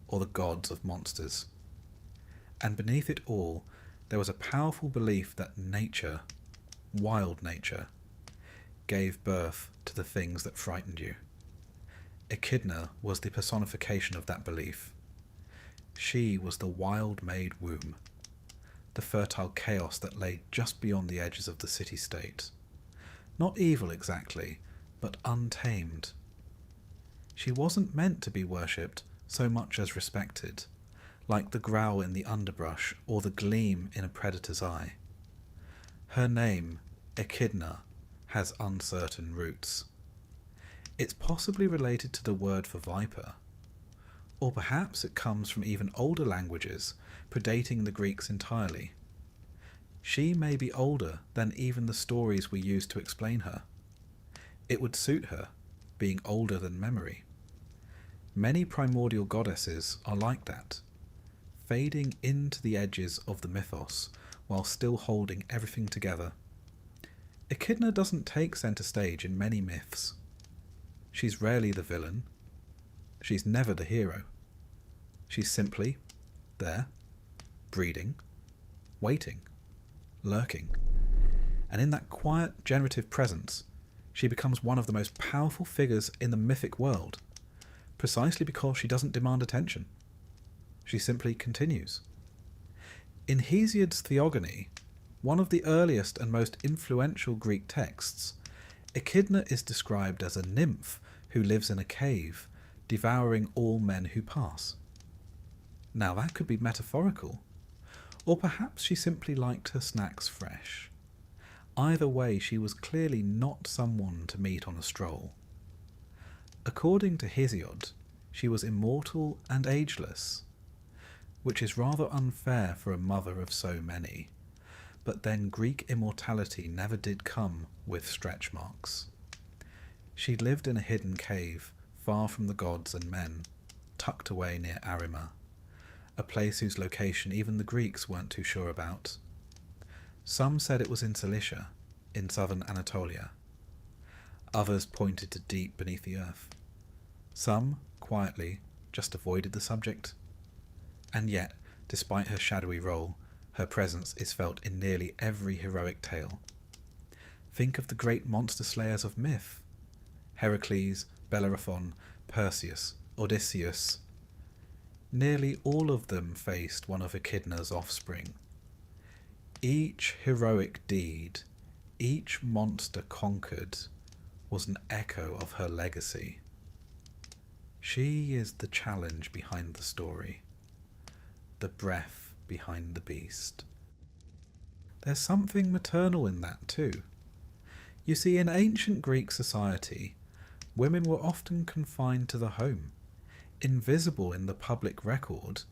or the gods of monsters. And beneath it all, there was a powerful belief that nature, wild nature, gave birth to the things that frightened you. Echidna was the personification of that belief. She was the wild-made womb, the fertile chaos that lay just beyond the edges of the city-state. Not evil exactly, but untamed. She wasn't meant to be worshipped so much as respected, like the growl in the underbrush or the gleam in a predator's eye. Her name, Echidna, has uncertain roots. It's possibly related to the word for viper, or perhaps it comes from even older languages predating the Greeks entirely. She may be older than even the stories we use to explain her. It would suit her, being older than memory. Many primordial goddesses are like that, fading into the edges of the mythos while still holding everything together. Echidna doesn't take centre stage in many myths. She's rarely the villain. She's never the hero. She's simply there, breeding, waiting, lurking. And in that quiet, generative presence, she becomes one of the most powerful figures in the mythic world, precisely because she doesn't demand attention. She simply continues. In Hesiod's Theogony, one of the earliest and most influential Greek texts, Echidna is described as a nymph who lives in a cave, devouring all men who pass. Now that could be metaphorical, or perhaps she simply liked her snacks fresh. Either way, she was clearly not someone to meet on a stroll. According to Hesiod, she was immortal and ageless, which is rather unfair for a mother of so many. But then Greek immortality never did come with stretch marks. She lived in a hidden cave, far from the gods and men, tucked away near Arima, a place whose location even the Greeks weren't too sure about. Some said it was in Cilicia, in southern Anatolia. Others pointed to deep beneath the earth. Some, quietly, just avoided the subject. And yet, despite her shadowy role, her presence is felt in nearly every heroic tale. Think of the great monster slayers of myth: Heracles, Bellerophon, Perseus, Odysseus. Nearly all of them faced one of Echidna's offspring. Each heroic deed, each monster conquered, was an echo of her legacy. She is the challenge behind the story, the breath behind the beast. There's something maternal in that too. You see, in ancient Greek society, women were often confined to the home, invisible in the public record,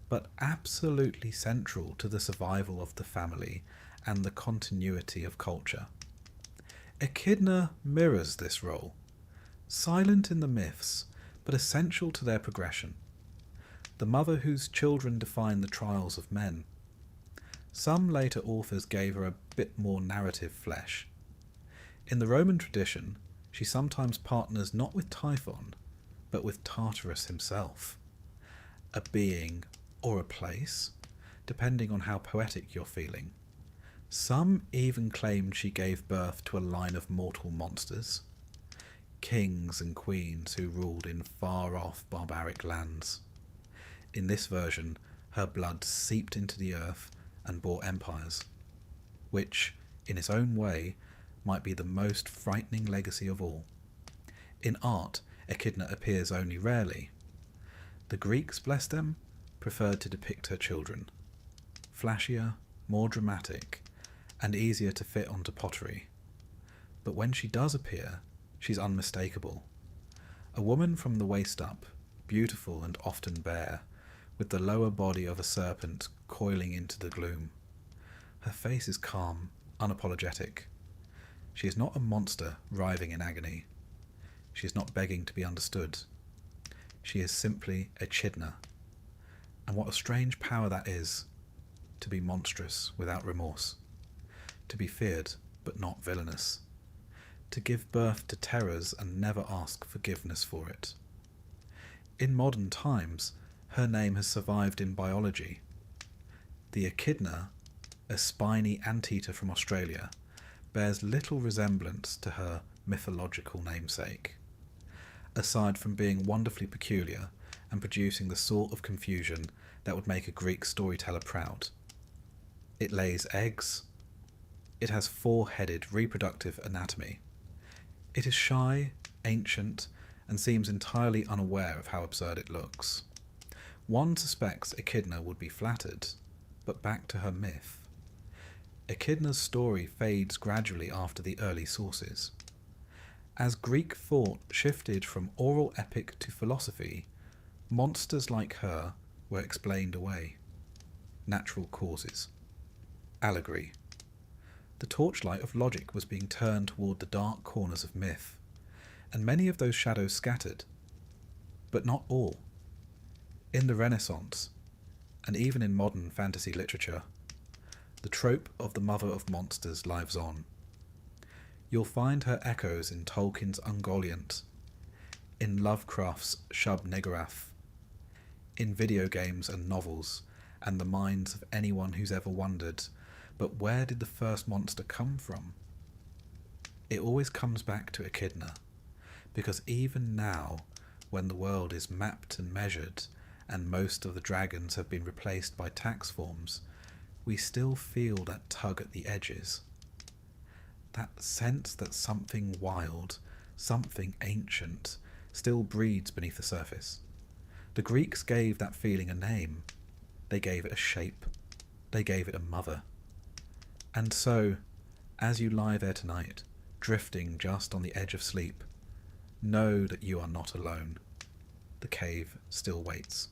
but absolutely central to the survival of the family and the continuity of culture. Echidna mirrors this role, silent in the myths, but essential to their progression. The mother whose children define the trials of men. Some later authors gave her a bit more narrative flesh. In the Roman tradition, she sometimes partners not with Typhon, but with Tartarus himself. A being, or a place, depending on how poetic you're feeling. Some even claimed she gave birth to a line of mortal monsters, kings and queens who ruled in far-off barbaric lands. In this version, her blood seeped into the earth and bore empires, which, in its own way, might be the most frightening legacy of all. In art, Echidna appears only rarely. The Greeks, bless them, preferred to depict her children. Flashier, more dramatic, and easier to fit onto pottery. But when she does appear, she's unmistakable. A woman from the waist up, beautiful and often bare, with the lower body of a serpent coiling into the gloom. Her face is calm, unapologetic. She is not a monster writhing in agony. She is not begging to be understood. She is simply Echidna. And what a strange power that is, to be monstrous without remorse, to be feared but not villainous, to give birth to terrors and never ask forgiveness for it. In modern times, her name has survived in biology. The echidna, a spiny anteater from Australia, bears little resemblance to her mythological namesake, aside from being wonderfully peculiar and producing the sort of confusion that would make a Greek storyteller proud. It lays eggs. It has four-headed reproductive anatomy. It is shy, ancient, and seems entirely unaware of how absurd it looks. One suspects Echidna would be flattered, but back to her myth. Echidna's story fades gradually after the early sources. As Greek thought shifted from oral epic to philosophy, monsters like her were explained away. Natural causes. Allegory. The torchlight of logic was being turned toward the dark corners of myth, and many of those shadows scattered. But not all. In the Renaissance, and even in modern fantasy literature, the trope of the mother of monsters lives on. You'll find her echoes in Tolkien's Ungoliant, in Lovecraft's Shub-Niggurath, in video games and novels, and the minds of anyone who's ever wondered, but where did the first monster come from? It always comes back to Echidna, because even now, when the world is mapped and measured, and most of the dragons have been replaced by tax forms, we still feel that tug at the edges. That sense that something wild, something ancient, still breeds beneath the surface. The Greeks gave that feeling a name. They gave it a shape. They gave it a mother. And so, as you lie there tonight, drifting just on the edge of sleep, know that you are not alone. The cave still waits.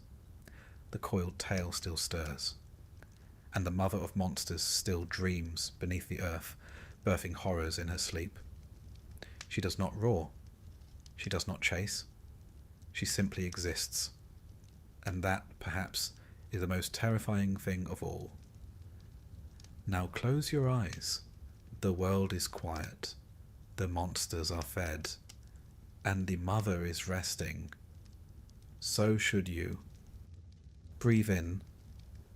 The coiled tail still stirs. And the mother of monsters still dreams beneath the earth, birthing horrors in her sleep. She does not roar. She does not chase. She simply exists. And that, perhaps, is the most terrifying thing of all. Now close your eyes. The world is quiet. The monsters are fed. And the mother is resting. So should you. Breathe in.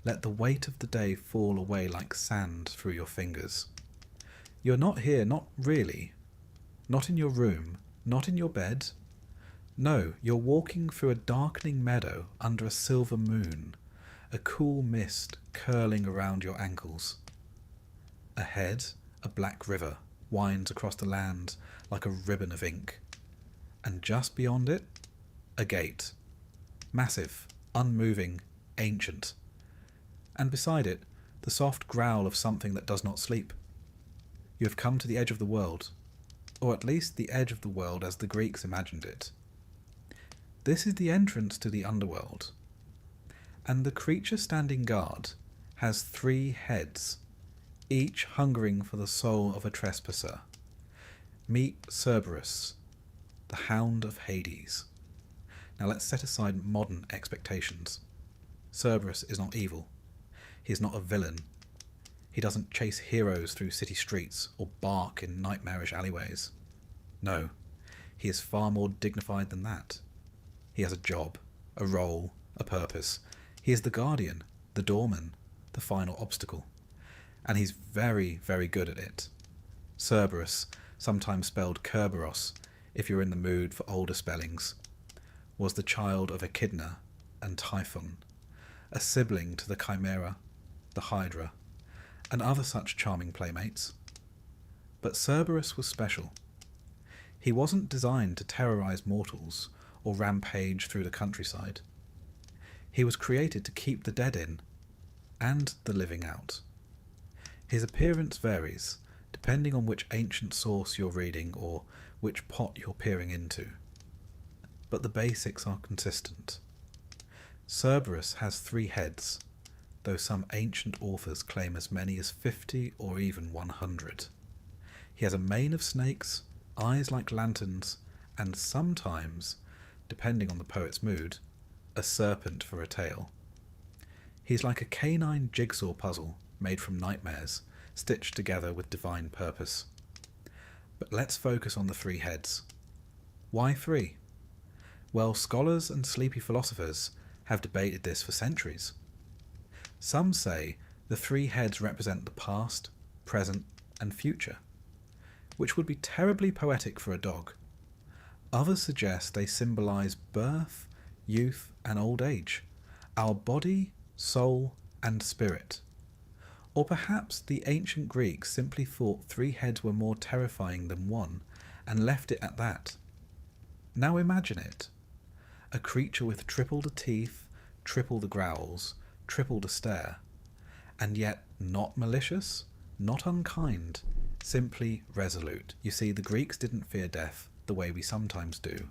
Let the weight of the day fall away like sand through your fingers. You're not here, not really. Not in your room, not in your bed. No, you're walking through a darkening meadow under a silver moon, a cool mist curling around your ankles. Ahead, a black river winds across the land like a ribbon of ink. And just beyond it, a gate. Massive, unmoving, ancient. And beside it, the soft growl of something that does not sleep. You have come to the edge of the world, or at least the edge of the world as the Greeks imagined it. This is the entrance to the underworld, and the creature standing guard has 3 heads, each hungering for the soul of a trespasser. Meet Cerberus, the Hound of Hades. Now let's set aside modern expectations. Cerberus is not evil. He is not a villain. He doesn't chase heroes through city streets or bark in nightmarish alleyways. No, he is far more dignified than that. He has a job, a role, a purpose. He is the guardian, the doorman, the final obstacle. And he's very, very good at it. Cerberus, sometimes spelled Kerberos, if you're in the mood for older spellings, was the child of Echidna and Typhon, a sibling to the Chimera, the Hydra, and other such charming playmates. But Cerberus was special. He wasn't designed to terrorize mortals or rampage through the countryside. He was created to keep the dead in, and the living out. His appearance varies, depending on which ancient source you're reading or which pot you're peering into. But the basics are consistent. Cerberus has 3 heads, though some ancient authors claim as many as 50 or even 100. He has a mane of snakes, eyes like lanterns, and sometimes, depending on the poet's mood, a serpent for a tail. He's like a canine jigsaw puzzle made from nightmares, stitched together with divine purpose. But let's focus on the 3 heads. Why 3? Well, scholars and sleepy philosophers have debated this for centuries. Some say the 3 heads represent the past, present, and future, which would be terribly poetic for a dog. Others suggest they symbolize birth, youth, and old age, our body, soul, and spirit. Or perhaps the ancient Greeks simply thought 3 heads were more terrifying than 1, and left it at that. Now imagine it. A creature with triple the teeth, triple the growls, triple the stare, and yet not malicious, not unkind, simply resolute. You see, the Greeks didn't fear death the way we sometimes do,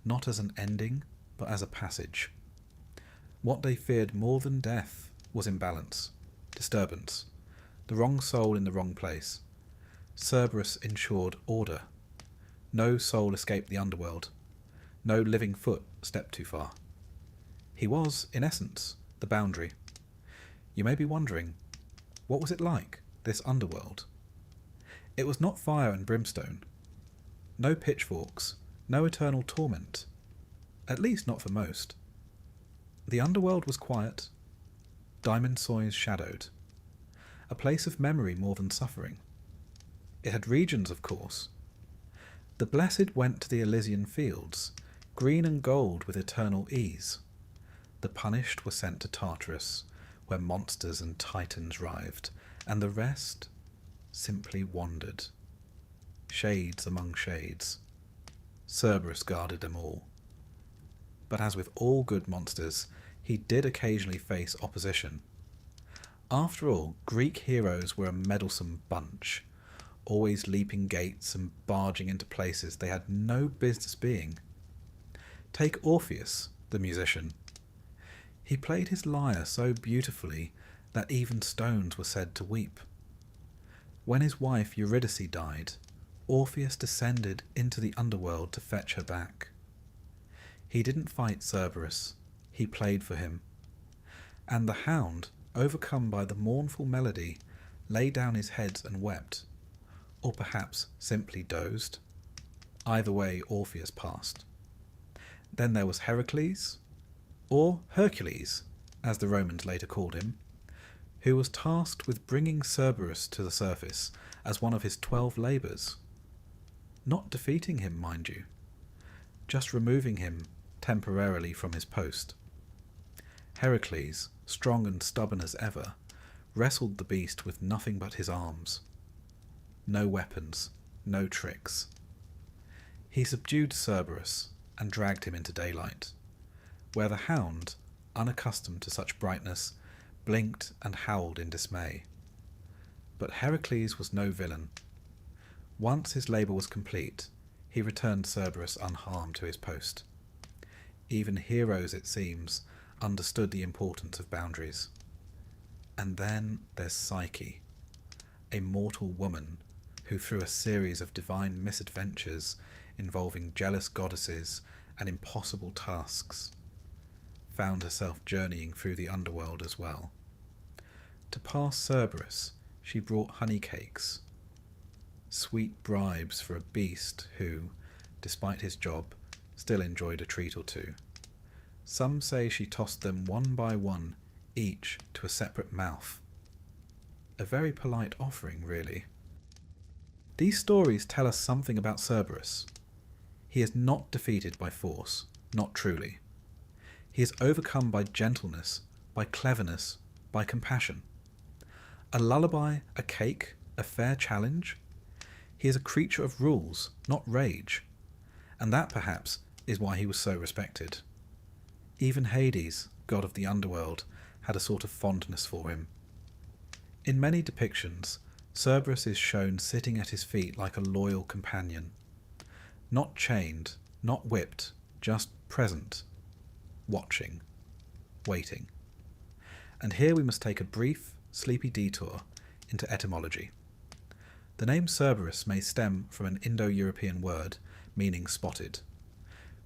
not as an ending, but as a passage. What they feared more than death was imbalance, disturbance, the wrong soul in the wrong place. Cerberus ensured order. No soul escaped the underworld. No living foot stepped too far. He was, in essence, the boundary. You may be wondering, what was it like, this underworld? It was not fire and brimstone. No pitchforks, no eternal torment. At least not for most. The underworld was quiet. Diamond Soys shadowed. A place of memory more than suffering. It had regions, of course. The blessed went to the Elysian fields, green and gold with eternal ease. The punished were sent to Tartarus, where monsters and titans writhed, and the rest simply wandered. Shades among shades. Cerberus guarded them all. but as with all good monsters, he did occasionally face opposition. After all, Greek heroes were a meddlesome bunch, always leaping gates and barging into places they had no business being. Take Orpheus, the musician. He played his lyre so beautifully that even stones were said to weep. When his wife Eurydice died, Orpheus descended into the underworld to fetch her back. He didn't fight Cerberus, he played for him. And the hound, overcome by the mournful melody, lay down his head and wept, or perhaps simply dozed. Either way, Orpheus passed. Then there was Heracles, or Hercules, as the Romans later called him, who was tasked with bringing Cerberus to the surface as one of his 12 labours. Not defeating him, mind you, just removing him temporarily from his post. Heracles, strong and stubborn as ever, wrestled the beast with nothing but his arms. No weapons, no tricks. He subdued Cerberus and dragged him into daylight, where the hound, unaccustomed to such brightness, blinked and howled in dismay. But Heracles was no villain. Once his labour was complete, he returned Cerberus unharmed to his post. Even heroes, it seems, understood the importance of boundaries. And then there's Psyche, a mortal woman who, through a series of divine misadventures involving jealous goddesses and impossible tasks, found herself journeying through the underworld as well. To pass Cerberus, she brought honey cakes, sweet bribes for a beast who, despite his job, still enjoyed a treat or two. Some say she tossed them one by one, each to a separate mouth. A very polite offering, really. These stories tell us something about Cerberus. He is not defeated by force, not truly. He is overcome by gentleness, by cleverness, by compassion. A lullaby, a cake, a fair challenge. He is a creature of rules, not rage. And that, perhaps, is why he was so respected. Even Hades, god of the underworld, had a sort of fondness for him. In many depictions, Cerberus is shown sitting at his feet like a loyal companion. Not chained, not whipped, just present, watching, waiting. And here we must take a brief, sleepy detour into etymology. The name Cerberus may stem from an Indo-European word meaning spotted,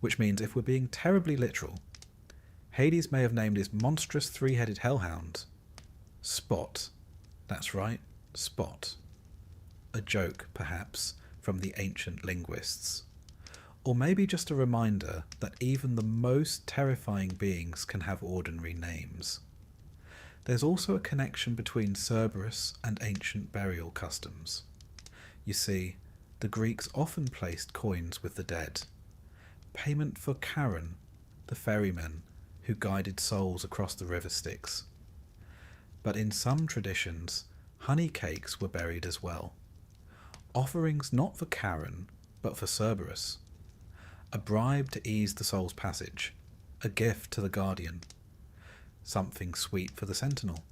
which means, if we're being terribly literal, Hades may have named his monstrous three-headed hellhound Spot. That's right, Spot. A joke, perhaps, from the ancient linguists. Or maybe just a reminder that even the most terrifying beings can have ordinary names. There's also a connection between Cerberus and ancient burial customs. You see, the Greeks often placed coins with the dead. Payment for Charon, the ferrymen who guided souls across the river Styx. But in some traditions, honey cakes were buried as well. Offerings not for Charon, but for Cerberus. A bribe to ease the soul's passage. A gift to the guardian. Something sweet for the sentinel.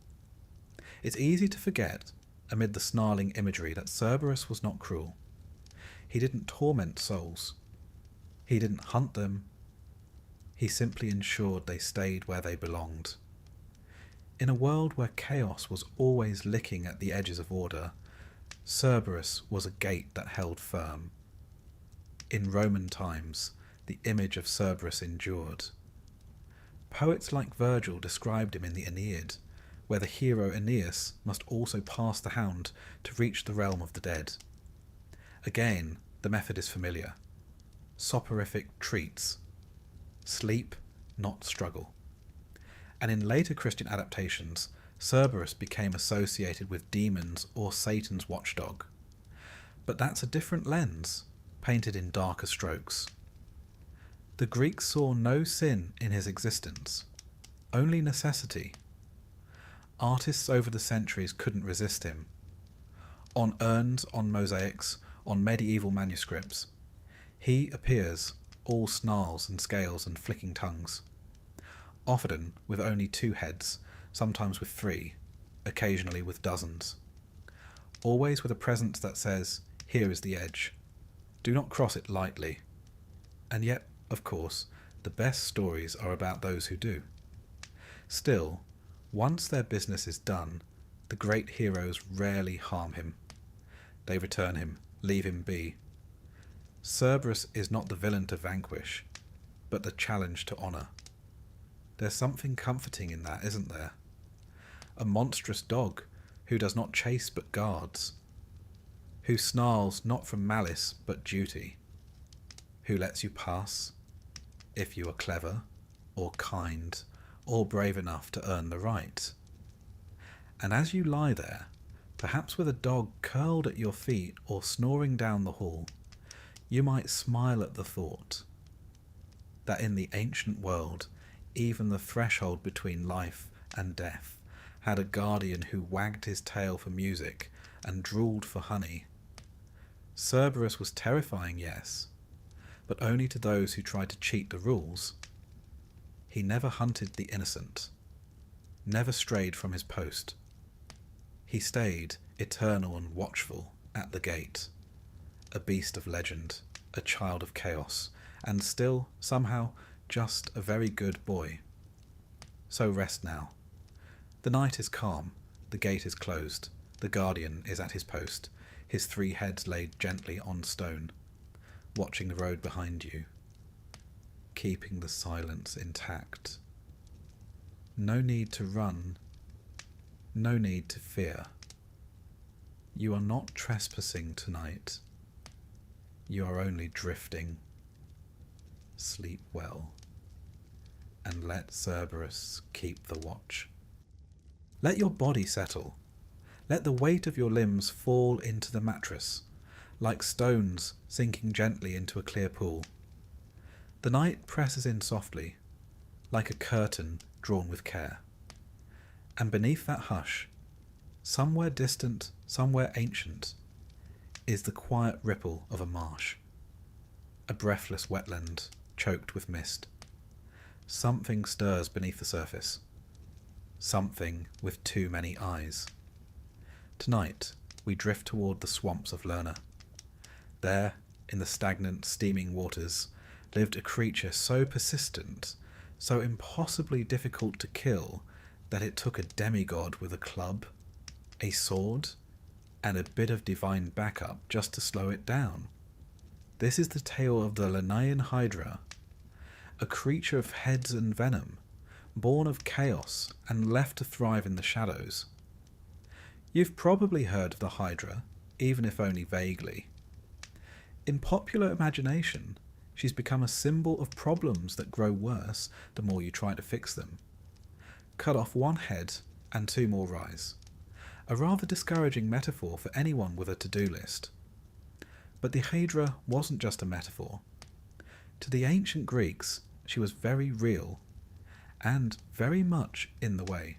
It's easy to forget, amid the snarling imagery, that Cerberus was not cruel. He didn't torment souls. He didn't hunt them. He simply ensured they stayed where they belonged. In a world where chaos was always licking at the edges of order, Cerberus was a gate that held firm. In Roman times, the image of Cerberus endured. Poets like Virgil described him in the Aeneid, where the hero Aeneas must also pass the hound to reach the realm of the dead. Again, the method is familiar. Soporific treats. Sleep, not struggle. And in later Christian adaptations, Cerberus became associated with demons or Satan's watchdog. But that's a different lens, painted in darker strokes. The Greeks saw no sin in his existence, only necessity. Artists over the centuries couldn't resist him. On urns, on mosaics, on medieval manuscripts, he appears, all snarls and scales and flicking tongues. Often with only 2 heads, sometimes with 3, occasionally with dozens. Always with a presence that says, "Here is the edge. Do not cross it lightly." And yet, of course, the best stories are about those who do. Still, once their business is done, the great heroes rarely harm him. They return him, leave him be. Cerberus is not the villain to vanquish, but the challenge to honour. There's something comforting in that, isn't there? A monstrous dog who does not chase but guards, who snarls not from malice but duty, who lets you pass if you are clever or kind or brave enough to earn the right. And as you lie there, perhaps with a dog curled at your feet or snoring down the hall, you might smile at the thought that in the ancient world, even the threshold between life and death had a guardian who wagged his tail for music and drooled for honey. Cerberus was terrifying, yes, but only to those who tried to cheat the rules. He never hunted the innocent, never strayed from his post. He stayed, eternal and watchful, at the gate, a beast of legend, a child of chaos, and still, somehow, just a very good boy. So rest now. The night is calm, the gate is closed, the guardian is at his post, his 3 heads laid gently on stone, watching the road behind you, keeping the silence intact. No need to run, no need to fear. You are not trespassing tonight. You are only drifting. Sleep well, and let Cerberus keep the watch. Let your body settle. Let the weight of your limbs fall into the mattress, like stones sinking gently into a clear pool. The night presses in softly, like a curtain drawn with care. And beneath that hush, somewhere distant, somewhere ancient, is the quiet ripple of a marsh, a breathless wetland choked with mist. Something stirs beneath the surface, something with too many eyes. Tonight we drift toward the swamps of Lerna. There, in the stagnant, steaming waters, lived a creature so persistent, so impossibly difficult to kill, that it took a demigod with a club, a sword, and a bit of divine backup just to slow it down. This is the tale of the Lernaean Hydra, a creature of heads and venom, born of chaos and left to thrive in the shadows. You've probably heard of the Hydra, even if only vaguely. In popular imagination, she's become a symbol of problems that grow worse the more you try to fix them. Cut off 1 head and 2 more rise. A rather discouraging metaphor for anyone with a to-do list. But the Hydra wasn't just a metaphor. To the ancient Greeks, she was very real, and very much in the way.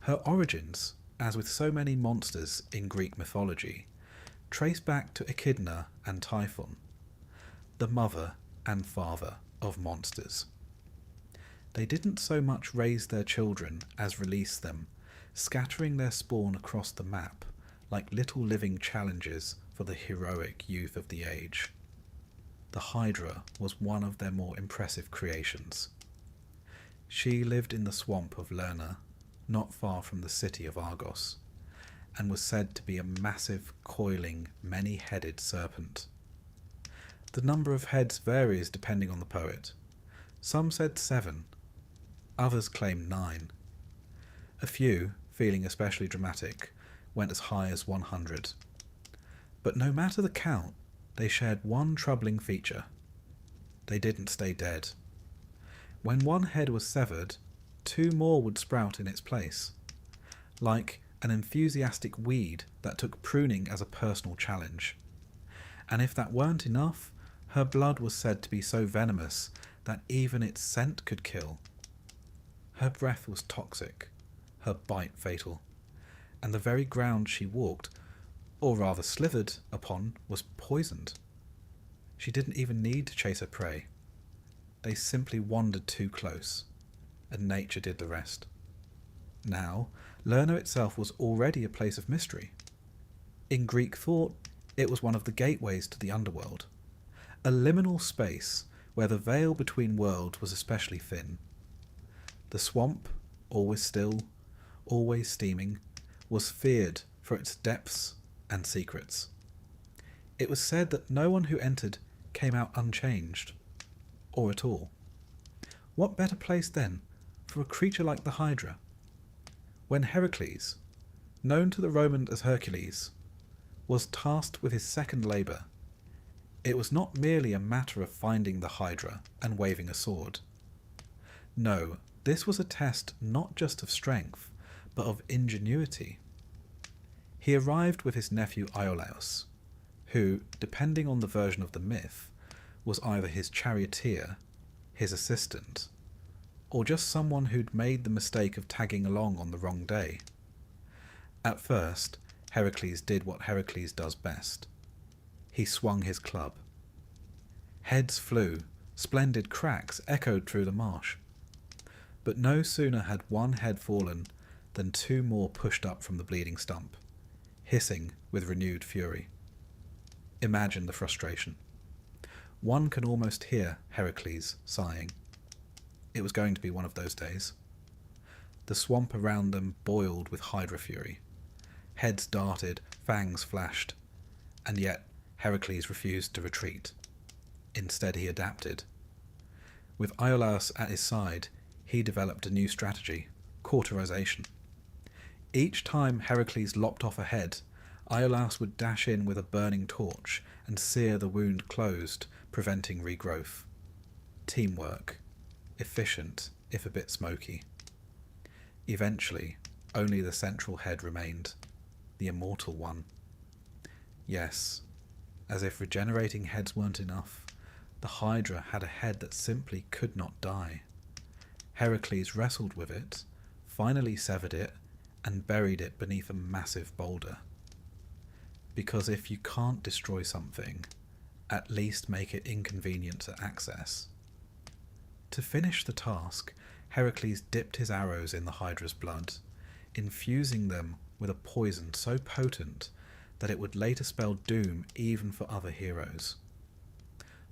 Her origins, as with so many monsters in Greek mythology, trace back to Echidna and Typhon, the mother and father of monsters. They didn't so much raise their children as release them, scattering their spawn across the map like little living challenges for the heroic youth of the age. The Hydra was one of their more impressive creations. She lived in the swamp of Lerna, not far from the city of Argos, and was said to be a massive, coiling, many-headed serpent. The number of heads varies depending on the poet. Some said 7, others claimed 9. A few, feeling especially dramatic, went as high as 100. But no matter the count, they shared one troubling feature. They didn't stay dead. When 1 head was severed, 2 more would sprout in its place, like an enthusiastic weed that took pruning as a personal challenge. And if that weren't enough, her blood was said to be so venomous that even its scent could kill. Her breath was toxic, her bite fatal, and the very ground she walked, or rather slithered, upon was poisoned. She didn't even need to chase her prey. They simply wandered too close, and nature did the rest. Now, Lerna itself was already a place of mystery. In Greek thought, it was one of the gateways to the underworld, a liminal space where the veil between worlds was especially thin. The swamp, always still, always steaming, was feared for its depths and secrets. It was said that no one who entered came out unchanged, or at all. What better place, then, for a creature like the Hydra? When Heracles, known to the Romans as Hercules, was tasked with his second labour, it was not merely a matter of finding the Hydra and waving a sword. No, this was a test not just of strength, but of ingenuity. He arrived with his nephew Iolaus, who, depending on the version of the myth, was either his charioteer, his assistant, or just someone who'd made the mistake of tagging along on the wrong day. At first, Heracles did what Heracles does best. He swung his club. Heads flew, splendid cracks echoed through the marsh. But no sooner had one head fallen than two more pushed up from the bleeding stump, hissing with renewed fury. Imagine the frustration. One can almost hear Heracles sighing. It was going to be one of those days. The swamp around them boiled with Hydra fury. Heads darted, fangs flashed, and yet Heracles refused to retreat. Instead he adapted. With Iolaus at his side, he developed a new strategy, cauterization. Each time Heracles lopped off a head, Iolaus would dash in with a burning torch and sear the wound closed, preventing regrowth. Teamwork. Efficient, if a bit smoky. Eventually, only the central head remained, the immortal one. Yes, as if regenerating heads weren't enough, the Hydra had a head that simply could not die. Heracles wrestled with it, finally severed it, and buried it beneath a massive boulder. Because if you can't destroy something, at least make it inconvenient to access. To finish the task, Heracles dipped his arrows in the Hydra's blood, infusing them with a poison so potent that it would later spell doom even for other heroes.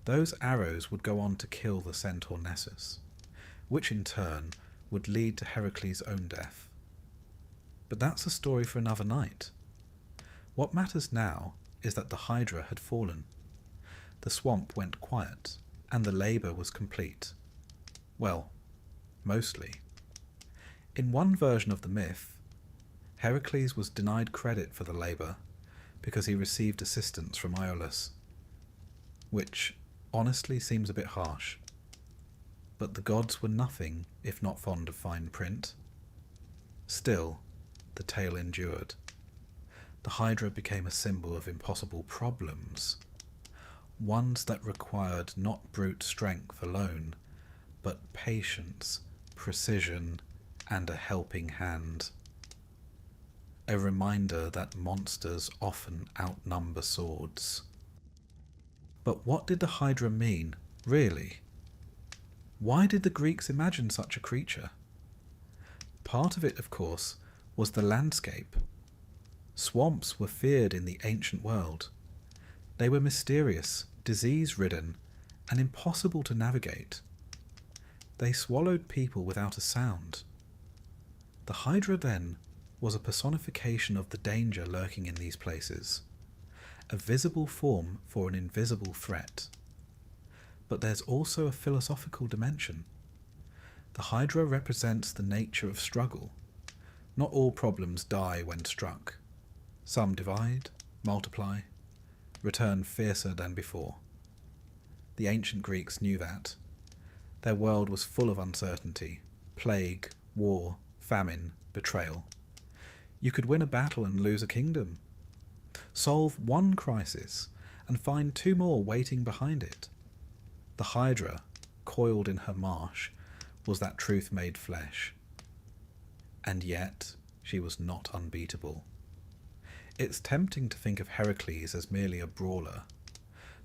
Those arrows would go on to kill the centaur Nessus, which in turn would lead to Heracles' own death. But that's a story for another night. What matters now is that the Hydra had fallen. The swamp went quiet, and the labour was complete. Well, mostly. In one version of the myth, Heracles was denied credit for the labour because he received assistance from Iolaus, which honestly seems a bit harsh. But the gods were nothing if not fond of fine print. Still, the tale endured. The Hydra became a symbol of impossible problems, ones that required not brute strength alone, but patience, precision, and a helping hand. A reminder that monsters often outnumber swords. But what did the Hydra mean, really? Why did the Greeks imagine such a creature? Part of it, of course, was the landscape. Swamps were feared in the ancient world. They were mysterious, disease-ridden, and impossible to navigate. They swallowed people without a sound. The Hydra, then, was a personification of the danger lurking in these places, a visible form for an invisible threat. But there's also a philosophical dimension. The Hydra represents the nature of struggle. Not all problems die when struck. Some divide, multiply, return fiercer than before. The ancient Greeks knew that. Their world was full of uncertainty, plague, war, famine, betrayal. You could win a battle and lose a kingdom. Solve one crisis and find two more waiting behind it. The Hydra, coiled in her marsh, was that truth made flesh. And yet, she was not unbeatable. It's tempting to think of Heracles as merely a brawler,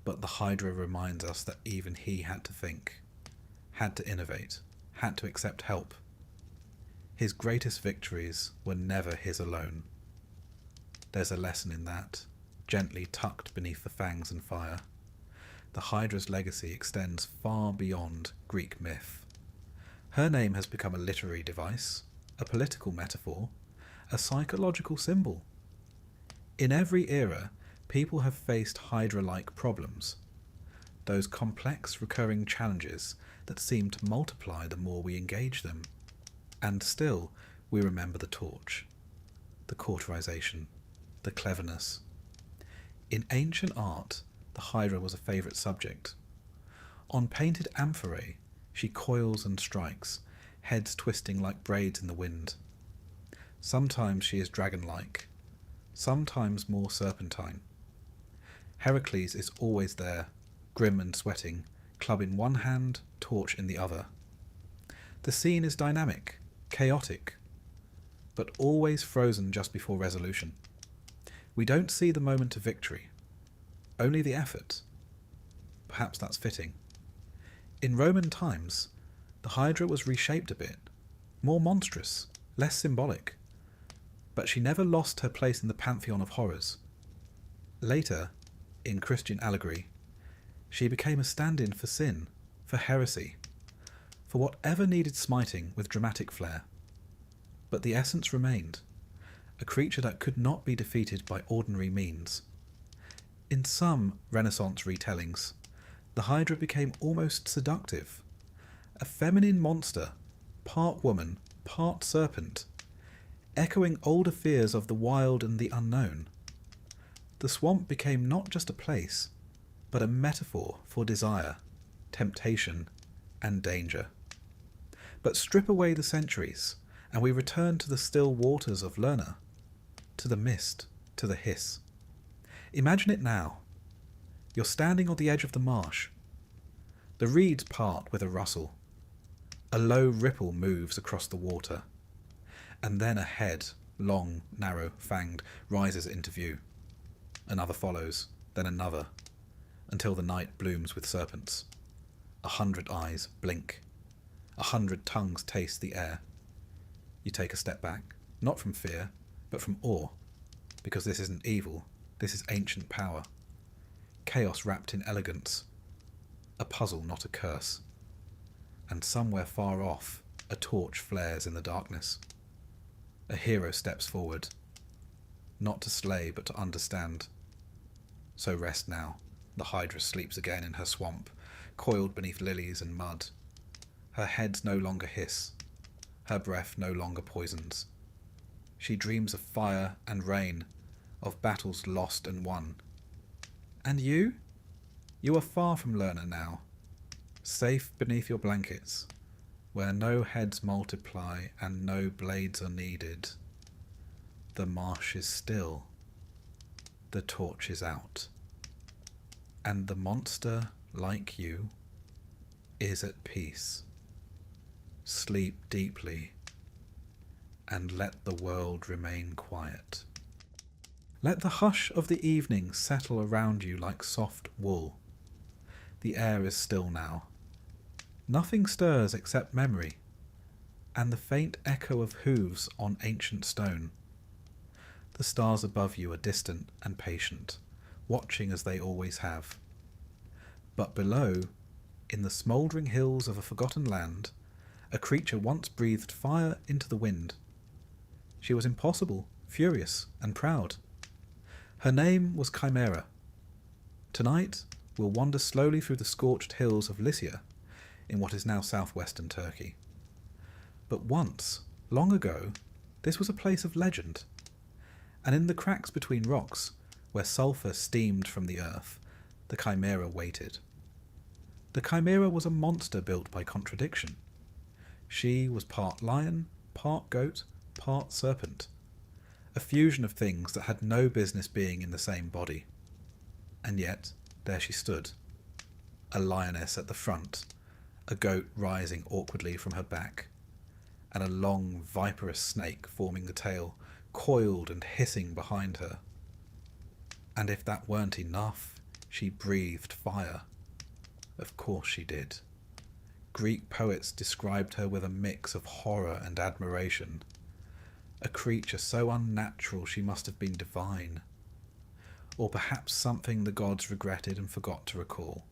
But the Hydra reminds us that even he had to think, had to innovate, had to accept help. His greatest victories were never his alone. There's a lesson in that, gently tucked beneath the fangs and fire. The Hydra's legacy extends far beyond Greek myth. Her name has become a literary device, a political metaphor, a psychological symbol. In every era, people have faced Hydra-like problems, those complex recurring challenges that seem to multiply the more we engage them. And still, we remember the torch, the cauterization, the cleverness. In ancient art, the Hydra was a favourite subject. On painted amphorae, she coils and strikes, heads twisting like braids in the wind. Sometimes she is dragon-like, sometimes more serpentine. Heracles is always there, grim and sweating, club in one hand, torch in the other. The scene is dynamic, chaotic, but always frozen just before resolution. We don't see the moment of victory, only the effort. Perhaps that's fitting. In Roman times, the Hydra was reshaped a bit, more monstrous, less symbolic, but she never lost her place in the pantheon of horrors. Later, in Christian allegory, she became a stand-in for sin, for heresy, for whatever needed smiting with dramatic flair. But the essence remained, a creature that could not be defeated by ordinary means. In some Renaissance retellings, the Hydra became almost seductive, a feminine monster, part woman, part serpent, echoing older fears of the wild and the unknown. The swamp became not just a place, but a metaphor for desire, temptation, and danger. But strip away the centuries, and we return to the still waters of Lerna, to the mist, to the hiss. Imagine it now. You're standing on the edge of the marsh. The reeds part with a rustle. A low ripple moves across the water. And then a head, long, narrow, fanged, rises into view. Another follows, then another, until the night blooms with serpents. 100 eyes blink. 100 tongues taste the air. You take a step back, not from fear, but from awe, because this isn't evil, this is ancient power. Chaos wrapped in elegance. A puzzle, not a curse. And somewhere far off, a torch flares in the darkness. A hero steps forward, not to slay, but to understand. So rest now. The Hydra sleeps again in her swamp, coiled beneath lilies and mud. Her heads no longer hiss. Her breath no longer poisons. She dreams of fire and rain, of battles lost and won. And you? You are far from Lerna now, safe beneath your blankets, where no heads multiply and no blades are needed. The marsh is still. The torch is out. And the monster, like you, is at peace. Sleep deeply, and let the world remain quiet. Let the hush of the evening settle around you like soft wool. The air is still now. Nothing stirs except memory, and the faint echo of hooves on ancient stone. The stars above you are distant and patient, watching as they always have. But below, in the smouldering hills of a forgotten land, a creature once breathed fire into the wind. She was impossible, furious, and proud. Her name was Chimera. Tonight, we'll wander slowly through the scorched hills of Lycia, in what is now southwestern Turkey. But once, long ago, this was a place of legend, and in the cracks between rocks, where sulphur steamed from the earth, the Chimera waited. The Chimera was a monster built by contradiction. She was part lion, part goat, part serpent, a fusion of things that had no business being in the same body. And yet, there she stood, a lioness at the front, a goat rising awkwardly from her back, and a long, viperous snake forming the tail, coiled and hissing behind her. And if that weren't enough, She breathed fire. Of course she did. Greek poets described her with a mix of horror and admiration. A creature so unnatural she must have been divine. Or perhaps something the gods regretted and forgot to recall.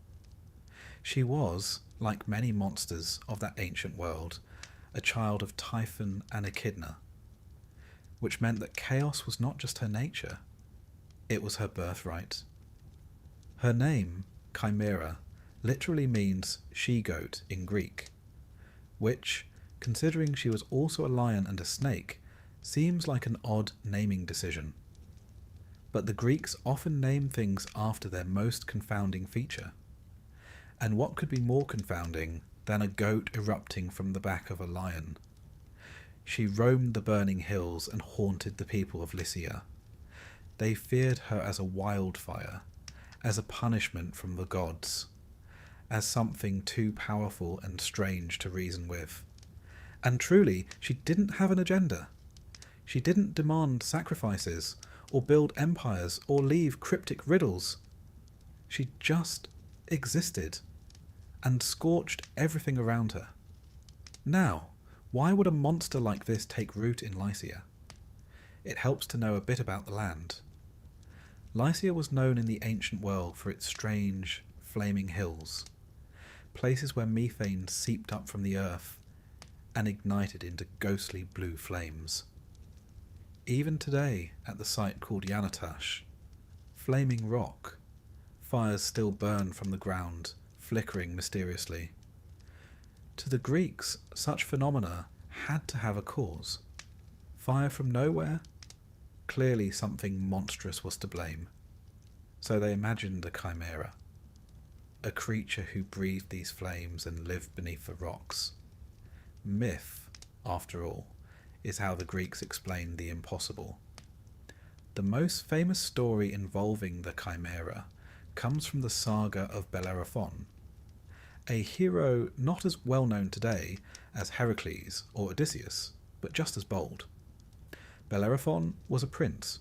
She was, like many monsters of that ancient world, a child of Typhon and Echidna, which meant that chaos was not just her nature, it was her birthright. Her name, Chimera, literally means she-goat in Greek, which, considering she was also a lion and a snake, seems like an odd naming decision. But the Greeks often name things after their most confounding feature. And what could be more confounding than a goat erupting from the back of a lion? She roamed the burning hills and haunted the people of Lycia. They feared her as a wildfire, as a punishment from the gods, as something too powerful and strange to reason with. And truly, she didn't have an agenda. She didn't demand sacrifices, or build empires, or leave cryptic riddles. She just existed, and scorched everything around her. Now, why would a monster like this take root in Lycia? It helps to know a bit about the land. Lycia was known in the ancient world for its strange, flaming hills, places where methane seeped up from the earth and ignited into ghostly blue flames. Even today, at the site called Yanatash, flaming rock, fires still burn from the ground, flickering mysteriously. To the Greeks, such phenomena had to have a cause. Fire from nowhere? Clearly something monstrous was to blame. So they imagined a chimera, a creature who breathed these flames and lived beneath the rocks. Myth, after all, is how the Greeks explained the impossible. The most famous story involving the chimera comes from the saga of Bellerophon, a hero not as well known today as Heracles or Odysseus, but just as bold. Bellerophon was a prince,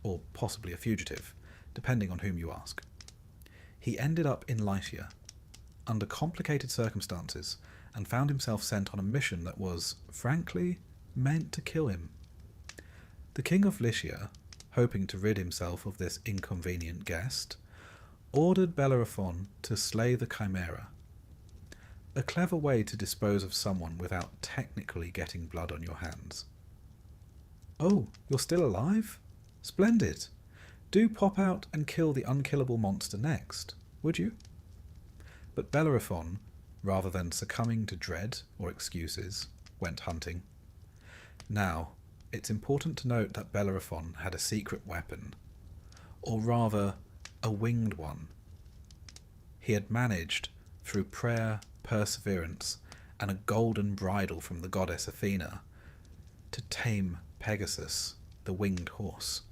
or possibly a fugitive, depending on whom you ask. He ended up in Lycia, under complicated circumstances, and found himself sent on a mission that was, frankly, meant to kill him. The king of Lycia, hoping to rid himself of this inconvenient guest, ordered Bellerophon to slay the chimera. A clever way to dispose of someone without technically getting blood on your hands. Oh, you're still alive? Splendid. Do pop out and kill the unkillable monster next, would you? But Bellerophon, rather than succumbing to dread or excuses, went hunting. Now, it's important to note that Bellerophon had a secret weapon, or rather, a winged one. He had managed, through prayer, perseverance, and a golden bridle from the goddess Athena, to tame Pegasus, the winged horse.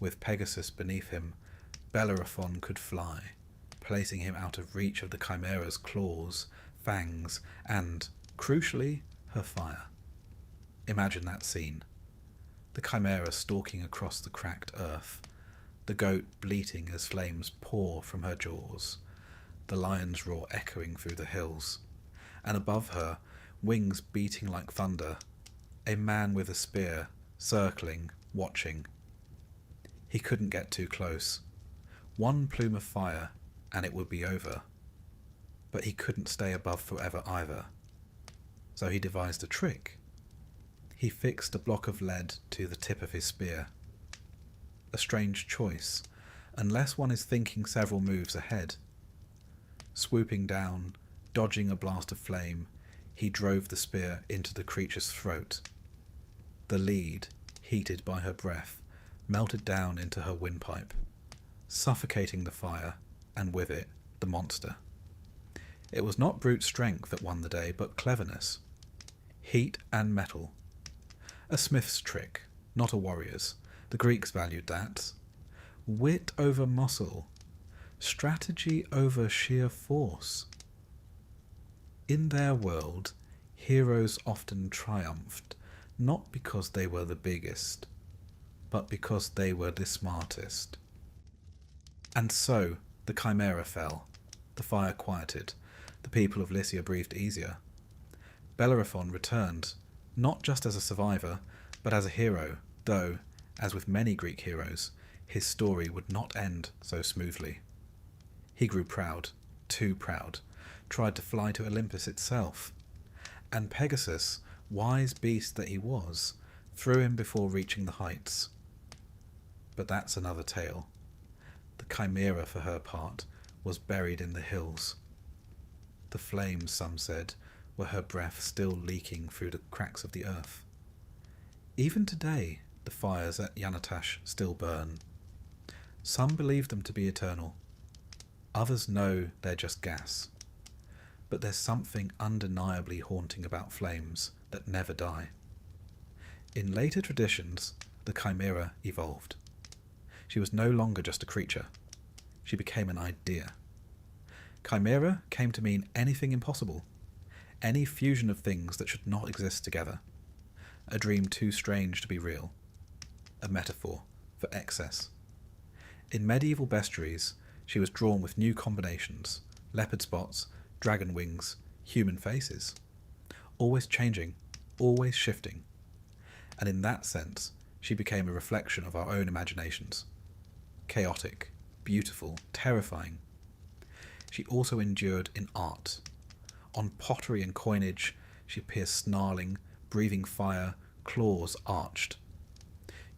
With Pegasus beneath him, Bellerophon could fly, placing him out of reach of the chimera's claws, fangs, and, crucially, her fire. Imagine that scene. The chimera stalking across the cracked earth, the goat bleating as flames pour from her jaws, the lion's roar echoing through the hills, and above her, wings beating like thunder, a man with a spear, circling, watching. He couldn't get too close. One plume of fire, and it would be over. But he couldn't stay above forever either. So he devised a trick. He fixed a block of lead to the tip of his spear. A strange choice, unless one is thinking several moves ahead. Swooping down, dodging a blast of flame, he drove the spear into the creature's throat. The lead, heated by her breath, melted down into her windpipe, suffocating the fire, and with it, the monster. It was not brute strength that won the day, but cleverness. Heat and metal. A smith's trick, not a warrior's. The Greeks valued that. Wit over muscle. Strategy over sheer force. In their world, heroes often triumphed, not because they were the biggest, but because they were the smartest. And so the chimera fell. The fire quieted. The people of Lycia breathed easier. Bellerophon returned, not just as a survivor, but as a hero, though, as with many Greek heroes, his story would not end so smoothly. He grew proud, too proud, tried to fly to Olympus itself, and Pegasus, wise beast that he was, threw him before reaching the heights. But that's another tale. The chimera, for her part, was buried in the hills. The flames, some said, were her breath still leaking through the cracks of the earth. Even today, the fires at Yanatash still burn. Some believe them to be eternal. Others know they're just gas. But there's something undeniably haunting about flames that never die. In later traditions, the chimera evolved. She was no longer just a creature. She became an idea. Chimera came to mean anything impossible, any fusion of things that should not exist together, a dream too strange to be real, a metaphor for excess. In medieval bestiaries, she was drawn with new combinations, leopard spots, dragon wings, human faces, always changing, always shifting, and in that sense, she became a reflection of our own imaginations. Chaotic, beautiful, terrifying. She also endured in art. On pottery and coinage, she appears snarling, breathing fire, claws arched.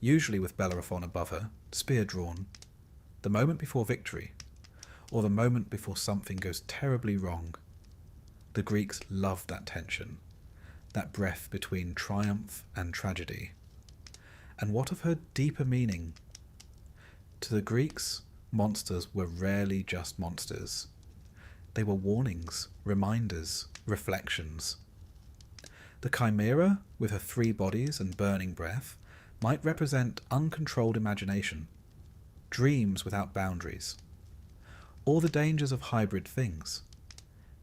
Usually with Bellerophon above her, spear drawn, the moment before victory, or the moment before something goes terribly wrong. The Greeks loved that tension, that breath between triumph and tragedy. And what of her deeper meaning? To the Greeks, monsters were rarely just monsters. They were warnings, reminders, reflections. The chimera, with her 3 bodies and burning breath, might represent uncontrolled imagination, dreams without boundaries, or the dangers of hybrid things.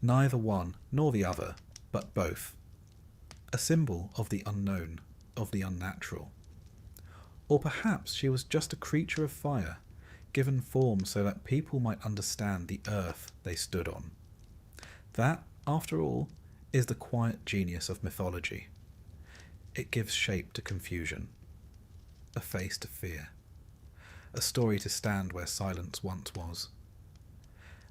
Neither one nor the other, but both. A symbol of the unknown, of the unnatural. Or perhaps she was just a creature of fire, given form so that people might understand the earth they stood on. That, after all, is the quiet genius of mythology. It gives shape to confusion, a face to fear, a story to stand where silence once was.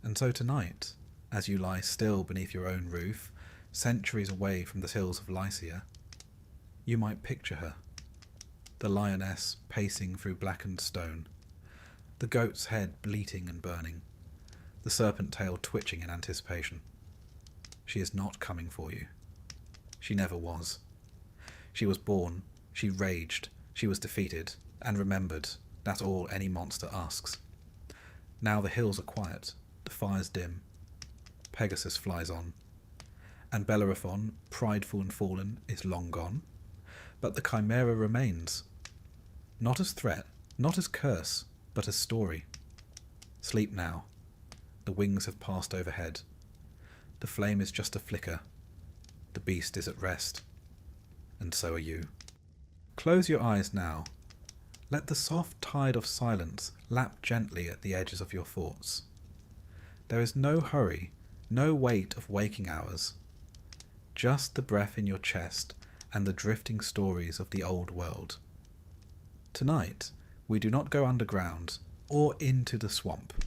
And so tonight, as you lie still beneath your own roof, centuries away from the hills of Lycia, you might picture her, the lioness pacing through blackened stone, the goat's head bleating and burning, the serpent tail twitching in anticipation. She is not coming for you. She never was. She was born, she raged, she was defeated, and remembered. That's all any monster asks. Now the hills are quiet, the fires dim. Pegasus flies on, and Bellerophon, prideful and fallen, is long gone. But the chimera remains, not as threat, not as curse, but as story. Sleep now. The wings have passed overhead. The flame is just a flicker. The beast is at rest. And so are you. Close your eyes now. Let the soft tide of silence lap gently at the edges of your thoughts. There is no hurry, no weight of waking hours. Just the breath in your chest and the drifting stories of the old world. Tonight, we do not go underground or into the swamp.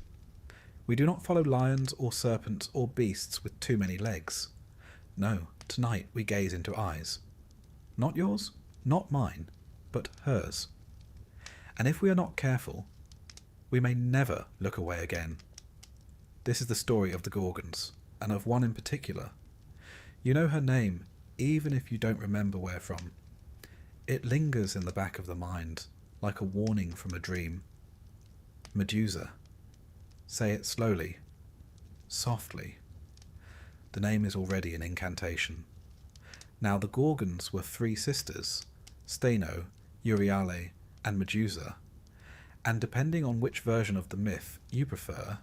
We do not follow lions or serpents or beasts with too many legs. No, tonight we gaze into eyes. Not yours, not mine, but hers. And if we are not careful, we may never look away again. This is the story of the Gorgons, and of one in particular. You know her name, even if you don't remember where from. It lingers in the back of the mind, like a warning from a dream. Medusa. Say it slowly, softly. The name is already an incantation. Now the Gorgons were 3 sisters, Steno, Euryale, and Medusa, and depending on which version of the myth you prefer,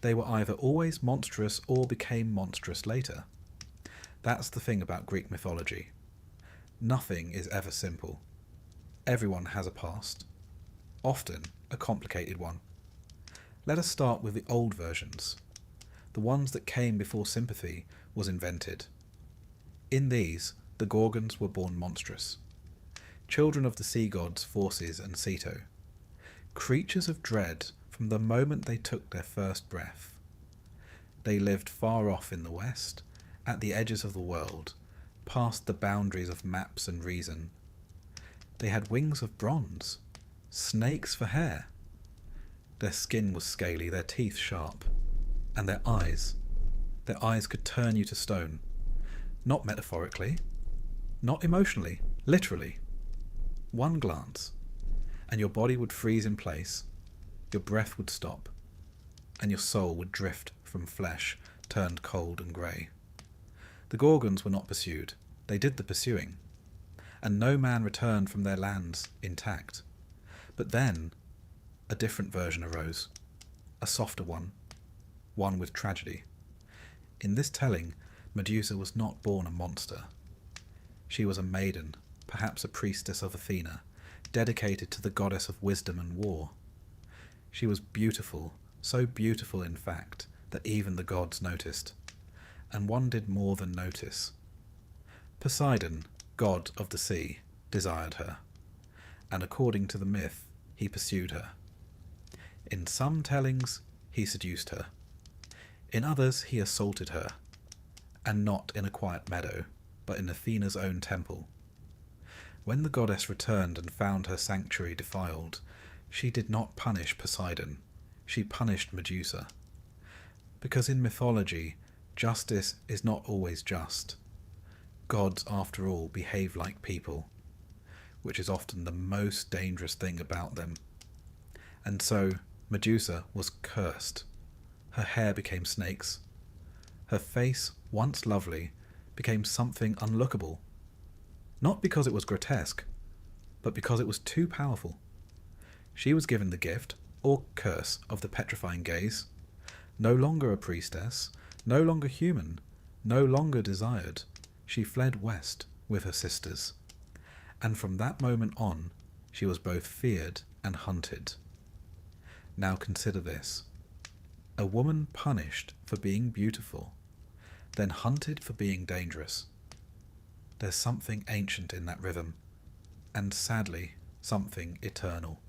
they were either always monstrous or became monstrous later. That's the thing about Greek mythology. Nothing is ever simple. Everyone has a past, often a complicated one. Let us start with the old versions, the ones that came before sympathy was invented. In these, the Gorgons were born monstrous, children of the sea gods Phorcys and Ceto, creatures of dread from the moment they took their first breath. They lived far off in the west, at the edges of the world, past the boundaries of maps and reason. They had wings of bronze, snakes for hair. Their skin was scaly, their teeth sharp, and their eyes could turn you to stone. Not metaphorically, not emotionally, literally. One glance, and your body would freeze in place, your breath would stop, and your soul would drift from flesh turned cold and grey. The Gorgons were not pursued, they did the pursuing, and no man returned from their lands intact. But then a different version arose, a softer one with tragedy. In this telling, Medusa was not born a monster. She was a maiden, perhaps a priestess of Athena, dedicated to the goddess of wisdom and war. She was beautiful, so beautiful in fact that even the gods noticed, and one did more than notice. Poseidon, god of the sea, desired her, and according to the myth, he pursued her. In some tellings, he seduced her. In others, he assaulted her, and not in a quiet meadow, but in Athena's own temple. When the goddess returned and found her sanctuary defiled, she did not punish Poseidon, she punished Medusa. Because in mythology, justice is not always just. Gods, after all, behave like people, which is often the most dangerous thing about them. And so, Medusa was cursed. Her hair became snakes. Her face, once lovely, became something unlookable. Not because it was grotesque, but because it was too powerful. She was given the gift, or curse, of the petrifying gaze. No longer a priestess, no longer human, no longer desired, she fled west with her sisters. And from that moment on, she was both feared and hunted. Now consider this. A woman punished for being beautiful, then hunted for being dangerous. There's something ancient in that rhythm, and sadly, something eternal.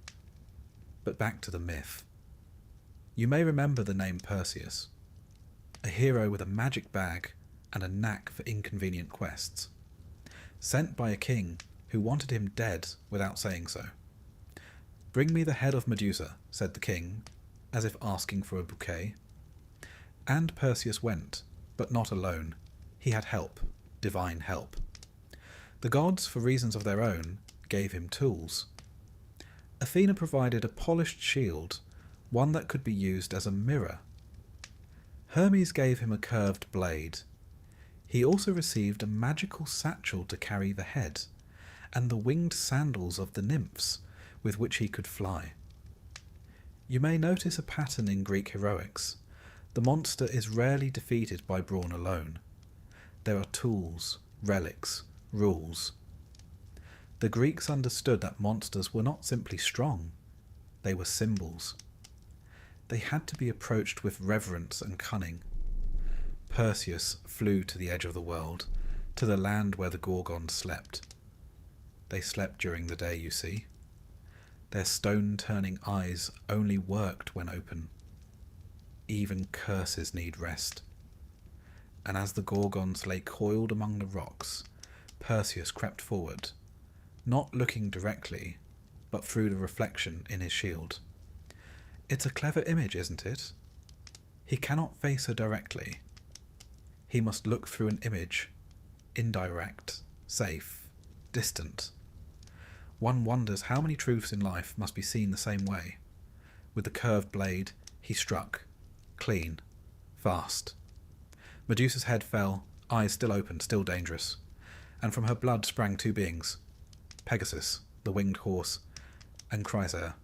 But back to the myth. You may remember the name Perseus, a hero with a magic bag and a knack for inconvenient quests, sent by a king who wanted him dead without saying so. "Bring me the head of Medusa," said the king, as if asking for a bouquet. And Perseus went, but not alone. He had help, divine help. The gods, for reasons of their own, gave him tools. Athena provided a polished shield, one that could be used as a mirror. Hermes gave him a curved blade. He also received a magical satchel to carry the head, and the winged sandals of the nymphs, with which he could fly. You may notice a pattern in Greek heroics. The monster is rarely defeated by brawn alone. There are tools, relics, rules. The Greeks understood that monsters were not simply strong, they were symbols. They had to be approached with reverence and cunning. Perseus flew to the edge of the world, to the land where the Gorgons slept. They slept during the day, you see. Their stone-turning eyes only worked when open. Even curses need rest. And as the Gorgons lay coiled among the rocks, Perseus crept forward, not looking directly, but through the reflection in his shield. It's a clever image, isn't it? He cannot face her directly. He must look through an image, indirect, safe, distant. One wonders how many truths in life must be seen the same way. With the curved blade, he struck, clean, fast. Medusa's head fell, eyes still open, still dangerous, and from her blood sprang two beings, Pegasus, the winged horse, and Chrysaor,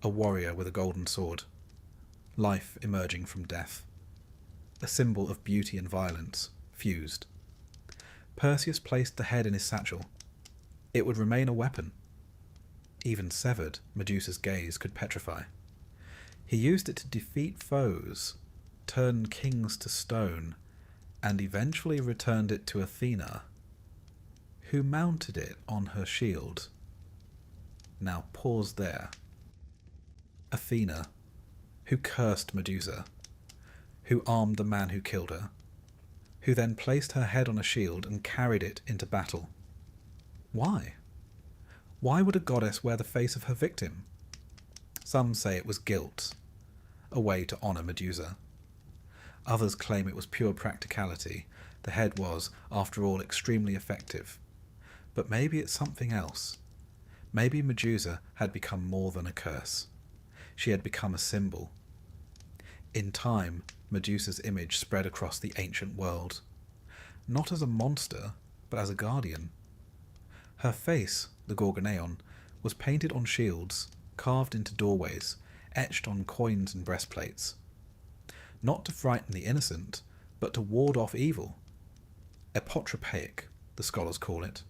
a warrior with a golden sword. Life emerging from death. A symbol of beauty and violence, fused. Perseus placed the head in his satchel. It would remain a weapon. Even severed, Medusa's gaze could petrify. He used it to defeat foes, turn kings to stone, and eventually returned it to Athena, who mounted it on her shield. Now pause there. Athena, who cursed Medusa, who armed the man who killed her, who then placed her head on a shield and carried it into battle. Why? Why would a goddess wear the face of her victim? Some say it was guilt, a way to honour Medusa. Others claim it was pure practicality. The head was, after all, extremely effective. But maybe it's something else. Maybe Medusa had become more than a curse. She had become a symbol. In time, Medusa's image spread across the ancient world. Not as a monster, but as a guardian. Her face, the Gorgoneon, was painted on shields, carved into doorways, etched on coins and breastplates. Not to frighten the innocent, but to ward off evil. Apotropaic, the scholars call it.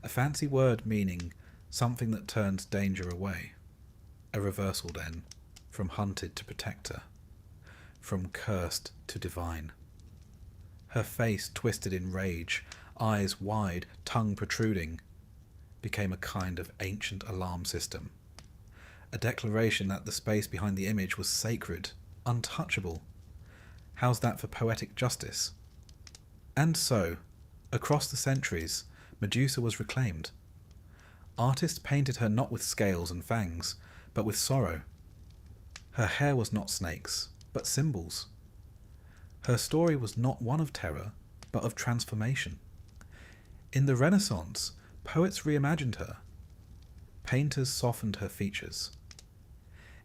A fancy word meaning something that turns danger away. A reversal then, from hunted to protector, from cursed to divine. Her face twisted in rage, eyes wide, tongue protruding, became a kind of ancient alarm system. A declaration that the space behind the image was sacred, untouchable. How's that for poetic justice? And so, across the centuries, Medusa was reclaimed. Artists painted her not with scales and fangs, but with sorrow. Her hair was not snakes, but symbols. Her story was not one of terror, but of transformation. In the Renaissance, poets reimagined her. Painters softened her features.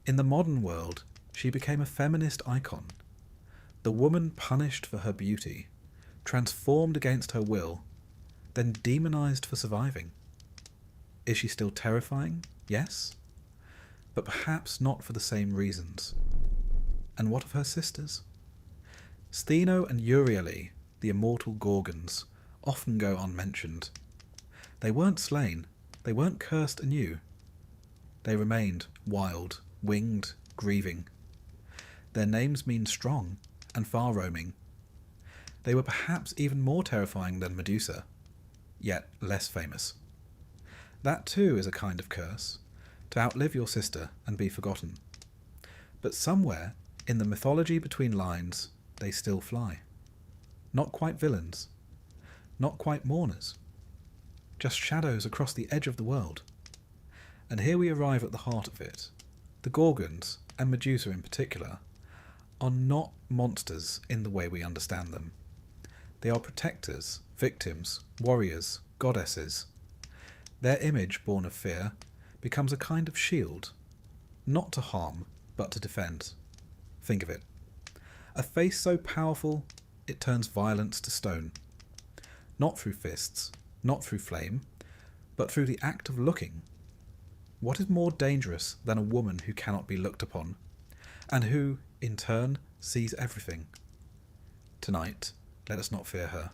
In the modern world, she became a feminist icon. The woman punished for her beauty, transformed against her will, then demonized for surviving. Is she still terrifying? Yes. But perhaps not for the same reasons. And what of her sisters? Stheno and Euryale, the immortal Gorgons, often go unmentioned. They weren't slain, they weren't cursed anew. They remained wild, winged, grieving. Their names mean strong and far-roaming. They were perhaps even more terrifying than Medusa, yet less famous. That too is a kind of curse, to outlive your sister and be forgotten. But somewhere, in the mythology between lines, they still fly. Not quite villains, not quite mourners, just shadows across the edge of the world. And here we arrive at the heart of it. The Gorgons, and Medusa in particular, are not monsters in the way we understand them. They are protectors, victims, warriors, goddesses. Their image, born of fear, becomes a kind of shield, not to harm, but to defend. Think of it. A face so powerful, it turns violence to stone. Not through fists, not through flame, but through the act of looking. What is more dangerous than a woman who cannot be looked upon, and who, in turn, sees everything? Tonight, let us not fear her.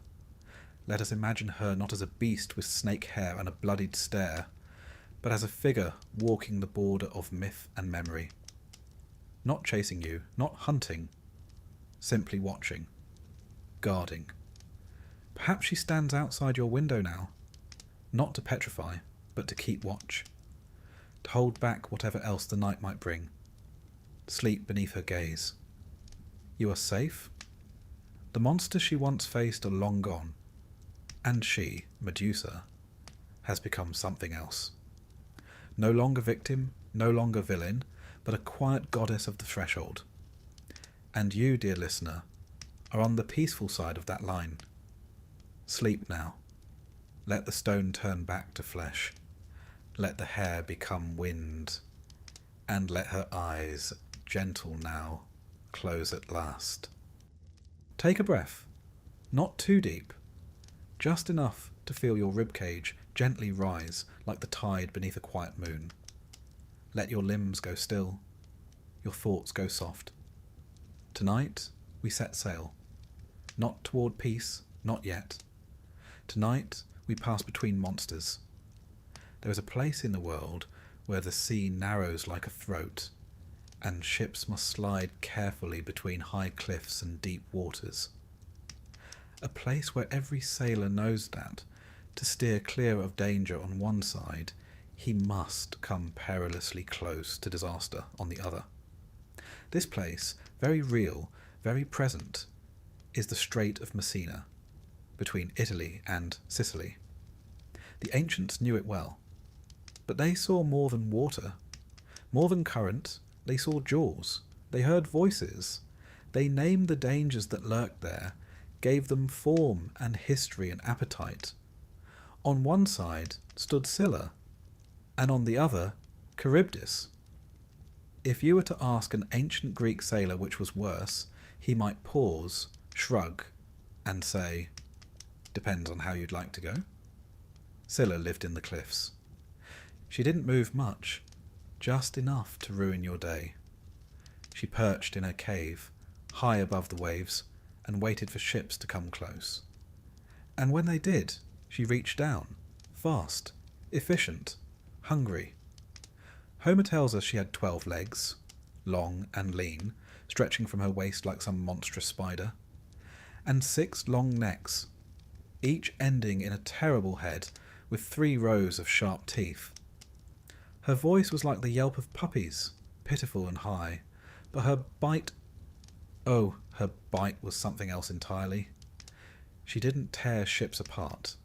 Let us imagine her not as a beast with snake hair and a bloodied stare, but as a figure walking the border of myth and memory. Not chasing you, not hunting, simply watching, guarding. Perhaps she stands outside your window now, not to petrify, but to keep watch, to hold back whatever else the night might bring. Sleep beneath her gaze. You are safe? The monsters she once faced are long gone, and she, Medusa, has become something else. No longer victim, no longer villain, but a quiet goddess of the threshold. And you, dear listener, are on the peaceful side of that line. Sleep now. Let the stone turn back to flesh. Let the hair become wind. And let her eyes, gentle now, close at last. Take a breath. Not too deep. Just enough to feel your ribcage gently rise like the tide beneath a quiet moon. Let your limbs go still. Your thoughts go soft. Tonight, we set sail. Not toward peace, not yet. Tonight, we pass between monsters. There is a place in the world where the sea narrows like a throat, and ships must slide carefully between high cliffs and deep waters. A place where every sailor knows that, to steer clear of danger on one side, he must come perilously close to disaster on the other. This place, very real, very present, is the Strait of Messina, between Italy and Sicily. The ancients knew it well, but they saw more than water, more than current. They saw jaws, they heard voices, they named the dangers that lurked there, gave them form and history and appetite. On one side stood Scylla, and on the other, Charybdis. If you were to ask an ancient Greek sailor which was worse, he might pause, shrug, and say, "Depends on how you'd like to go." Scylla lived in the cliffs. She didn't move much, just enough to ruin your day. She perched in her cave, high above the waves, and waited for ships to come close. And when they did, she reached down, fast, efficient, hungry. Homer tells us she had 12 legs, long and lean, stretching from her waist like some monstrous spider, and 6 long necks, each ending in a terrible head with 3 rows of sharp teeth. Her voice was like the yelp of puppies, pitiful and high, but her bite was something else entirely. She didn't tear ships apart.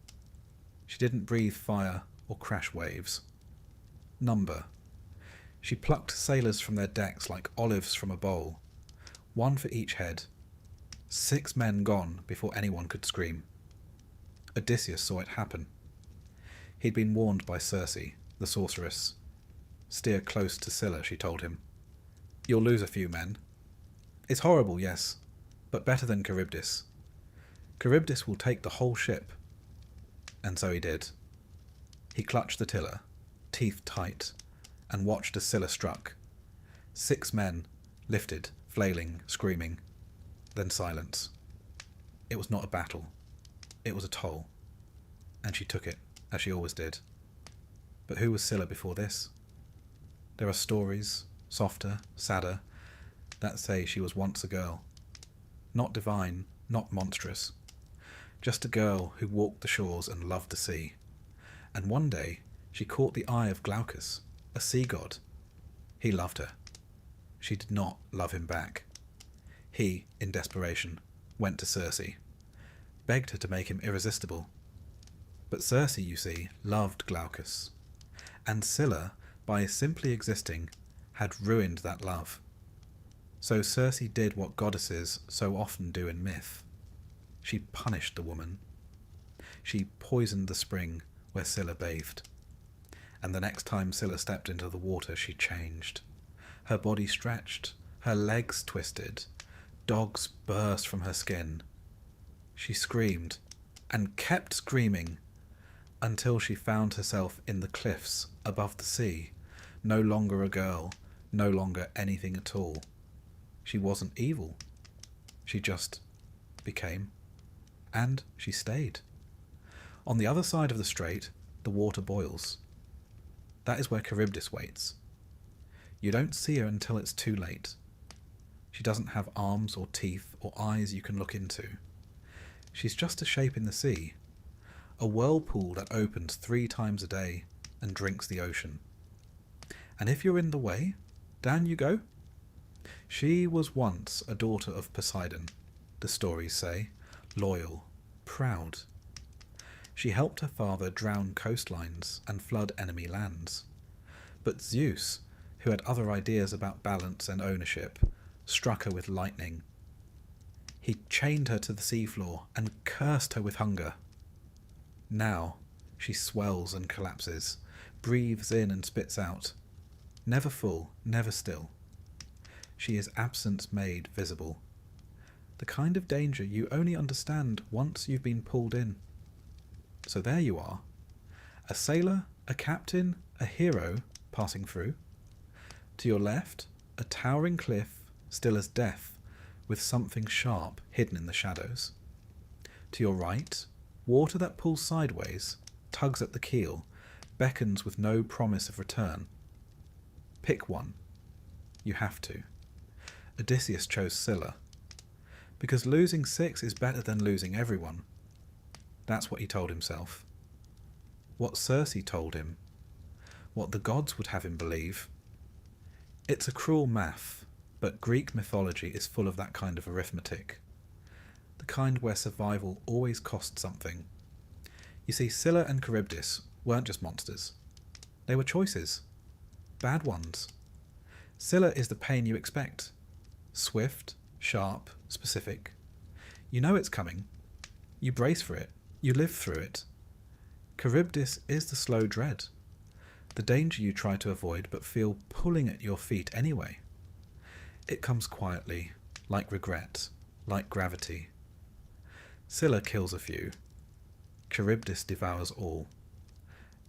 She didn't breathe fire or crash waves. Number. She plucked sailors from their decks like olives from a bowl, 1 for each head. 6 men gone before anyone could scream. Odysseus saw it happen. He'd been warned by Circe, the sorceress. "Steer close to Scylla," she told him. "You'll lose a few men. It's horrible, yes, but better than Charybdis. Charybdis will take the whole ship." And so he did. He clutched the tiller, teeth tight, and watched as Scylla struck. 6 men, lifted, flailing, screaming. Then silence. It was not a battle. It was a toll. And she took it, as she always did. But who was Scylla before this? There are stories, softer, sadder, that say she was once a girl. Not divine, not monstrous. Just a girl who walked the shores and loved the sea. And one day she caught the eye of Glaucus, a sea god. He loved her. She did not love him back. He, in desperation, went to Circe, begged her to make him irresistible. But Circe, you see, loved Glaucus. And Scylla, by simply existing, had ruined that love. So Circe did what goddesses so often do in myth. She punished the woman. She poisoned the spring where Scylla bathed. And the next time Scylla stepped into the water, she changed. Her body stretched, her legs twisted, dogs burst from her skin. She screamed, and kept screaming, until she found herself in the cliffs above the sea, no longer a girl, no longer anything at all. She wasn't evil. She just became. And she stayed. On the other side of the strait, the water boils. That is where Charybdis waits. You don't see her until it's too late. She doesn't have arms or teeth or eyes you can look into. She's just a shape in the sea, a whirlpool that opens 3 times a day and drinks the ocean. And if you're in the way, down you go. She was once a daughter of Poseidon, the stories say, loyal, proud. She helped her father drown coastlines and flood enemy lands. But Zeus, who had other ideas about balance and ownership, struck her with lightning. He chained her to the seafloor and cursed her with hunger. Now she swells and collapses, breathes in and spits out. Never full, never still. She is absence made visible. The kind of danger you only understand once you've been pulled in. So there you are, a sailor, a captain, a hero passing through. To your left, a towering cliff, still as death, with something sharp hidden in the shadows. To your right, water that pulls sideways, tugs at the keel, beckons with no promise of return. Pick one. You have to. Odysseus chose Scylla, because losing 6 is better than losing everyone. That's what he told himself. What Circe told him. What the gods would have him believe. It's a cruel math, but Greek mythology is full of that kind of arithmetic. The kind where survival always costs something. You see, Scylla and Charybdis weren't just monsters. They were choices. Bad ones. Scylla is the pain you expect. Swift, sharp, specific. You know it's coming. You brace for it. You live through it. Charybdis is the slow dread. The danger you try to avoid but feel pulling at your feet anyway. It comes quietly, like regret, like gravity. Scylla kills a few. Charybdis devours all.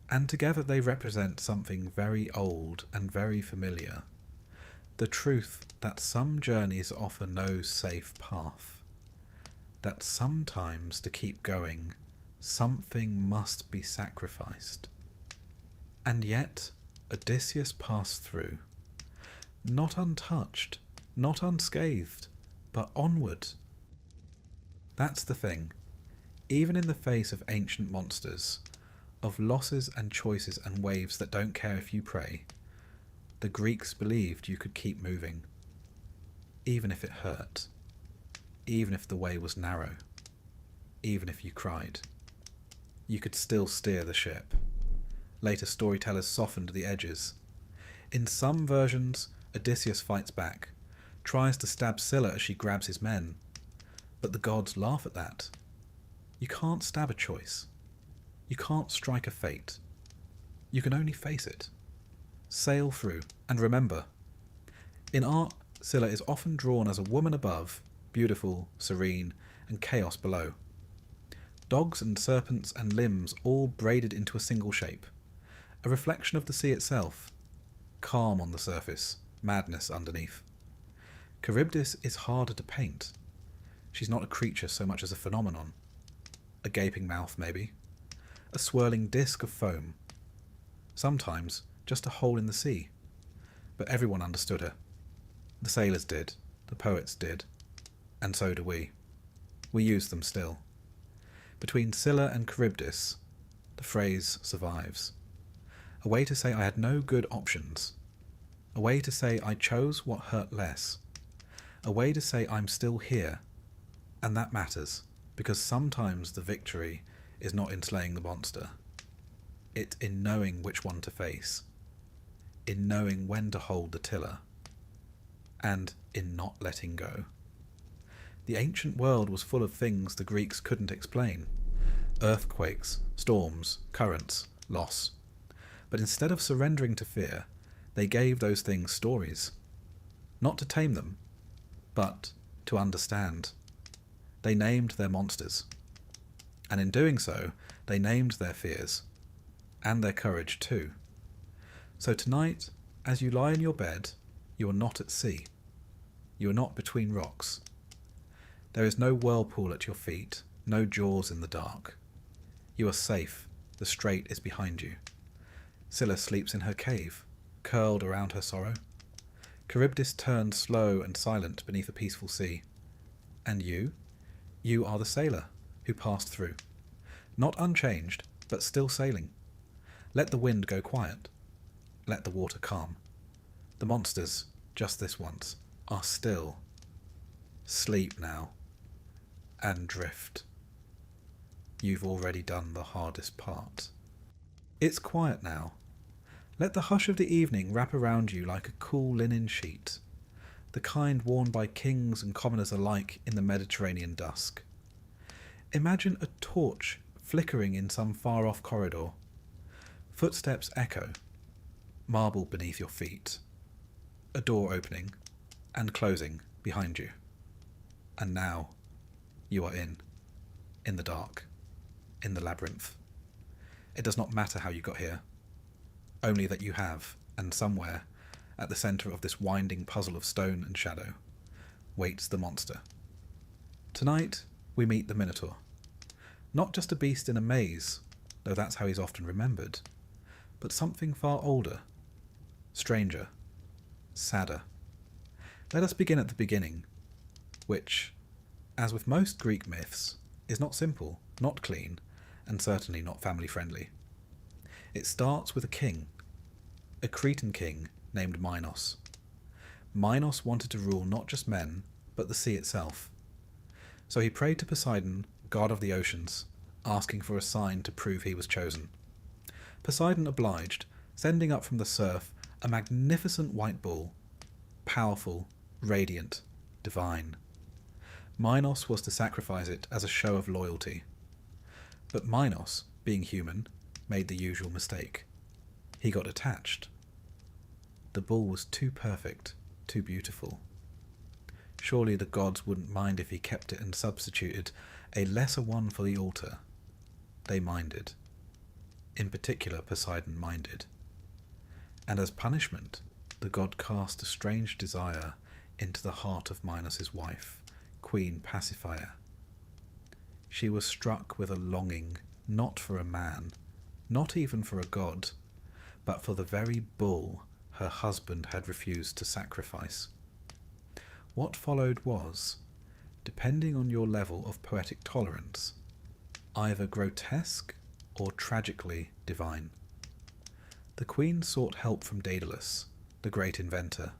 And together they represent something very old and very familiar. The truth that some journeys offer no safe path. That sometimes to keep going, something must be sacrificed. And yet, Odysseus passed through. Not untouched, not unscathed, but onward. That's the thing. Even in the face of ancient monsters, of losses and choices and waves that don't care if you pray, the Greeks believed you could keep moving. Even if it hurt. Even if the way was narrow. Even if you cried. You could still steer the ship. Later storytellers softened the edges. In some versions, Odysseus fights back, tries to stab Scylla as she grabs his men. But the gods laugh at that. You can't stab a choice. You can't strike a fate. You can only face it. Sail through, and remember. In art, Scylla is often drawn as a woman above, beautiful, serene, and chaos below. Dogs and serpents and limbs all braided into a single shape. A reflection of the sea itself. Calm on the surface, madness underneath. Charybdis is harder to paint. She's not a creature so much as a phenomenon. A gaping mouth, maybe. A swirling disk of foam. Sometimes just a hole in the sea. But everyone understood her. The sailors did, the poets did, and so do we. We use them still. Between Scylla and Charybdis, the phrase survives. A way to say I had no good options. A way to say I chose what hurt less. A way to say I'm still here. And that matters, because sometimes the victory is not in slaying the monster. It's in knowing which one to face. In knowing when to hold the tiller. And in not letting go. The ancient world was full of things the Greeks couldn't explain. Earthquakes, storms, currents, loss. But instead of surrendering to fear, they gave those things stories. Not to tame them, but to understand. They named their monsters. And in doing so, they named their fears. And their courage too. So tonight, as you lie in your bed, you are not at sea. You are not between rocks. There is no whirlpool at your feet, no jaws in the dark. You are safe, the strait is behind you. Scylla sleeps in her cave, curled around her sorrow. Charybdis turns slow and silent beneath a peaceful sea. And you? You are the sailor who passed through. Not unchanged, but still sailing. Let the wind go quiet. Let the water calm. The monsters, just this once, are still. Sleep now. And drift. You've already done the hardest part. It's quiet now. Let the hush of the evening wrap around you like a cool linen sheet, the kind worn by kings and commoners alike in the Mediterranean dusk. Imagine a torch flickering in some far-off corridor. Footsteps echo, marble beneath your feet, a door opening and closing behind you. And now you are in the dark, in the labyrinth. It does not matter how you got here, only that you have, and somewhere, at the centre of this winding puzzle of stone and shadow, waits the monster. Tonight we meet the Minotaur. Not just a beast in a maze, though that's how he's often remembered, but something far older, stranger, sadder, Let us begin at the beginning, which, as with most Greek myths, is not simple, not clean, and certainly not family-friendly. It starts with a king, a Cretan king named Minos. Minos wanted to rule not just men, but the sea itself. So he prayed to Poseidon, god of the oceans, asking for a sign to prove he was chosen. Poseidon obliged, sending up from the surf a magnificent white bull, powerful, radiant, divine. Minos was to sacrifice it as a show of loyalty. But Minos, being human, made the usual mistake. He got attached. The bull was too perfect, too beautiful. Surely the gods wouldn't mind if he kept it and substituted a lesser one for the altar. They minded. In particular, Poseidon minded. And as punishment, the god cast a strange desire into the heart of Minos' wife, Queen Pasiphae. She was struck with a longing not for a man, not even for a god, but for the very bull her husband had refused to sacrifice. What followed was, depending on your level of poetic tolerance, either grotesque or tragically divine. The queen sought help from Daedalus, the great inventor,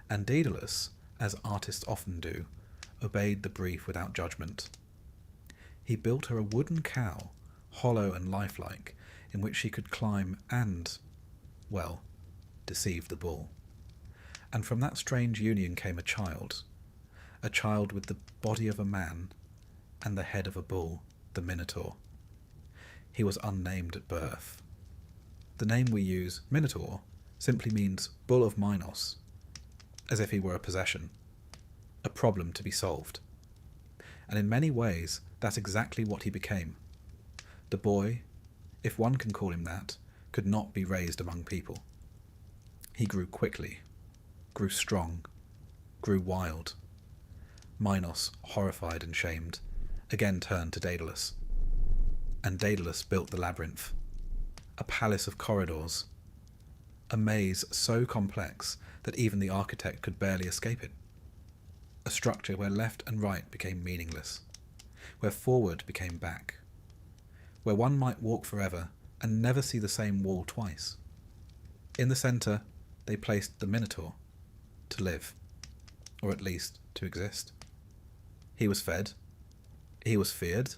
and Daedalus, as artists often do, obeyed the brief without judgment. He built her a wooden cow, hollow and lifelike, in which she could climb and, well, deceive the bull. And from that strange union came a child with the body of a man and the head of a bull, the Minotaur. He was unnamed at birth. The name we use, Minotaur, simply means bull of Minos, as if he were a possession, a problem to be solved. And in many ways, that's exactly what he became. The boy, if one can call him that, could not be raised among people. He grew quickly, grew strong, grew wild. Minos, horrified and shamed, again turned to Daedalus. And Daedalus built the labyrinth, a palace of corridors, a maze so complex that even the architect could barely escape it. A structure where left and right became meaningless, where forward became back, where one might walk forever and never see the same wall twice. In the centre, they placed the Minotaur, to live, or at least to exist. He was fed, he was feared,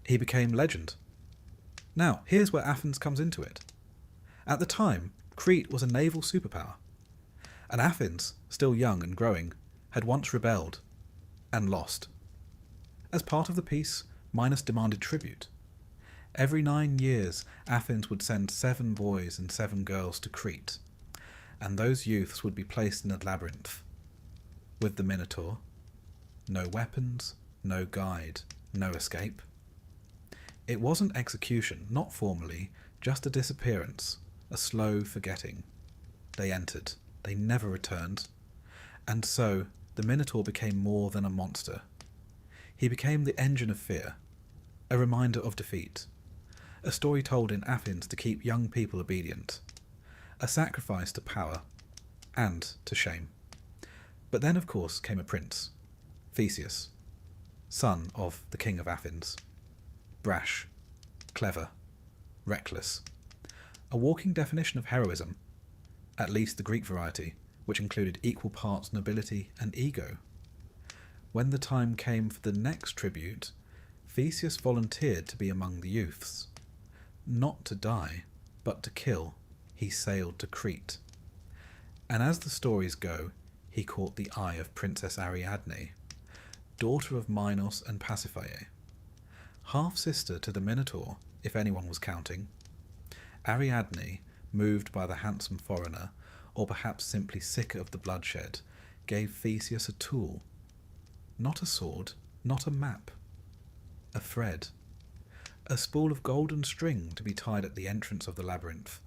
he became legend. Now, here's where Athens comes into it. At the time, Crete was a naval superpower, and Athens, still young and growing, had once rebelled, and lost. As part of the peace, Minos demanded tribute. Every 9 years, Athens would send 7 boys and 7 girls to Crete, and those youths would be placed in a labyrinth. With the Minotaur, no weapons, no guide, no escape. It wasn't execution, not formally, just a disappearance, a slow forgetting. They entered, they never returned, and so the Minotaur became more than a monster. He became the engine of fear, a reminder of defeat, a story told in Athens to keep young people obedient, a sacrifice to power and to shame. But then, of course, came a prince, Theseus, son of the king of Athens. Brash, clever, reckless. A walking definition of heroism, at least the Greek variety, which included equal parts nobility and ego. When the time came for the next tribute, Theseus volunteered to be among the youths. Not to die, but to kill, he sailed to Crete. And as the stories go, he caught the eye of Princess Ariadne, daughter of Minos and Pasiphae, half-sister to the Minotaur, if anyone was counting. Ariadne, moved by the handsome foreigner, or perhaps simply sick of the bloodshed, gave Theseus a tool. Not a sword, not a map. A thread. A spool of golden string to be tied at the entrance of the labyrinth.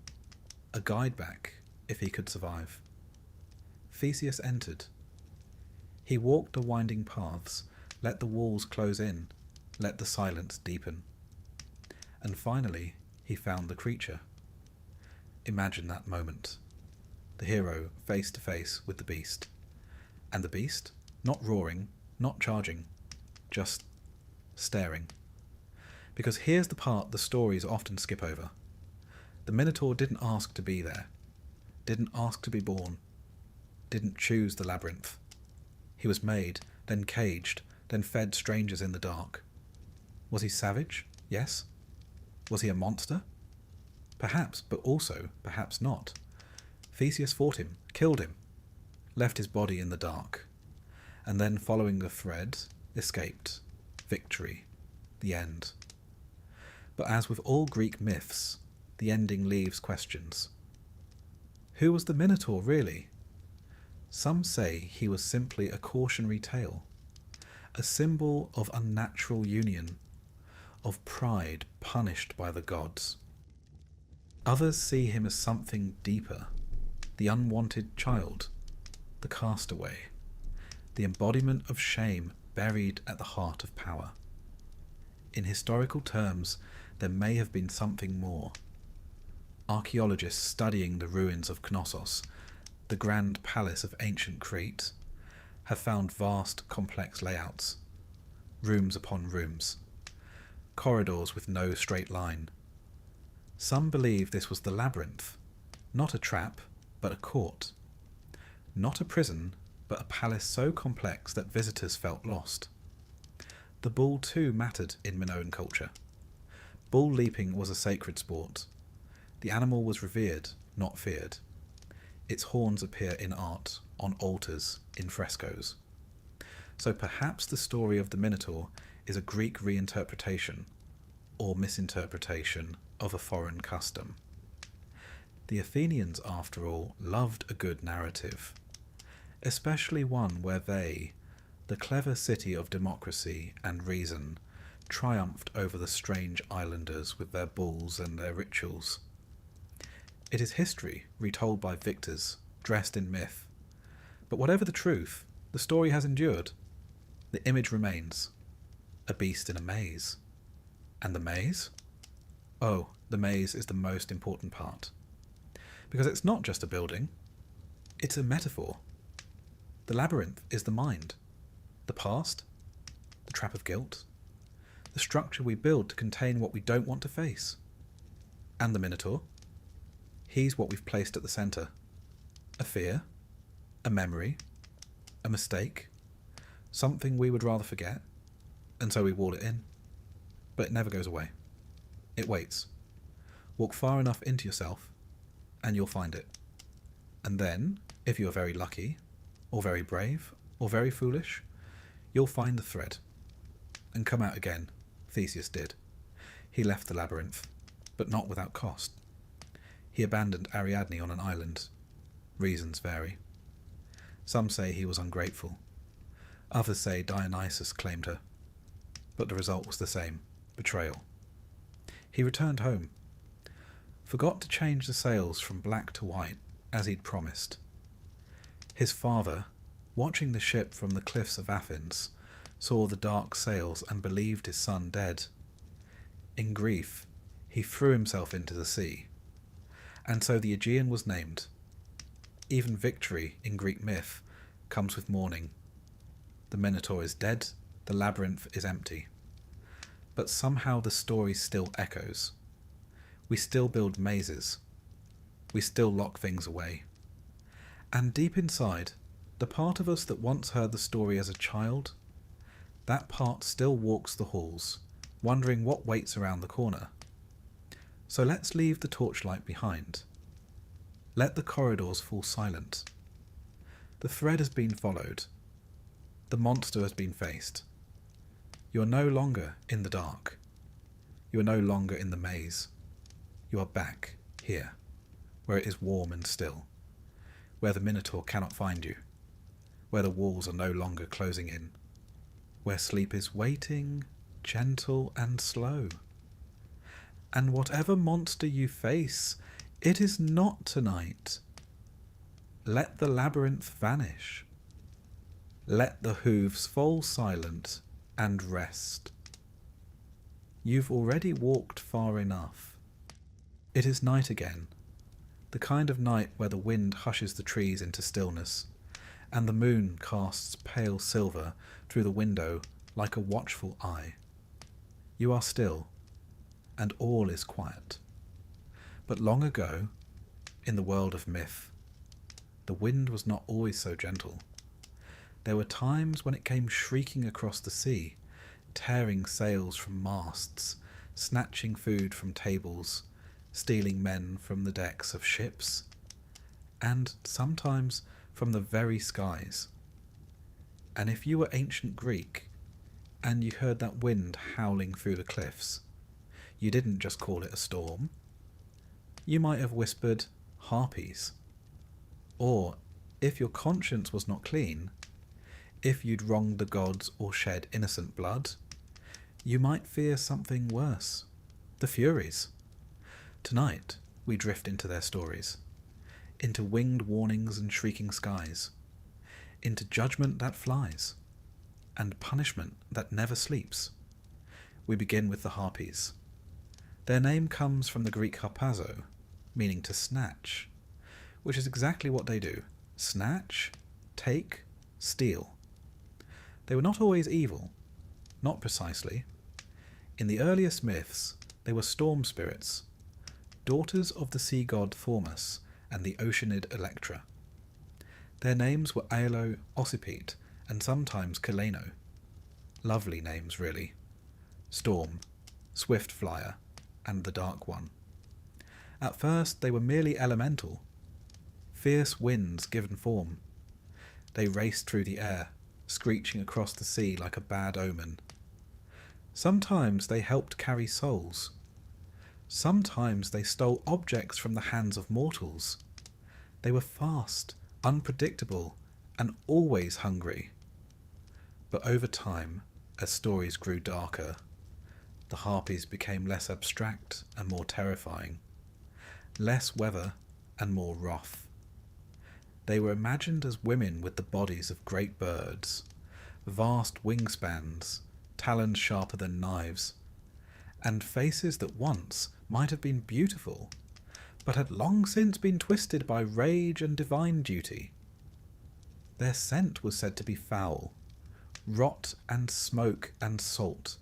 A guide back, if he could survive. Theseus entered. He walked the winding paths, let the walls close in, let the silence deepen. And finally, he found the creature. Imagine that moment. The hero face to face with the beast, And the beast? Not roaring, not charging, just staring. Because here's the part the stories often skip over. The Minotaur didn't ask to be there, didn't ask to be born, didn't choose the labyrinth. He was made, then caged, then fed strangers in the dark. Was he savage? Yes. Was he a monster? Perhaps, but also perhaps not. Theseus fought him, killed him, left his body in the dark, and then, following the thread, escaped. Victory. The end. But as with all Greek myths, the ending leaves questions. Who was the Minotaur, really? Some say he was simply a cautionary tale, a symbol of unnatural union, of pride punished by the gods. Others see him as something deeper, the unwanted child, the castaway, the embodiment of shame buried at the heart of power. In historical terms, there may have been something more. Archaeologists studying the ruins of Knossos, the grand palace of ancient Crete, have found vast, complex layouts, rooms upon rooms, corridors with no straight line. Some believe this was the labyrinth, not a trap, but a court. Not a prison, but a palace so complex that visitors felt lost. The bull too mattered in Minoan culture. Bull leaping was a sacred sport. The animal was revered, not feared. Its horns appear in art, on altars, in frescoes. So perhaps the story of the Minotaur is a Greek reinterpretation, or misinterpretation, of a foreign custom. The Athenians, after all, loved a good narrative, especially one where they, the clever city of democracy and reason, triumphed over the strange islanders with their bulls and their rituals. It is history retold by victors, dressed in myth. But whatever the truth, the story has endured. The image remains. A beast in a maze. And the maze? Oh, the maze is the most important part. Because it's not just a building. It's a metaphor. The labyrinth is the mind. The past. The trap of guilt. The structure we build to contain what we don't want to face. And the Minotaur? He's what we've placed at the centre. A fear, a memory, a mistake, something we would rather forget, and so we wall it in. But it never goes away. It waits. Walk far enough into yourself, and you'll find it. And then, if you're very lucky, or very brave, or very foolish, you'll find the thread, and come out again. Theseus did. He left the labyrinth, but not without cost. He abandoned Ariadne on an island. Reasons vary. Some say he was ungrateful. Others say Dionysus claimed her. But the result was the same, betrayal. He returned home. Forgot to change the sails from black to white, as he'd promised. His father, watching the ship from the cliffs of Athens, saw the dark sails and believed his son dead. In grief, he threw himself into the sea. And so the Aegean was named. Even victory in Greek myth comes with mourning. The Minotaur is dead, the labyrinth is empty. But somehow the story still echoes. We still build mazes. We still lock things away. And deep inside, the part of us that once heard the story as a child, that part still walks the halls, wondering what waits around the corner. So let's leave the torchlight behind. Let the corridors fall silent. The thread has been followed. The monster has been faced. You are no longer in the dark. You are no longer in the maze. You are back, here, where it is warm and still, where the Minotaur cannot find you, where the walls are no longer closing in, where sleep is waiting, gentle and slow. And whatever monster you face, it is not tonight. Let the labyrinth vanish. Let the hooves fall silent and rest. You've already walked far enough. It is night again, the kind of night where the wind hushes the trees into stillness, and the moon casts pale silver through the window like a watchful eye. You are still, and all is quiet. But long ago, in the world of myth, the wind was not always so gentle. There were times when it came shrieking across the sea, tearing sails from masts, snatching food from tables, stealing men from the decks of ships, and sometimes from the very skies. And if you were ancient Greek, and you heard that wind howling through the cliffs, you didn't just call it a storm. You might have whispered harpies. Or, if your conscience was not clean, if you'd wronged the gods or shed innocent blood, you might fear something worse, the Furies. Tonight, we drift into their stories, into winged warnings and shrieking skies, into judgment that flies, and punishment that never sleeps. We begin with the Harpies. Their name comes from the Greek harpazo, meaning to snatch, which is exactly what they do: snatch, take, steal. They were not always evil, not precisely. In the earliest myths, they were storm spirits, daughters of the sea god Thaumas and the oceanid Electra. Their names were Aelo, Ocypete, and sometimes Kaleno. Lovely names, really. Storm, Swift Flyer, and the Dark One. At first they were merely elemental, fierce winds given form. They raced through the air, screeching across the sea like a bad omen. Sometimes they helped carry souls. Sometimes they stole objects from the hands of mortals. They were fast, unpredictable, and always hungry. But over time, as stories grew darker, the Harpies became less abstract and more terrifying, less weather and more wrath. They were imagined as women with the bodies of great birds, vast wingspans, talons sharper than knives, and faces that once might have been beautiful, but had long since been twisted by rage and divine duty. Their scent was said to be foul, rot and smoke and salt.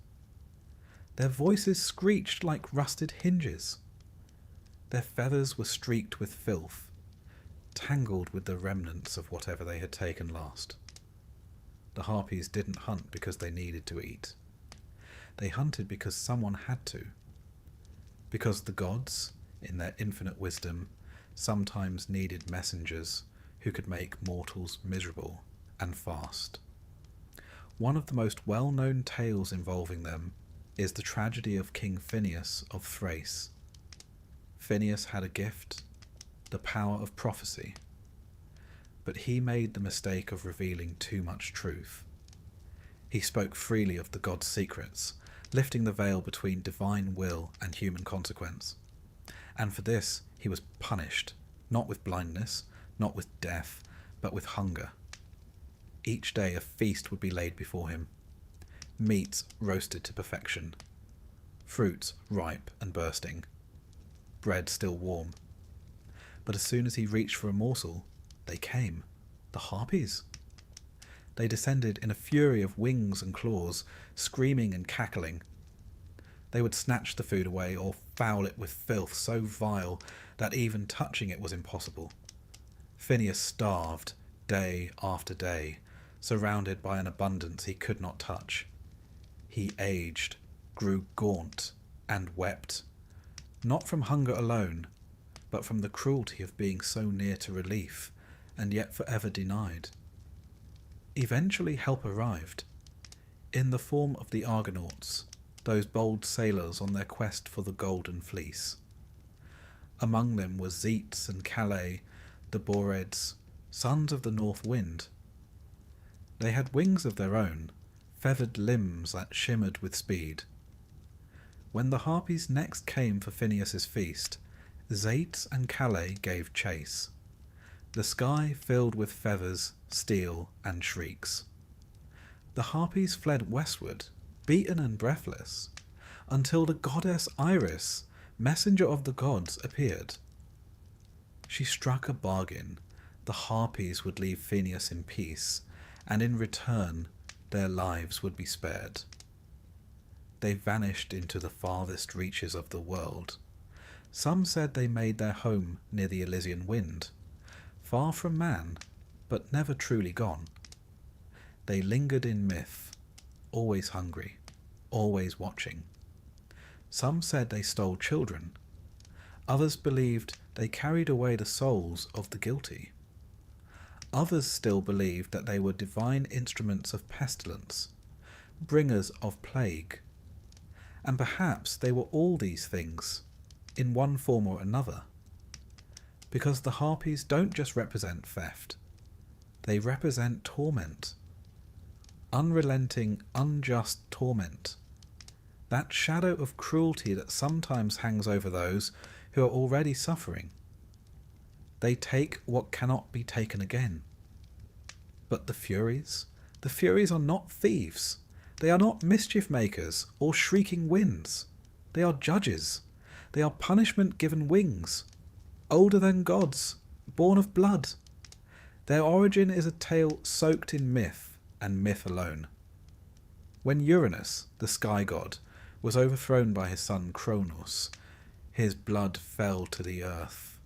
Their voices screeched like rusted hinges. Their feathers were streaked with filth, tangled with the remnants of whatever they had taken last. The Harpies didn't hunt because they needed to eat. They hunted because someone had to. Because the gods, in their infinite wisdom, sometimes needed messengers who could make mortals miserable and fast. One of the most well-known tales involving them is the tragedy of King Phineus of Thrace. Phineus had a gift, the power of prophecy, but he made the mistake of revealing too much truth. He spoke freely of the gods' secrets, lifting the veil between divine will and human consequence. And for this he was punished, not with blindness, not with death, but with hunger. Each day a feast would be laid before him, meats roasted to perfection, fruits ripe and bursting, bread still warm. But as soon as he reached for a morsel, they came, the Harpies. They descended in a fury of wings and claws, screaming and cackling. They would snatch the food away or foul it with filth so vile that even touching it was impossible. Phineus starved day after day, surrounded by an abundance he could not touch. He aged, grew gaunt, and wept, not from hunger alone, but from the cruelty of being so near to relief, and yet forever denied. Eventually help arrived, in the form of the Argonauts, those bold sailors on their quest for the Golden Fleece. Among them were Zetes and Calais, the Boreds, sons of the North Wind. They had wings of their own, feathered limbs that shimmered with speed. When the Harpies next came for Phineus's feast, Zetes and Calais gave chase, the sky filled with feathers, steel, and shrieks. The Harpies fled westward, beaten and breathless, until the goddess Iris, messenger of the gods, appeared. She struck a bargain, the Harpies would leave Phineus in peace, and in return their lives would be spared. They vanished into the farthest reaches of the world. Some said they made their home near the Elysian wind, far from man, but never truly gone. They lingered in myth, always hungry, always watching. Some said they stole children. Others believed they carried away the souls of the guilty. Others still believed that they were divine instruments of pestilence, bringers of plague. And perhaps they were all these things, in one form or another. Because the Harpies don't just represent theft, they represent torment. Unrelenting, unjust torment. That shadow of cruelty that sometimes hangs over those who are already suffering. They take what cannot be taken again. But the Furies are not thieves. They are not mischief makers or shrieking winds. They are judges. They are punishment given wings, older than gods, born of blood. Their origin is a tale soaked in myth, and myth alone. When Uranus, the sky god, was overthrown by his son Kronos, his blood fell to the earth.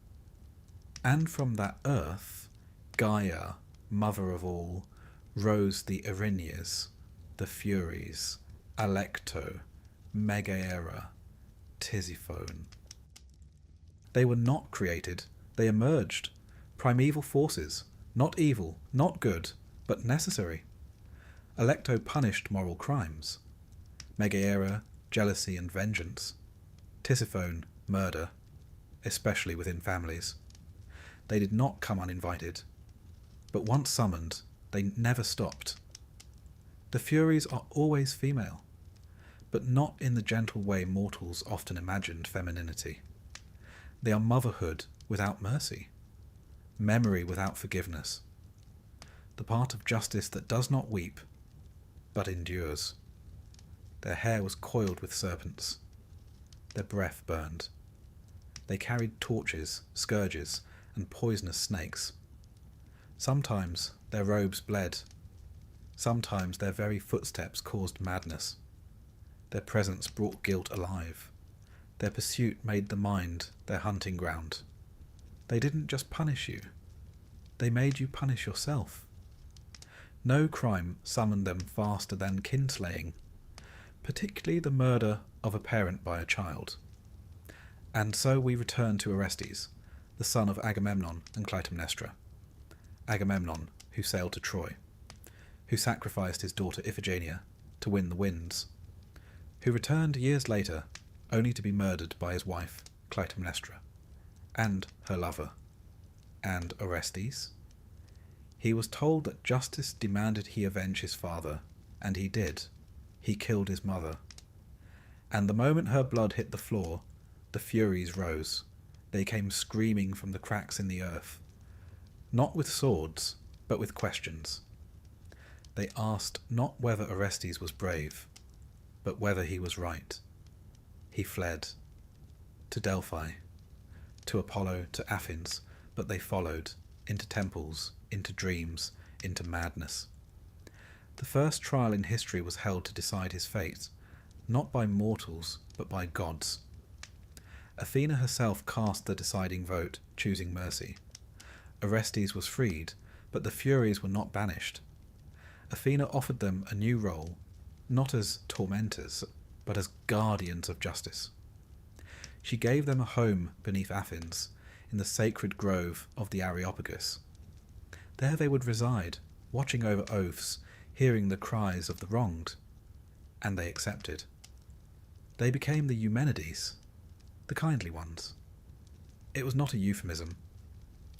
And from that earth, Gaia, mother of all, rose the Erinyes, the Furies, Alecto, Megaera, Tisiphone. They were not created, they emerged. Primeval forces, not evil, not good, but necessary. Alecto punished moral crimes. Megaera, jealousy and vengeance. Tisiphone, murder, especially within families. They did not come uninvited, but once summoned, they never stopped. The Furies are always female, but not in the gentle way mortals often imagined femininity. They are motherhood without mercy, memory without forgiveness, the part of justice that does not weep, but endures. Their hair was coiled with serpents. Their breath burned. They carried torches, scourges, and poisonous snakes. Sometimes their robes bled. Sometimes their very footsteps caused madness. Their presence brought guilt alive. Their pursuit made the mind their hunting ground. They didn't just punish you. They made you punish yourself. No crime summoned them faster than kinslaying, particularly the murder of a parent by a child. And so we return to Orestes, the son of Agamemnon and Clytemnestra. Agamemnon, who sailed to Troy, who sacrificed his daughter Iphigenia to win the winds, who returned years later only to be murdered by his wife, Clytemnestra, and her lover. And Orestes? He was told that justice demanded he avenge his father, and he did. He killed his mother. And the moment her blood hit the floor, the Furies rose. They came screaming from the cracks in the earth, not with swords, but with questions. They asked not whether Orestes was brave, but whether he was right. He fled to Delphi, to Apollo, to Athens, but they followed, into temples, into dreams, into madness. The first trial in history was held to decide his fate, not by mortals, but by gods. Athena herself cast the deciding vote, choosing mercy. Orestes was freed, but the Furies were not banished. Athena offered them a new role, not as tormentors, but as guardians of justice. She gave them a home beneath Athens, in the sacred grove of the Areopagus. There they would reside, watching over oaths, hearing the cries of the wronged. And they accepted. They became the Eumenides, the kindly ones. It was not a euphemism.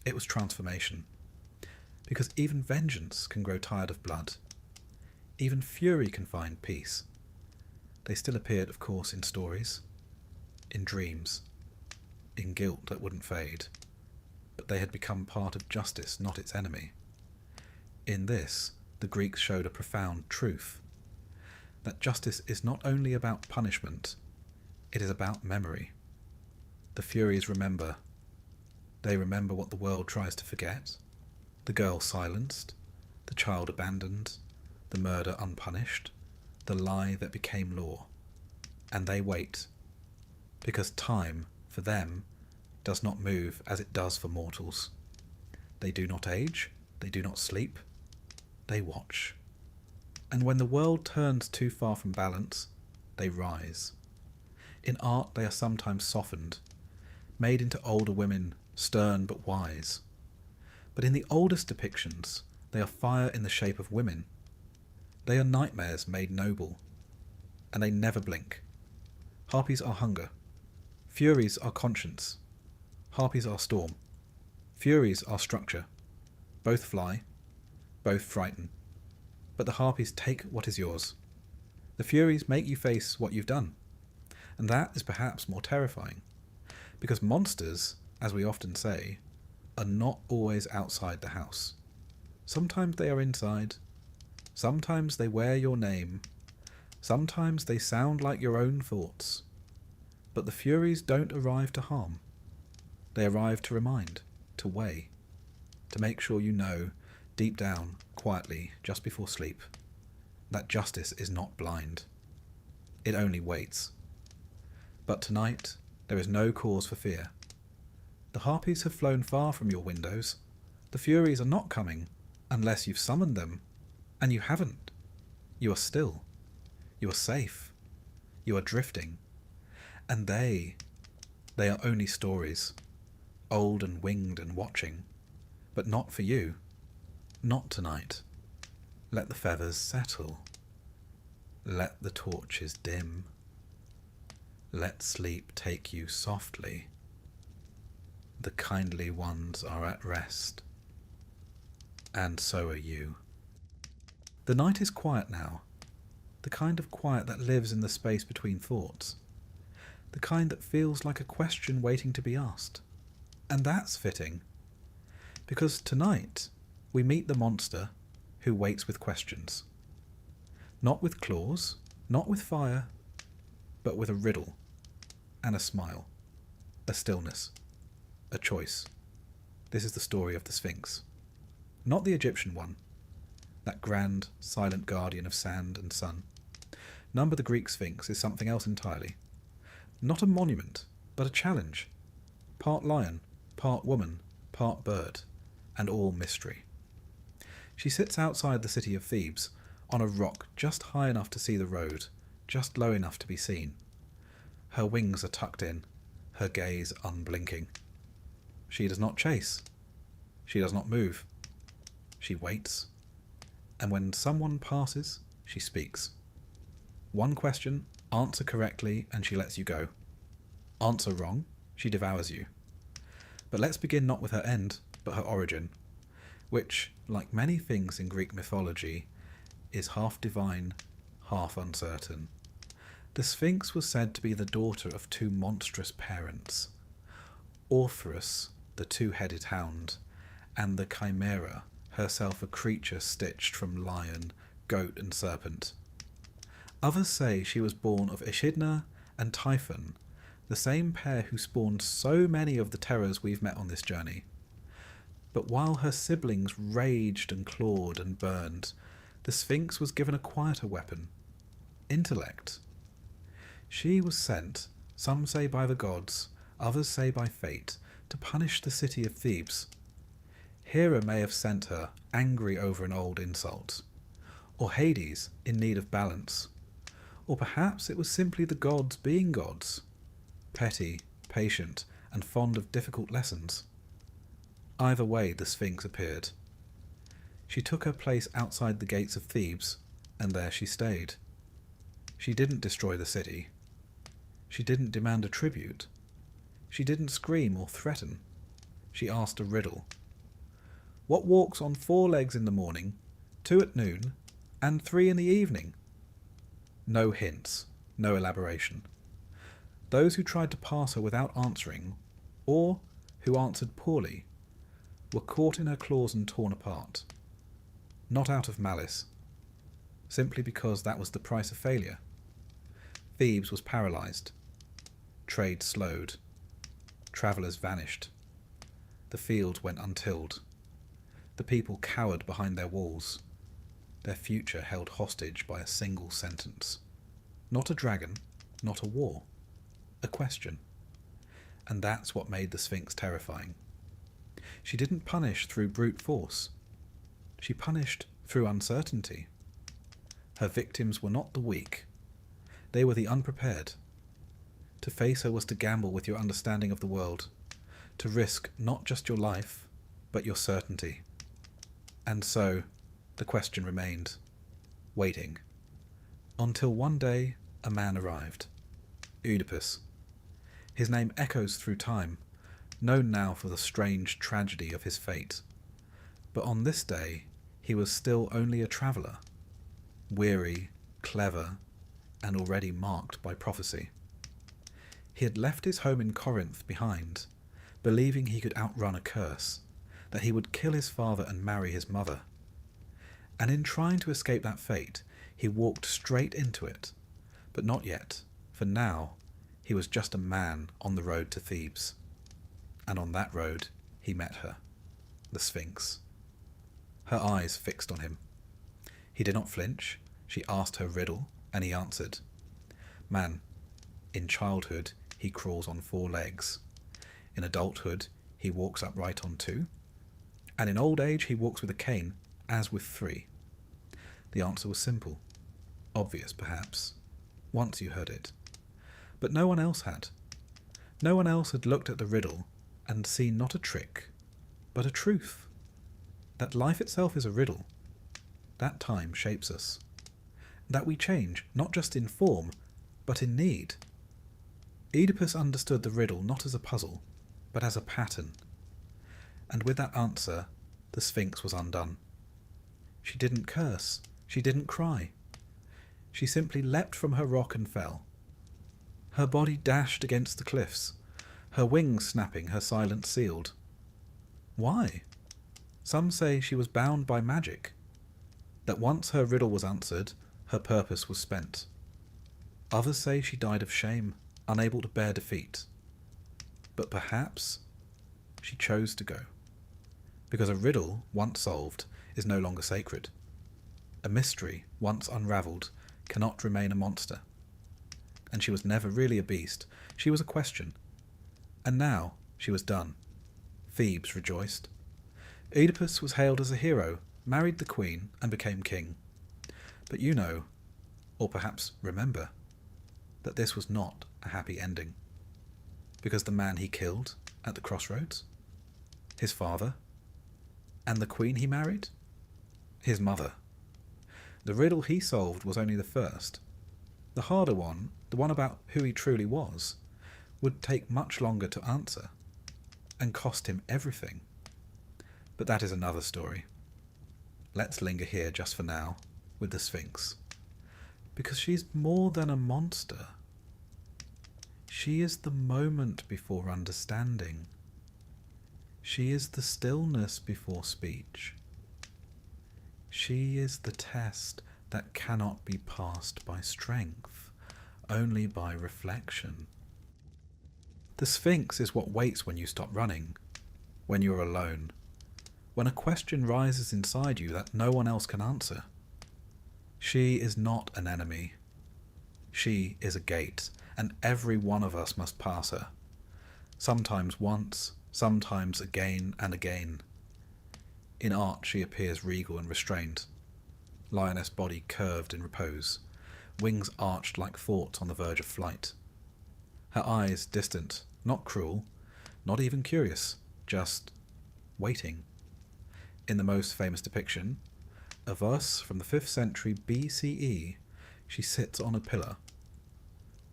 It was transformation. Because even vengeance can grow tired of blood. Even fury can find peace. They still appeared, of course, in stories, in dreams, in guilt that wouldn't fade, but they had become part of justice, not its enemy. In this, the Greeks showed a profound truth, that justice is not only about punishment, it is about memory. The Furies remember. They remember what the world tries to forget, the girl silenced, the child abandoned, the murder unpunished, the lie that became law. And they wait, because time, for them, does not move as it does for mortals. They do not age, they do not sleep, they watch. And when the world turns too far from balance, they rise. In art they are sometimes softened, made into older women, stern but wise. But in the oldest depictions, they are fire in the shape of women. They are nightmares made noble, and they never blink. Harpies are hunger. Furies are conscience. Harpies are storm. Furies are structure. Both fly, both frighten. But the harpies take what is yours. The furies make you face what you've done. And that is perhaps more terrifying. Because monsters, as we often say, are not always outside the house. Sometimes they are inside. Sometimes they wear your name. Sometimes they sound like your own thoughts. But the furies don't arrive to harm. They arrive to remind, to weigh, to make sure you know, deep down, quietly, just before sleep, that justice is not blind. It only waits. But tonight, there is no cause for fear. The harpies have flown far from your windows. The furies are not coming, unless you've summoned them. And you haven't. You are still. You are safe. You are drifting. And they are only stories, old and winged and watching, but not for you. Not tonight. Let the feathers settle. Let the torches dim. Let sleep take you softly. The kindly ones are at rest. And so are you. The night is quiet now. The kind of quiet that lives in the space between thoughts. The kind that feels like a question waiting to be asked. And that's fitting. Because tonight we meet the monster who waits with questions. Not with claws, not with fire, but with a riddle and a smile, a stillness, a choice. This is the story of the Sphinx. Not the Egyptian one, that grand, silent guardian of sand and sun. Number the Greek Sphinx is something else entirely. Not a monument, but a challenge. Part lion, part woman, part bird, and all mystery. She sits outside the city of Thebes, on a rock just high enough to see the road, just low enough to be seen. Her wings are tucked in, her gaze unblinking. She does not chase. She does not move. She waits. And when someone passes, she speaks. One question, answer correctly, and she lets you go. Answer wrong, she devours you. But let's begin not with her end, but her origin, which, like many things in Greek mythology, is half divine, half uncertain. The Sphinx was said to be the daughter of two monstrous parents, Orpheus, the two-headed hound, and the Chimera, herself a creature stitched from lion, goat and serpent. Others say she was born of Echidna and Typhon, the same pair who spawned so many of the terrors we've met on this journey. But while her siblings raged and clawed and burned, the Sphinx was given a quieter weapon, intellect. She was sent, some say by the gods, others say by fate, to punish the city of Thebes. Hera may have sent her, angry over an old insult, or Hades, in need of balance, or perhaps it was simply the gods being gods, petty, patient, and fond of difficult lessons. Either way, the Sphinx appeared. She took her place outside the gates of Thebes, and there she stayed. She didn't destroy the city. She didn't demand a tribute. She didn't scream or threaten. She asked a riddle. What walks on 4 legs in the morning, 2 at noon, and 3 in the evening? No hints, no elaboration. Those who tried to pass her without answering, or who answered poorly, were caught in her claws and torn apart. Not out of malice, simply because that was the price of failure. Thebes was paralysed. Trade slowed. Travellers vanished. The field went untilled. The people cowered behind their walls, their future held hostage by a single sentence. Not a dragon, not a war, a question. And that's what made the Sphinx terrifying. She didn't punish through brute force. She punished through uncertainty. Her victims were not the weak. They were the unprepared. To face her was to gamble with your understanding of the world, to risk not just your life, but your certainty. And so, the question remained, waiting, until one day a man arrived, Oedipus. His name echoes through time, known now for the strange tragedy of his fate. But on this day, he was still only a traveller, weary, clever, and already marked by prophecy. He had left his home in Corinth behind, believing he could outrun a curse, that he would kill his father and marry his mother. And in trying to escape that fate, he walked straight into it. But not yet, for now he was just a man on the road to Thebes. And on that road he met her, the Sphinx. Her eyes fixed on him. He did not flinch. She asked her riddle, and he answered. Man, in childhood he crawls on 4 legs. In adulthood he walks upright on 2. And in old age he walks with a cane, as with 3. The answer was simple. Obvious, perhaps. Once you heard it. But no one else had. No one else had looked at the riddle and seen not a trick, but a truth. That life itself is a riddle. That time shapes us. That we change, not just in form, but in need. Oedipus understood the riddle not as a puzzle, but as a pattern. And with that answer, the Sphinx was undone. She didn't curse. She didn't cry. She simply leapt from her rock and fell. Her body dashed against the cliffs, her wings snapping, her silence sealed. Why? Some say she was bound by magic, that once her riddle was answered, her purpose was spent. Others say she died of shame, unable to bear defeat. But perhaps she chose to go, because a riddle, once solved, is no longer sacred. A mystery, once unravelled, cannot remain a monster. And she was never really a beast. She was a question. And now she was done. Thebes rejoiced. Oedipus was hailed as a hero, married the queen, and became king. But you know, or perhaps remember, that this was not a happy ending. Because the man he killed at the crossroads, his father, and the queen he married, his mother. The riddle he solved was only the first. The harder one, the one about who he truly was, would take much longer to answer, and cost him everything. But that is another story. Let's linger here just for now, with the Sphinx. Because she's more than a monster. She is the moment before understanding. She is the stillness before speech. She is the test that cannot be passed by strength, only by reflection. The Sphinx is what waits when you stop running, when you're alone, when a question rises inside you that no one else can answer. She is not an enemy. She is a gate, and every one of us must pass her. Sometimes once, sometimes again and again. In art she appears regal and restrained, lioness body curved in repose, wings arched like thoughts on the verge of flight. Her eyes distant, not cruel, not even curious, just waiting. In the most famous depiction, a verse from the 5th century BCE, she sits on a pillar.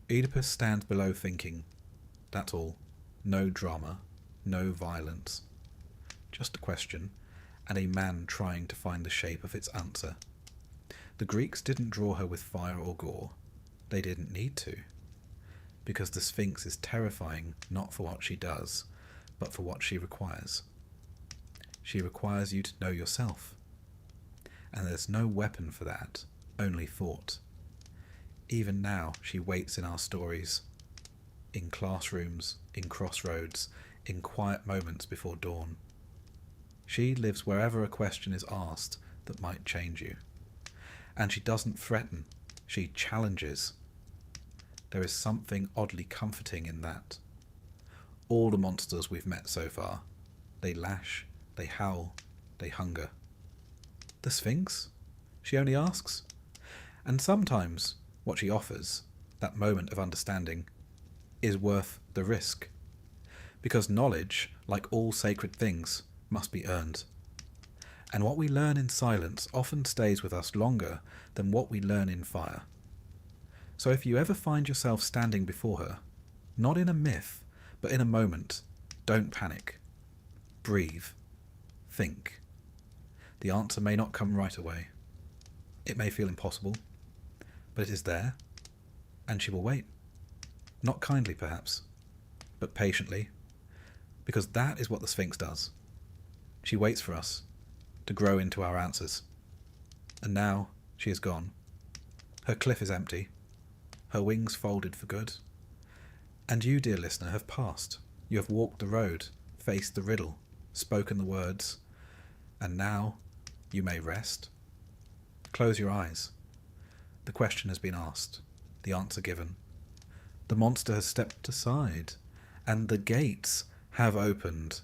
Oedipus stands below thinking. That's all. No drama, no violence. Just a question, and a man trying to find the shape of its answer. The Greeks didn't draw her with fire or gore. They didn't need to. Because the Sphinx is terrifying not for what she does, but for what she requires. She requires you to know yourself. And there's no weapon for that, only thought. Even now she waits in our stories, in classrooms, in crossroads, in quiet moments before dawn. She lives wherever a question is asked that might change you. And she doesn't threaten, she challenges. There is something oddly comforting in that. All the monsters we've met so far, they lash, they howl, they hunger. The Sphinx? She only asks. And sometimes what she offers, that moment of understanding, is worth the risk. Because knowledge, like all sacred things, must be earned. And what we learn in silence often stays with us longer than what we learn in fire. So if you ever find yourself standing before her, not in a myth, but in a moment, don't panic. Breathe. Think. The answer may not come right away. It may feel impossible, but it is there, and she will wait. Not kindly, perhaps, but patiently, because that is what the Sphinx does. She waits for us to grow into our answers. And now she is gone. Her cliff is empty, her wings folded for good. And you, dear listener, have passed. You have walked the road, faced the riddle, spoken the words, and now you may rest. Close your eyes. The question has been asked, the answer given. The monster has stepped aside, and the gates have opened